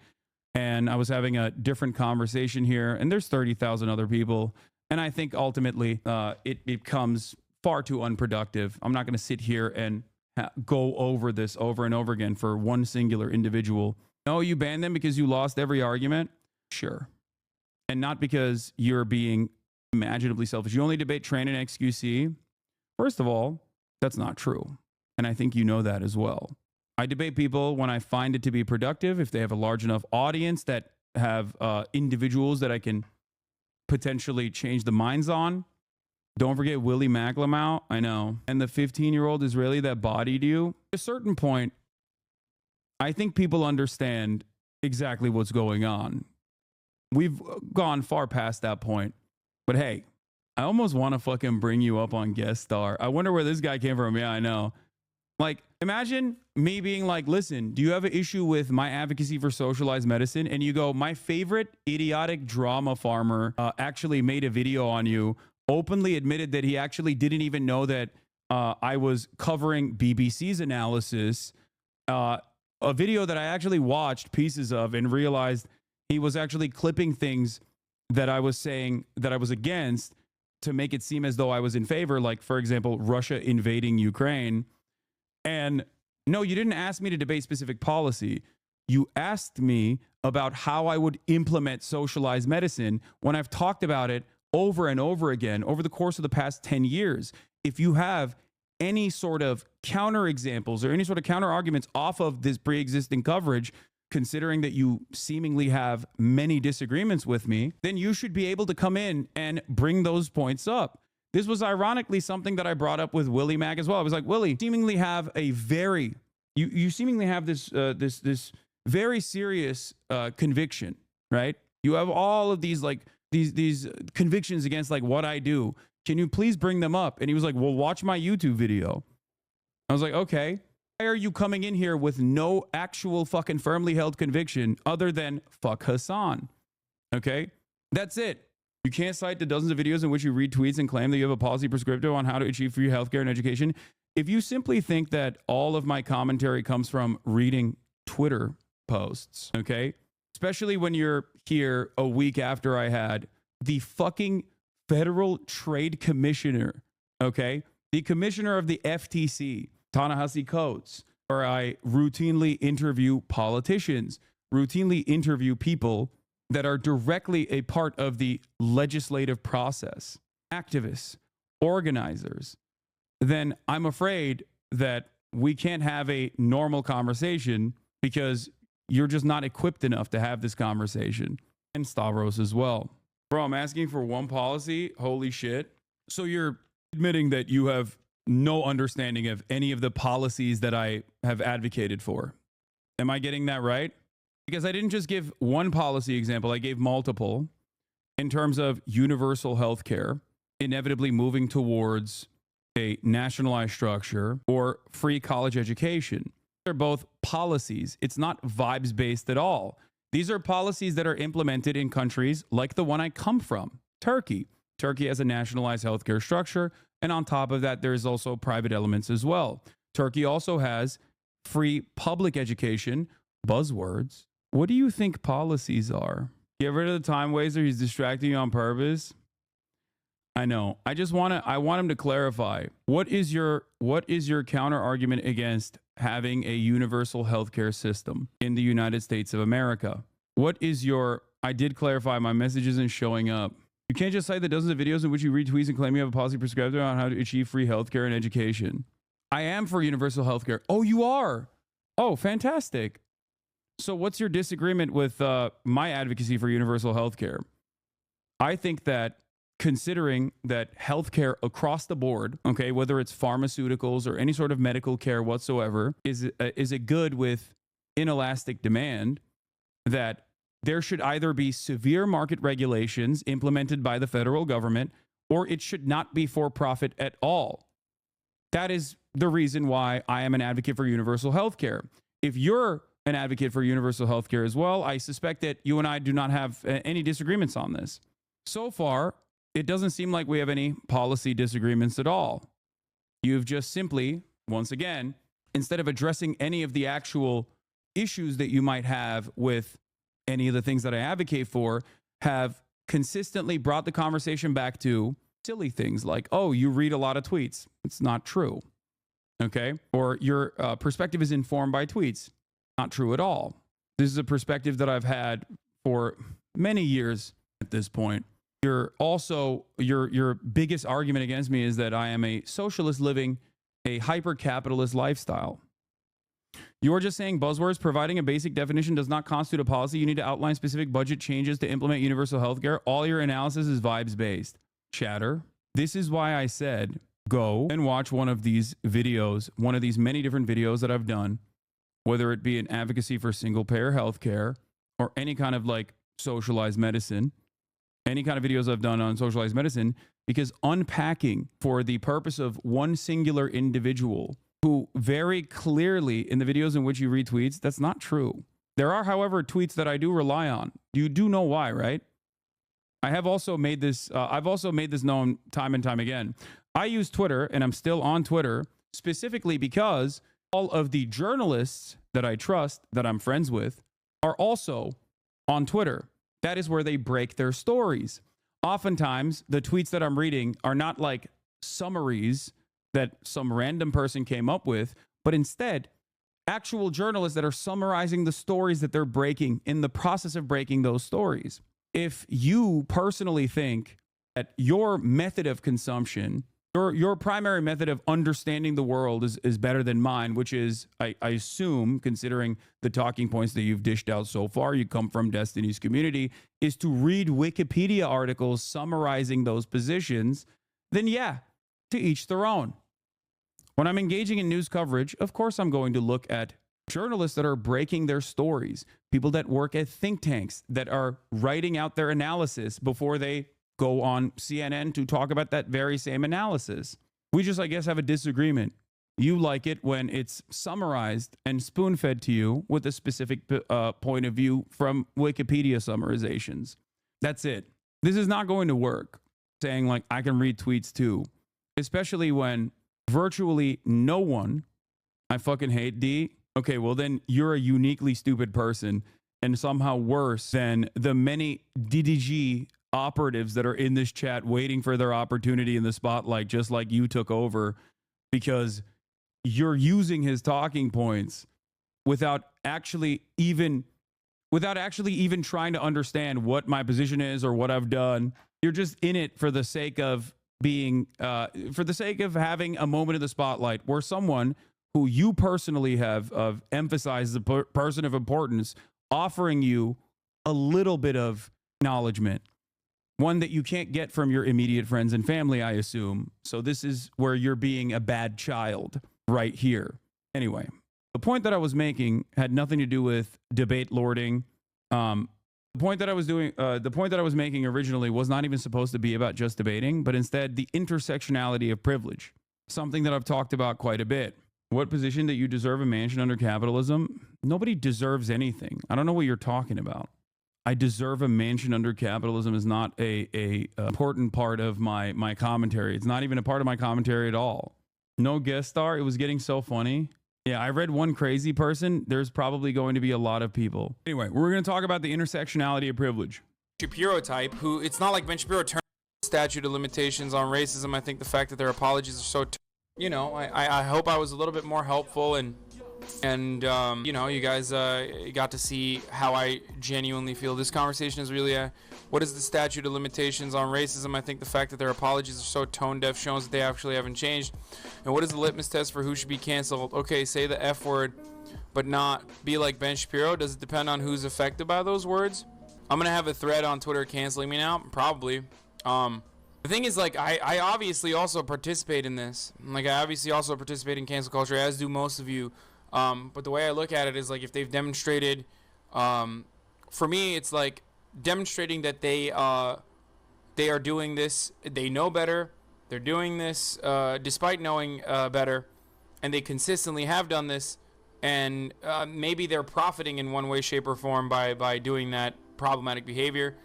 And I was having a different conversation here, and there's 30,000 other people. And I think ultimately it becomes far too unproductive. I'm not going to sit here and go over this over and over again for one singular individual. No, you banned them because you lost every argument? Sure. And not because you're being imaginably selfish. You only debate train and XQC. First of all, that's not true. And I think you know that as well. I debate people when I find it to be productive, if they have a large enough audience that have individuals that I can potentially change the minds on. Don't forget Willie McLemore. I know. And the 15-year-old Israeli that bodied you. At a certain point, I think people understand exactly what's going on. We've gone far past that point. But hey, I almost want to fucking bring you up on guest star. I wonder where this guy came from. Yeah, I know. Like, imagine me being like, listen, do you have an issue with my advocacy for socialized medicine? And you go, my favorite idiotic drama farmer actually made a video on you, openly admitted that he actually didn't even know that I was covering BBC's analysis, a video that I actually watched pieces of and realized he was actually clipping things that I was saying that I was against to make it seem as though I was in favor. Like, for example, Russia invading Ukraine. And no, you didn't ask me to debate specific policy. You asked me about how I would implement socialized medicine when I've talked about it over and over again over the course of the past 10 years. If you have any sort of counter examples or any sort of counter arguments off of this pre-existing coverage, considering that you seemingly have many disagreements with me, then you should be able to come in and bring those points up. This was ironically something that I brought up with Willie Mack as well. I was like, Willie, seemingly have a very, you seemingly have this this very serious conviction, right? You have all of these like these convictions against like what I do. Can you please bring them up? And he was like, well, watch my YouTube video. I was like, okay. Why are you coming in here with no actual fucking firmly held conviction other than fuck Hassan? Okay, that's it. You can't cite the dozens of videos in which you read tweets and claim that you have a policy prescriptive on how to achieve free healthcare and education. If you simply think that all of my commentary comes from reading Twitter posts, okay, especially when you're here a week after I had the fucking Federal Trade Commissioner, okay, the commissioner of the FTC, Ta-Nehisi Coates, where I routinely interview politicians, routinely interview people that are directly a part of the legislative process, activists, organizers, then I'm afraid that we can't have a normal conversation because you're just not equipped enough to have this conversation. And Stavros as well. Bro, I'm asking for one policy. Holy shit. So you're admitting that you have no understanding of any of the policies that I have advocated for. Am I getting that right? Because I didn't just give one policy example, I gave multiple in terms of universal health care, inevitably moving towards a nationalized structure or free college education. They're both policies. It's not vibes based at all. These are policies that are implemented in countries like the one I come from, Turkey. Turkey has a nationalized healthcare structure. And on top of that, there's also private elements as well. Turkey also has free public education. Buzzwords. What do you think policies are? Get rid of the time waster. He's distracting you on purpose. I know. I want him to clarify. What is your counter argument against having a universal healthcare system in the United States of America? What is your, I did clarify, my message isn't showing up. You can't just cite the dozens of videos in which you read tweets and claim you have a policy prescriptive on how to achieve free healthcare and education. I am for universal healthcare. Oh, you are? Oh, fantastic. So what's your disagreement with my advocacy for universal healthcare? I think that considering that healthcare across the board, okay, whether it's pharmaceuticals or any sort of medical care whatsoever, is a good with inelastic demand, that there should either be severe market regulations implemented by the federal government, or it should not be for profit at all. That is the reason why I am an advocate for universal health care. If you're an advocate for universal health care as well, I suspect that you and I do not have any disagreements on this. So far, it doesn't seem like we have any policy disagreements at all. You've just simply, once again, instead of addressing any of the actual issues that you might have with any of the things that I advocate for, have consistently brought the conversation back to silly things like, oh, you read a lot of tweets. It's not true. Okay. Or your perspective is informed by tweets. Not true at all. This is a perspective that I've had for many years at this point. Your biggest argument against me is that I am a socialist living a hyper-capitalist lifestyle. You're just saying buzzwords. Providing a basic definition does not constitute a policy. You need to outline specific budget changes to implement universal health care. All your analysis is vibes-based. Chatter. This is why I said, go and watch one of these videos, one of these many different videos that I've done whether it be an advocacy for single payer healthcare or any kind of like socialized medicine, any kind of videos I've done on socialized medicine, because unpacking for the purpose of one singular individual who very clearly in the videos in which you read tweets, that's not true. There are, however, tweets that I do rely on. You do know why, right? I have also made this, I've also made this known time and time again. I use Twitter, and I'm still on Twitter, specifically because all of the journalists that I trust, that I'm friends with, are also on Twitter. That is where they break their stories. Oftentimes, the tweets that I'm reading are not like summaries that some random person came up with, but instead, actual journalists that are summarizing the stories that they're breaking in the process of breaking those stories. If you personally think that your method of consumption, your primary method of understanding the world is better than mine, which is, I assume, considering the talking points that you've dished out so far, you come from Destiny's community, is to read Wikipedia articles summarizing those positions, then yeah, to each their own. When I'm engaging in news coverage, of course I'm going to look at journalists that are breaking their stories, people that work at think tanks that are writing out their analysis before they go on CNN to talk about that very same analysis. We just, I guess, have a disagreement. You like it when it's summarized and spoon-fed to you with a specific point of view from Wikipedia summarizations. That's it. This is not going to work, saying like, I can read tweets too, especially when virtually no one, I fucking hate D. Okay, well then you're a uniquely stupid person and somehow worse than the many DDG operatives that are in this chat waiting for their opportunity in the spotlight, just like you took over, because you're using his talking points without actually even trying to understand what my position is or what I've done. You're just in it for the sake of being, for the sake of having a moment in the spotlight where someone who you personally have emphasized as a person of importance, offering you a little bit of acknowledgement, one that you can't get from your immediate friends and family, I assume. So this is where you're being a bad child right here. Anyway, the point that I was making had nothing to do with debate lording. The point that I was making originally was not even supposed to be about just debating, but instead the intersectionality of privilege, something that I've talked about quite a bit. What position that you deserve a mansion under capitalism? Nobody deserves anything. I don't know what you're talking about. I deserve a mansion under capitalism is not a important part of my commentary. It's not even a part of my commentary at all. No guest star. It was getting so funny. Yeah, I read one crazy person. There's probably going to be a lot of people. Anyway, we're going to talk about the intersectionality of privilege. Shapiro type, who it's not like Ben Shapiro turned statute of limitations on racism. I think the fact that their apologies are so, I hope I was a little bit more helpful and you guys got to see how I genuinely feel. This conversation is really what is the statute of limitations on racism? I think the fact that their apologies are so tone deaf shows that they actually haven't changed. And what is the litmus test for who should be canceled? Okay, say the F word, but not be like Ben Shapiro. Does it depend on who's affected by those words? I'm going to have a thread on Twitter canceling me now. Probably. The thing is, like, I obviously also participate in this. Like, I obviously also participate in cancel culture, as do most of you. But the way I look at it is like if they've demonstrated, for me, it's like demonstrating that they are doing this. They know better. They're doing this despite knowing better, and they consistently have done this. And maybe they're profiting in one way, shape, or form by doing that problematic behavior.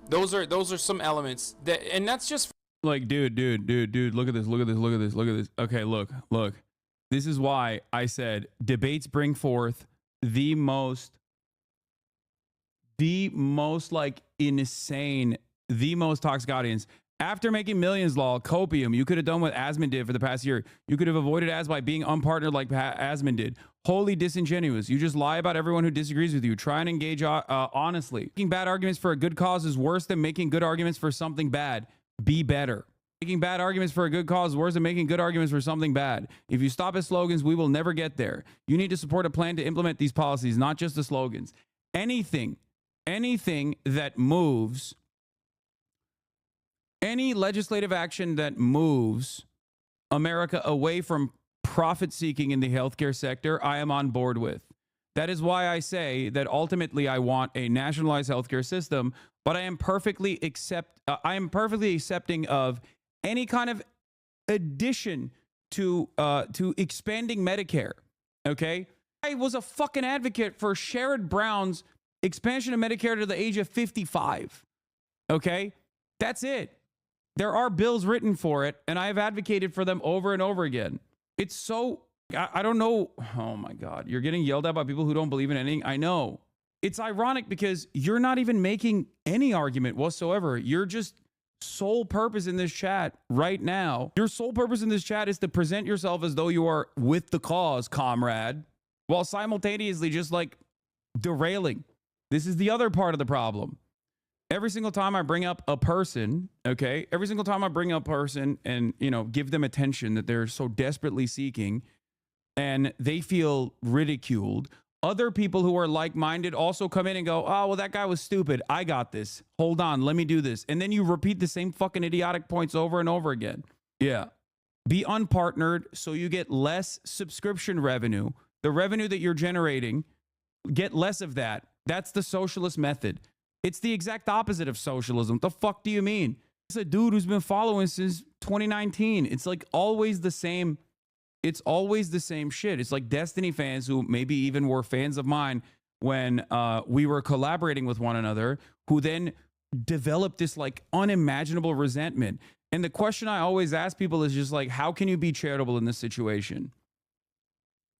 Those are some elements that, and that's just like, dude, look at this. Okay, look. This is why I said debates bring forth the most like insane, the most toxic audience. After making millions, lol, copium, you could have done what Asman did for the past year. You could have avoided ads by being unpartnered like Asman did. Wholly disingenuous. You just lie about everyone who disagrees with you. Try and engage honestly. Making bad arguments for a good cause is worse than making good arguments for something bad. Be better. Making bad arguments for a good cause is worse than making good arguments for something bad. If you stop at slogans, we will never get there. You need to support a plan to implement these policies, not just the slogans. Anything that moves, any legislative action that moves America away from profit seeking in the healthcare sector, I am on board with. That is why I say that ultimately I want a nationalized healthcare system, but I am perfectly accepting of any kind of addition to expanding Medicare. Okay? I was a fucking advocate for Sherrod Brown's expansion of Medicare to the age of 55. Okay? That's it. There are bills written for it, and I have advocated for them over and over again. It's so... I don't know. Oh my God. You're getting yelled at by people who don't believe in anything. I know. It's ironic because you're not even making any argument whatsoever. You're just sole purpose in this chat right now. Your sole purpose in this chat is to present yourself as though you are with the cause, comrade, while simultaneously just like derailing. This is the other part of the problem. Every single time I bring up a person, okay, every single time I bring up a person and, you know, give them attention that they're so desperately seeking, and they feel ridiculed, other people who are like-minded also come in and go, oh, well, that guy was stupid. I got this. Hold on. Let me do this. And then you repeat the same fucking idiotic points over and over again. Yeah. Be unpartnered so you get less subscription revenue. The revenue that you're generating, get less of that. That's the socialist method. It's the exact opposite of socialism. The fuck do you mean? It's a dude who's been following since 2019. It's like always the same. It's always the same shit. It's like Destiny fans who maybe even were fans of mine when we were collaborating with one another, who then developed this like unimaginable resentment. And the question I always ask people is just like, how can you be charitable in this situation?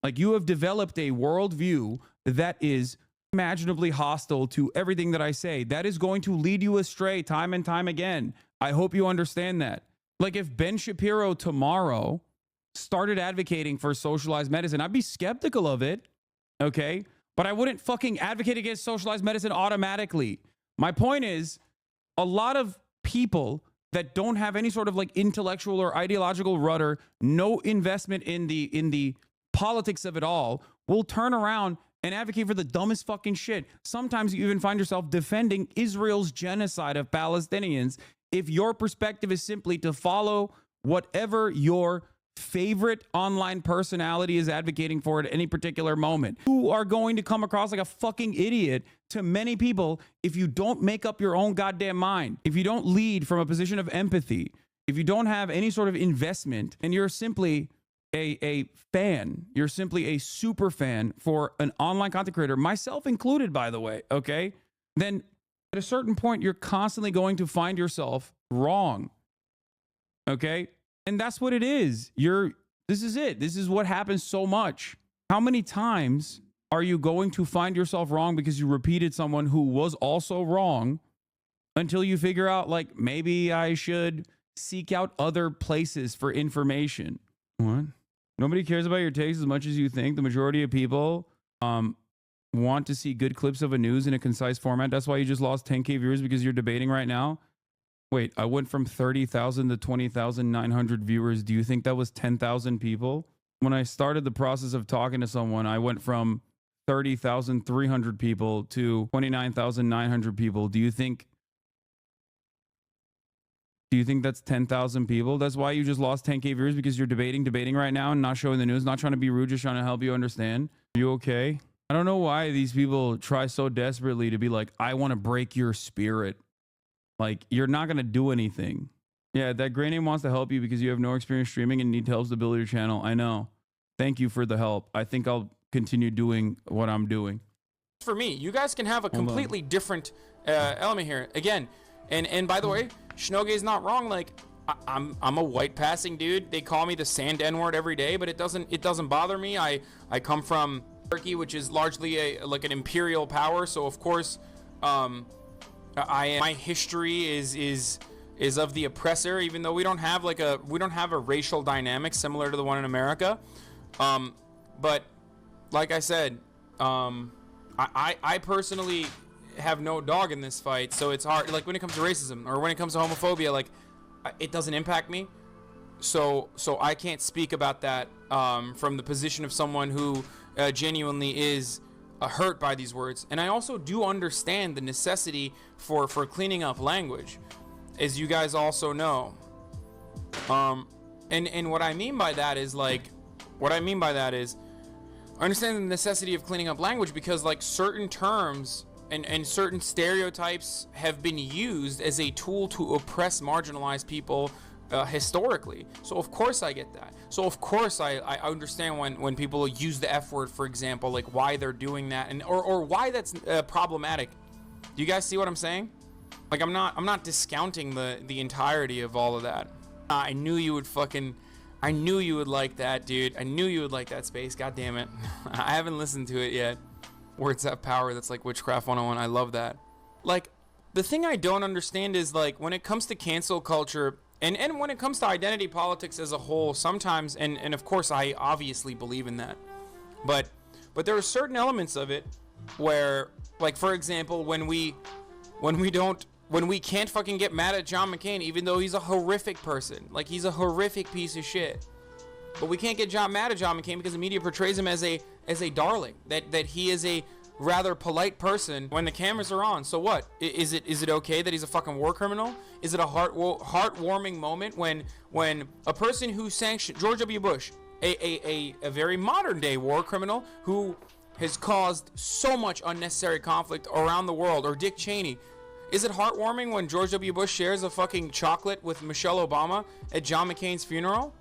Like, you have developed a worldview that is imaginably hostile to everything that I say. That is going to lead you astray time and time again. I hope you understand that. Like, if Ben Shapiro tomorrow started advocating for socialized medicine, I'd be skeptical of it, okay? But I wouldn't fucking advocate against socialized medicine automatically. My point is, a lot of people that don't have any sort of like intellectual or ideological rudder, no investment in the politics of it all, will turn around and advocate for the dumbest fucking shit. Sometimes you even find yourself defending Israel's genocide of Palestinians if your perspective is simply to follow whatever your favorite online personality is advocating for at any particular moment. You are going to come across like a fucking idiot to many people if you don't make up your own goddamn mind, if you don't lead from a position of empathy, if you don't have any sort of investment, and you're simply a fan, you're simply a super fan for an online content creator, myself included, by the way, okay? Then at a certain point, you're constantly going to find yourself wrong, okay? And that's what it is. This is it. This is what happens so much. How many times are you going to find yourself wrong because you repeated someone who was also wrong until you figure out, like, maybe I should seek out other places for information? What? Nobody cares about your takes as much as you think. The majority of people want to see good clips of a news in a concise format. That's why you just lost 10K viewers, because you're debating right now. Wait, I went from 30,000 to 20,900 viewers. Do you think that was 10,000 people? When I started the process of talking to someone, I went from 30,300 people to 29,900 people. Do you think that's 10,000 people? That's why you just lost 10K viewers, because you're debating right now and not showing the news, not trying to be rude, just trying to help you understand. Are you okay? I don't know why these people try so desperately to be like, I want to break your spirit. Like, you're not going to do anything. Yeah, that gray name wants to help you because you have no experience streaming and need help to build your channel. I know. Thank you for the help. I think I'll continue doing what I'm doing. For me, you guys can have a completely different element here. Again, and by the way, Shinoge is not wrong. Like, I'm a white passing dude. They call me the sand N-word every day, but it doesn't bother me. I come from Turkey, which is largely like an imperial power. So of course, my history is of the oppressor, even though we don't have a racial dynamic similar to the one in America. But like I said, I personally have no dog in this fight, so it's hard. Like, when it comes to racism or when it comes to homophobia, like, it doesn't impact me. So I can't speak about that from the position of someone who genuinely is hurt by these words. And I also do understand the necessity for cleaning up language, as you guys also know. And what I mean by that is, like, I understand the necessity of cleaning up language because like certain terms and certain stereotypes have been used as a tool to oppress marginalized people historically. So of course I get that. So of course I understand when people use the F word, for example, like why they're doing that and or why that's problematic. Do you guys see what I'm saying? Like I'm not discounting the entirety of all of that. I knew you would like that, dude. I knew you would like that, Space. God damn it. I haven't listened to it yet. Words have power. That's like Witchcraft 101. I love that. Like, the thing I don't understand is, like, when it comes to cancel culture, and when it comes to identity politics as a whole, sometimes, and of course I obviously believe in that, but there are certain elements of it where, like, for example, when we can't fucking get mad at John McCain, even though he's a horrific person, like he's a horrific piece of shit, but we can't get mad at John McCain because the media portrays him as a darling, that he is a rather polite person when the cameras are on. So what? Is it okay that he's a fucking war criminal? Is it a heartwarming moment when a person who sanctioned George W. Bush, a very modern day war criminal who has caused so much unnecessary conflict around the world, or Dick Cheney? Is it heartwarming when George W. Bush shares a fucking chocolate with Michelle Obama at John McCain's funeral?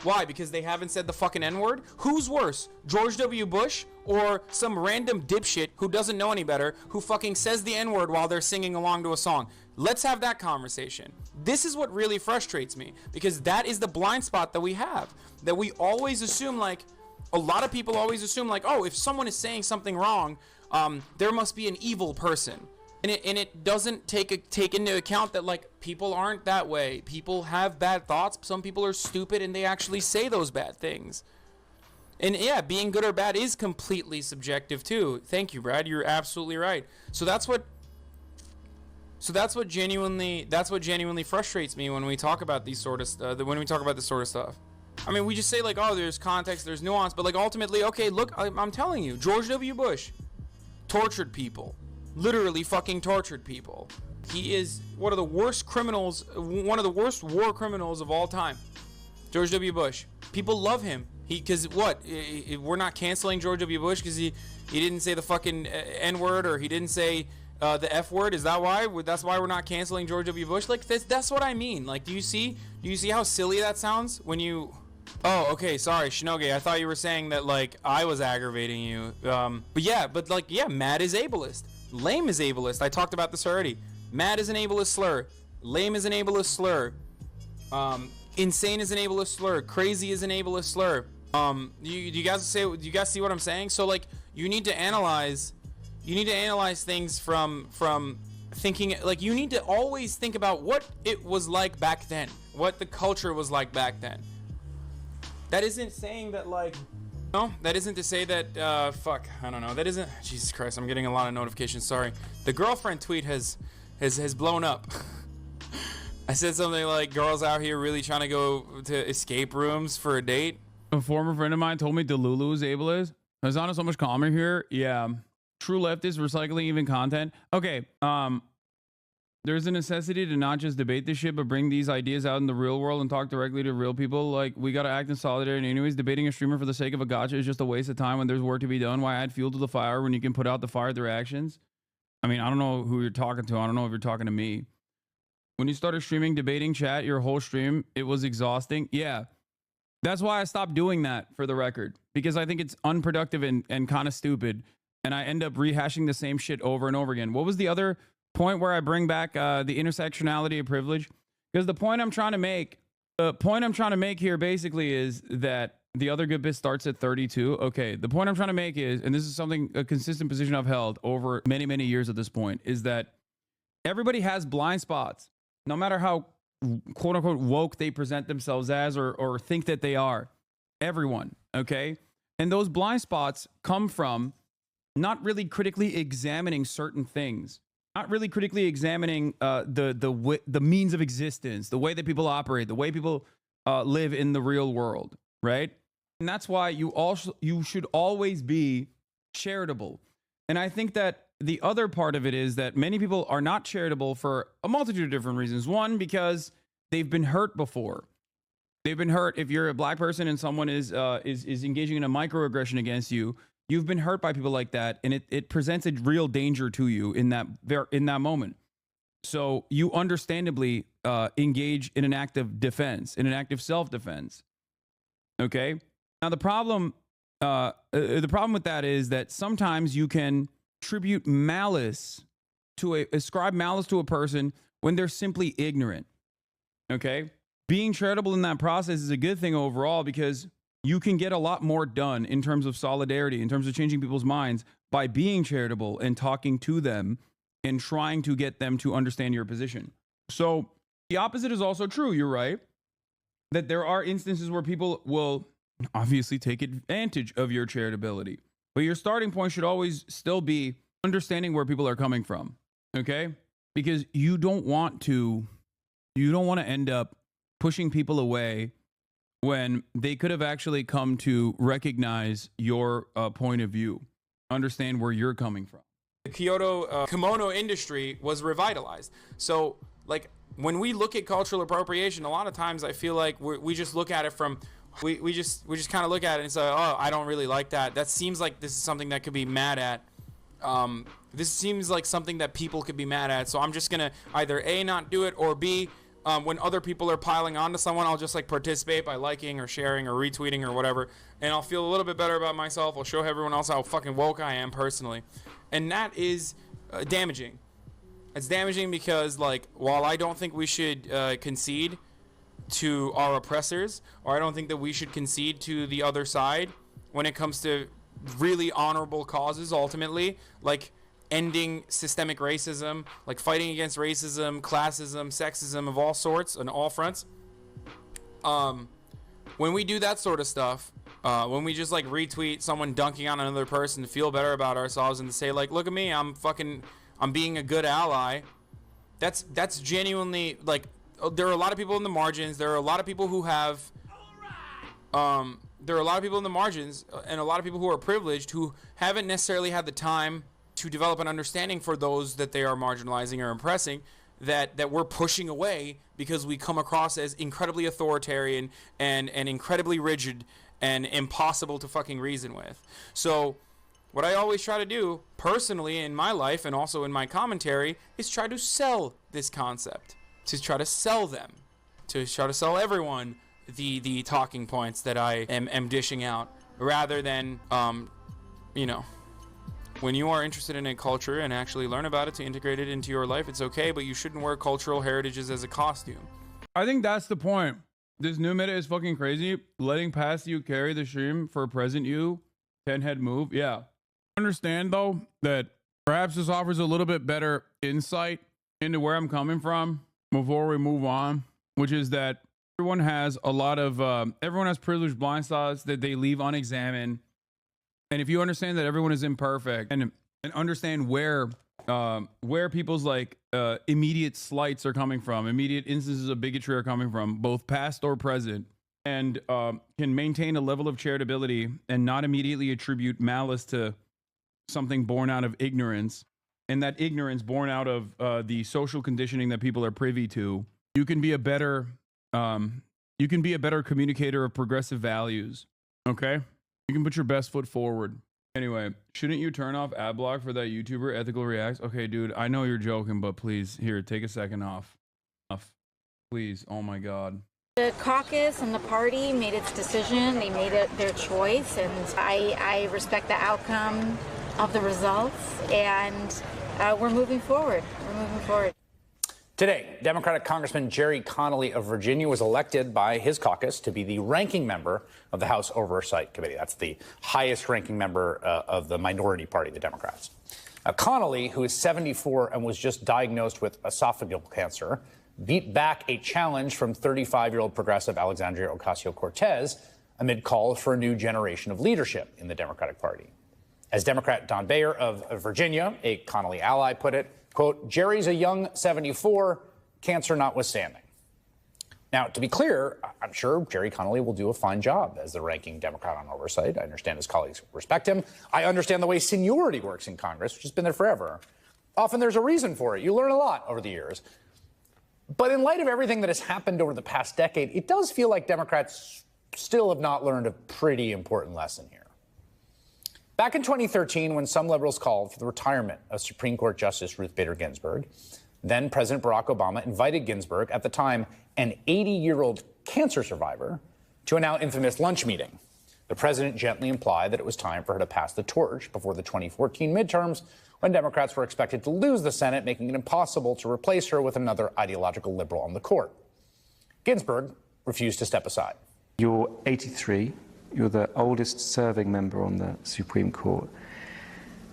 Why? Because they haven't said the fucking N-word? Who's worse, George W. Bush or some random dipshit who doesn't know any better who fucking says the N-word while they're singing along to a song? Let's have that conversation. This is what really frustrates me, because that is the blind spot that we have. That we always assume, like, a lot of people always assume, like, oh, if someone is saying something wrong, there must be an evil person. And it doesn't take into account that, like, people aren't that way. People have bad thoughts. Some people are stupid and they actually say those bad things. And yeah, being good or bad is completely subjective too. Thank you, Brad. You're absolutely right. So that's what genuinely frustrates me when we talk about these sort of when we talk about this sort of stuff. I mean, we just say, like, oh, there's context, there's nuance, but, like, ultimately, okay, look, I'm telling you, George W. Bush tortured people. Literally fucking tortured people. He is one of the worst criminals, one of the worst war criminals of all time. George W. Bush. People love him. Because what? We're not canceling George W. Bush because he didn't say the fucking N-word, or he didn't say the F word? Is that why? That's why we're not canceling George W. Bush? Like, that's what I mean. Like, do you see how silly that sounds when you... Oh, okay, sorry, Shinoge. I thought you were saying that, like, I was aggravating you. But yeah, mad is ableist. Lame is ableist. I talked about this already. Mad is an ableist slur. Lame is an ableist slur. Insane is an ableist slur. Crazy is an ableist slur. Do you guys see what I'm saying? So, like, you need to analyze things from thinking, like, you need to always think about what it was like back then, what the culture was like back then. That isn't saying that, like, no, that isn't to say that, fuck, I don't know. That isn't, Jesus Christ, I'm getting a lot of notifications, sorry. The girlfriend tweet has blown up. I said something like, girls out here really trying to go to escape rooms for a date. A former friend of mine told me Delulu is ableist. Hasana's so much calmer here. Yeah. True leftist recycling even content. Okay, there's a necessity to not just debate this shit, but bring these ideas out in the real world and talk directly to real people. Like, we gotta act in solidarity. Anyways, debating a streamer for the sake of a gotcha is just a waste of time when there's work to be done. Why add fuel to the fire when you can put out the fire through actions? I mean, I don't know who you're talking to. I don't know if you're talking to me. When you started streaming debating chat, your whole stream, it was exhausting. Yeah. That's why I stopped doing that, for the record, because I think it's unproductive and kind of stupid. And I end up rehashing the same shit over and over again. What was the other point where I bring back the intersectionality of privilege? Because the point I'm trying to make here basically is that the other good bit starts at 32. Okay, the point I'm trying to make is, and this is a consistent position I've held over many, many years at this point, is that everybody has blind spots, no matter how quote unquote woke they present themselves as or think that they are. Everyone, okay? And those blind spots come from not really critically examining certain things. Not really critically examining the means of existence, the way that people operate, the way people live in the real world, right? And that's why you should always be charitable. And I think that the other part of it is that many people are not charitable for a multitude of different reasons. One, because they've been hurt before. They've been hurt if you're a black person and someone is engaging in a microaggression against you. You've been hurt by people like that, and it presents a real danger to you in that moment. So you understandably engage in an act of defense, in an act of self-defense. Okay. Now the problem with that is that sometimes you can ascribe malice to a person when they're simply ignorant. Okay. Being charitable in that process is a good thing overall, because you can get a lot more done in terms of solidarity, in terms of changing people's minds by being charitable and talking to them and trying to get them to understand your position. So the opposite is also true. You're right that there are instances where people will obviously take advantage of your charitability, but your starting point should always still be understanding where people are coming from. Okay? Because you don't want to end up pushing people away when they could have actually come to recognize your point of view, understand where you're coming from. The Kyoto kimono industry was revitalized. So, like, when we look at cultural appropriation, a lot of times I feel like we just look at it from, we just kind of look at it and say, oh, I don't really like that. That seems like this is something that could be mad at. This seems like something that people could be mad at. So I'm just gonna either A, not do it, or B, when other people are piling onto someone, I'll just like participate by liking or sharing or retweeting or whatever, and I'll feel a little bit better about myself. I'll show everyone else how fucking woke I am personally, and that is damaging. It's damaging because, like, while I don't think we should concede to our oppressors, or I don't think that we should concede to the other side when it comes to really honorable causes, ultimately, like ending systemic racism, like fighting against racism, classism, sexism of all sorts and all fronts. When we do that sort of stuff, when we just like retweet someone dunking on another person to feel better about ourselves and to say like, look at me, I'm being a good ally. That's genuinely, like, there are a lot of people in the margins. There are a lot of people who have, there are a lot of people in the margins and a lot of people who are privileged who haven't necessarily had the time to develop an understanding for those that they are marginalizing or oppressing, that we're pushing away because we come across as incredibly authoritarian and incredibly rigid and impossible to fucking reason with. So what I always try to do personally in my life and also in my commentary is try to sell this concept, to try to sell them, to try to sell everyone the talking points that I am dishing out, rather than, when you are interested in a culture and actually learn about it to integrate it into your life, it's okay, but you shouldn't wear cultural heritages as a costume. I think that's the point. This new meta is fucking crazy. Letting past you carry the stream for present you, 10-head move. Yeah. Understand, though, that perhaps this offers a little bit better insight into where I'm coming from before we move on, which is that everyone has privileged blind spots that they leave unexamined. And if you understand that everyone is imperfect and understand where people's like immediate slights are coming from, immediate instances of bigotry are coming from, both past or present, and can maintain a level of charitability and not immediately attribute malice to something born out of ignorance, and that ignorance born out of the social conditioning that people are privy to, you can be a better communicator of progressive values. Okay? You can put your best foot forward. Anyway, shouldn't you turn off ad block for that YouTuber ethical reacts? Okay, dude, I know you're joking, but please, here, take a second off. Please, oh my God. The caucus and the party made its decision. They made it their choice, and I respect the outcome of the results, and we're moving forward. Today, Democratic Congressman Jerry Connolly of Virginia was elected by his caucus to be the ranking member of the House Oversight Committee. That's the highest ranking member of the minority party, the Democrats. Connolly, who is 74 and was just diagnosed with esophageal cancer, beat back a challenge from 35-year-old progressive Alexandria Ocasio-Cortez amid calls for a new generation of leadership in the Democratic Party. As Democrat Don Bayer of Virginia, a Connolly ally, put it, quote, Jerry's a young 74, cancer notwithstanding. Now, to be clear, I'm sure Jerry Connolly will do a fine job as the ranking Democrat on oversight. I understand his colleagues respect him. I understand the way seniority works in Congress, which has been there forever. Often there's a reason for it. You learn a lot over the years. But in light of everything that has happened over the past decade, it does feel like Democrats still have not learned a pretty important lesson here. Back in 2013, when some liberals called for the retirement of Supreme Court Justice Ruth Bader Ginsburg, then President Barack Obama invited Ginsburg, at the time an 80-year-old cancer survivor, to a now infamous lunch meeting. The president gently implied that it was time for her to pass the torch before the 2014 midterms, when Democrats were expected to lose the Senate, making it impossible to replace her with another ideological liberal on the court. Ginsburg refused to step aside. You're 83. You're the oldest serving member on the Supreme Court.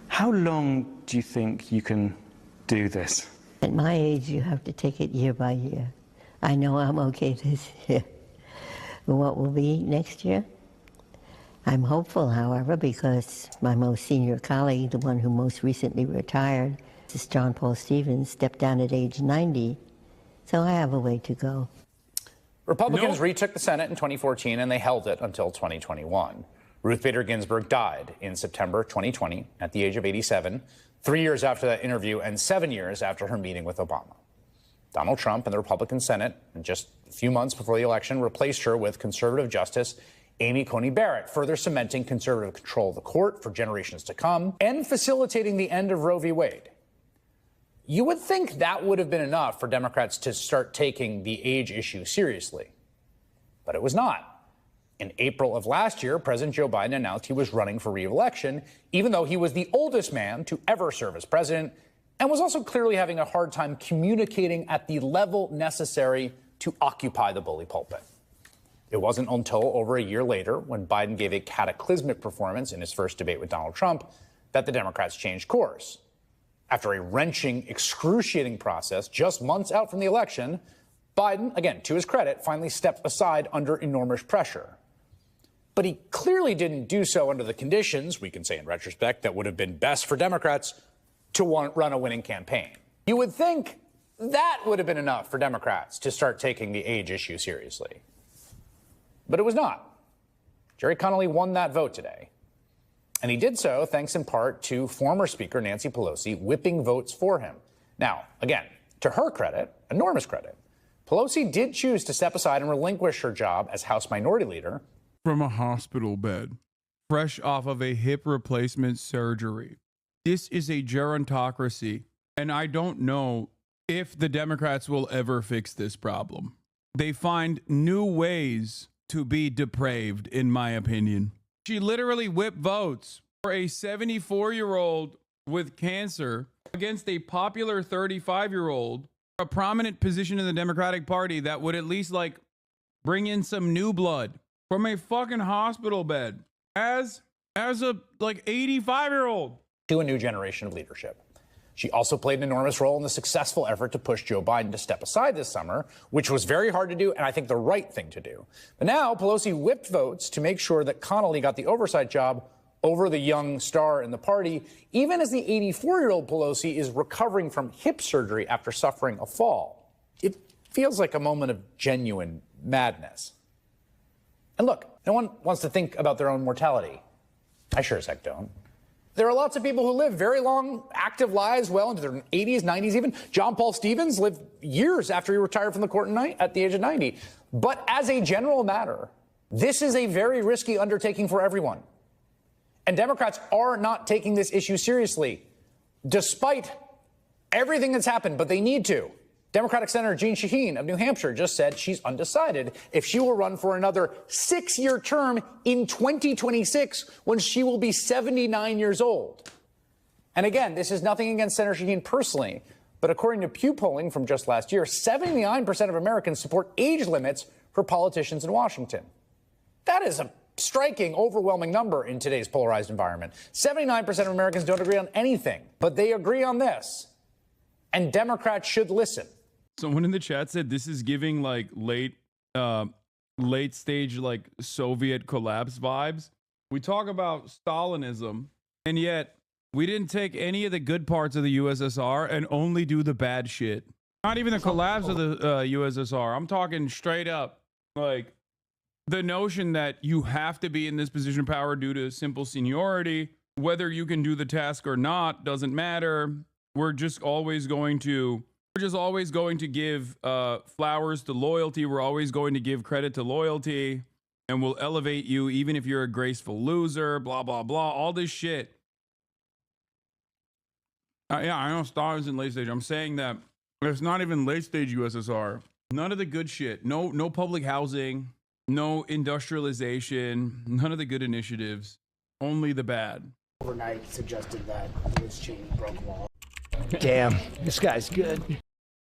How long do you think you can do this? At my age, you have to take it year by year. I know I'm okay this year. What will be next year? I'm hopeful, however, because my most senior colleague, the one who most recently retired, is John Paul Stevens, stepped down at age 90, so I have a way to go. Republicans retook the Senate in 2014, and they held it until 2021. Ruth Bader Ginsburg died in September 2020 at the age of 87, 3 years after that interview and 7 years after her meeting with Obama. Donald Trump and the Republican Senate, just a few months before the election, replaced her with conservative Justice Amy Coney Barrett, further cementing conservative control of the court for generations to come and facilitating the end of Roe v. Wade. You would think that would have been enough for Democrats to start taking the age issue seriously, but it was not. In April of last year, President Joe Biden announced he was running for re-election, even though he was the oldest man to ever serve as president and was also clearly having a hard time communicating at the level necessary to occupy the bully pulpit. It wasn't until over a year later, when Biden gave a cataclysmic performance in his first debate with Donald Trump, that the Democrats changed course. After a wrenching, excruciating process just months out from the election, Biden, again, to his credit, finally stepped aside under enormous pressure. But he clearly didn't do so under the conditions, we can say in retrospect, that would have been best for Democrats to run a winning campaign. You would think that would have been enough for Democrats to start taking the age issue seriously. But it was not. Jerry Connolly won that vote today. And he did so thanks in part to former Speaker Nancy Pelosi whipping votes for him. Now, again, to her credit, enormous credit, Pelosi did choose to step aside and relinquish her job as House Minority Leader. From a hospital bed, fresh off of a hip replacement surgery. This is a gerontocracy, and I don't know if the Democrats will ever fix this problem. They find new ways to be depraved, in my opinion. She literally whipped votes for a 74-year-old with cancer against a popular 35-year-old, a prominent position in the Democratic Party that would at least like bring in some new blood from a fucking hospital bed as a like 85-year-old. To a new generation of leadership. She also played an enormous role in the successful effort to push Joe Biden to step aside this summer, which was very hard to do and I think the right thing to do. But now Pelosi whipped votes to make sure that Connolly got the oversight job over the young star in the party, even as the 84-year-old Pelosi is recovering from hip surgery after suffering a fall. It feels like a moment of genuine madness. And look, no one wants to think about their own mortality. I sure as heck don't. There are lots of people who live very long, active lives, well into their 80s, 90s even. John Paul Stevens lived years after he retired from the court at the age of 90. But as a general matter, this is a very risky undertaking for everyone. And Democrats are not taking this issue seriously, despite everything that's happened, but they need to. Democratic Senator Jeanne Shaheen of New Hampshire just said she's undecided if she will run for another 6-year term in 2026 when she will be 79 years old. And again, this is nothing against Senator Shaheen personally, but according to Pew polling from just last year, 79% of Americans support age limits for politicians in Washington. That is a striking, overwhelming number in today's polarized environment. 79% of Americans don't agree on anything, but they agree on this. And Democrats should listen. Someone in the chat said this is giving like late stage like Soviet collapse vibes. We talk about Stalinism, and yet we didn't take any of the good parts of the USSR and only do the bad shit. Not even the collapse of the USSR. I'm talking straight up like the notion that you have to be in this position of power due to simple seniority, whether you can do the task or not, doesn't matter. We're just always going to We're just always going to give flowers to loyalty. We're always going to give credit to loyalty, and we'll elevate you even if you're a graceful loser, blah, blah, blah, all this shit. Yeah, I know Stalin in late stage. I'm saying that it's not even late stage USSR. None of the good shit. No public housing, no industrialization, none of the good initiatives, only the bad. Overnight suggested that Liz Cheney broke law. Damn, this guy's good.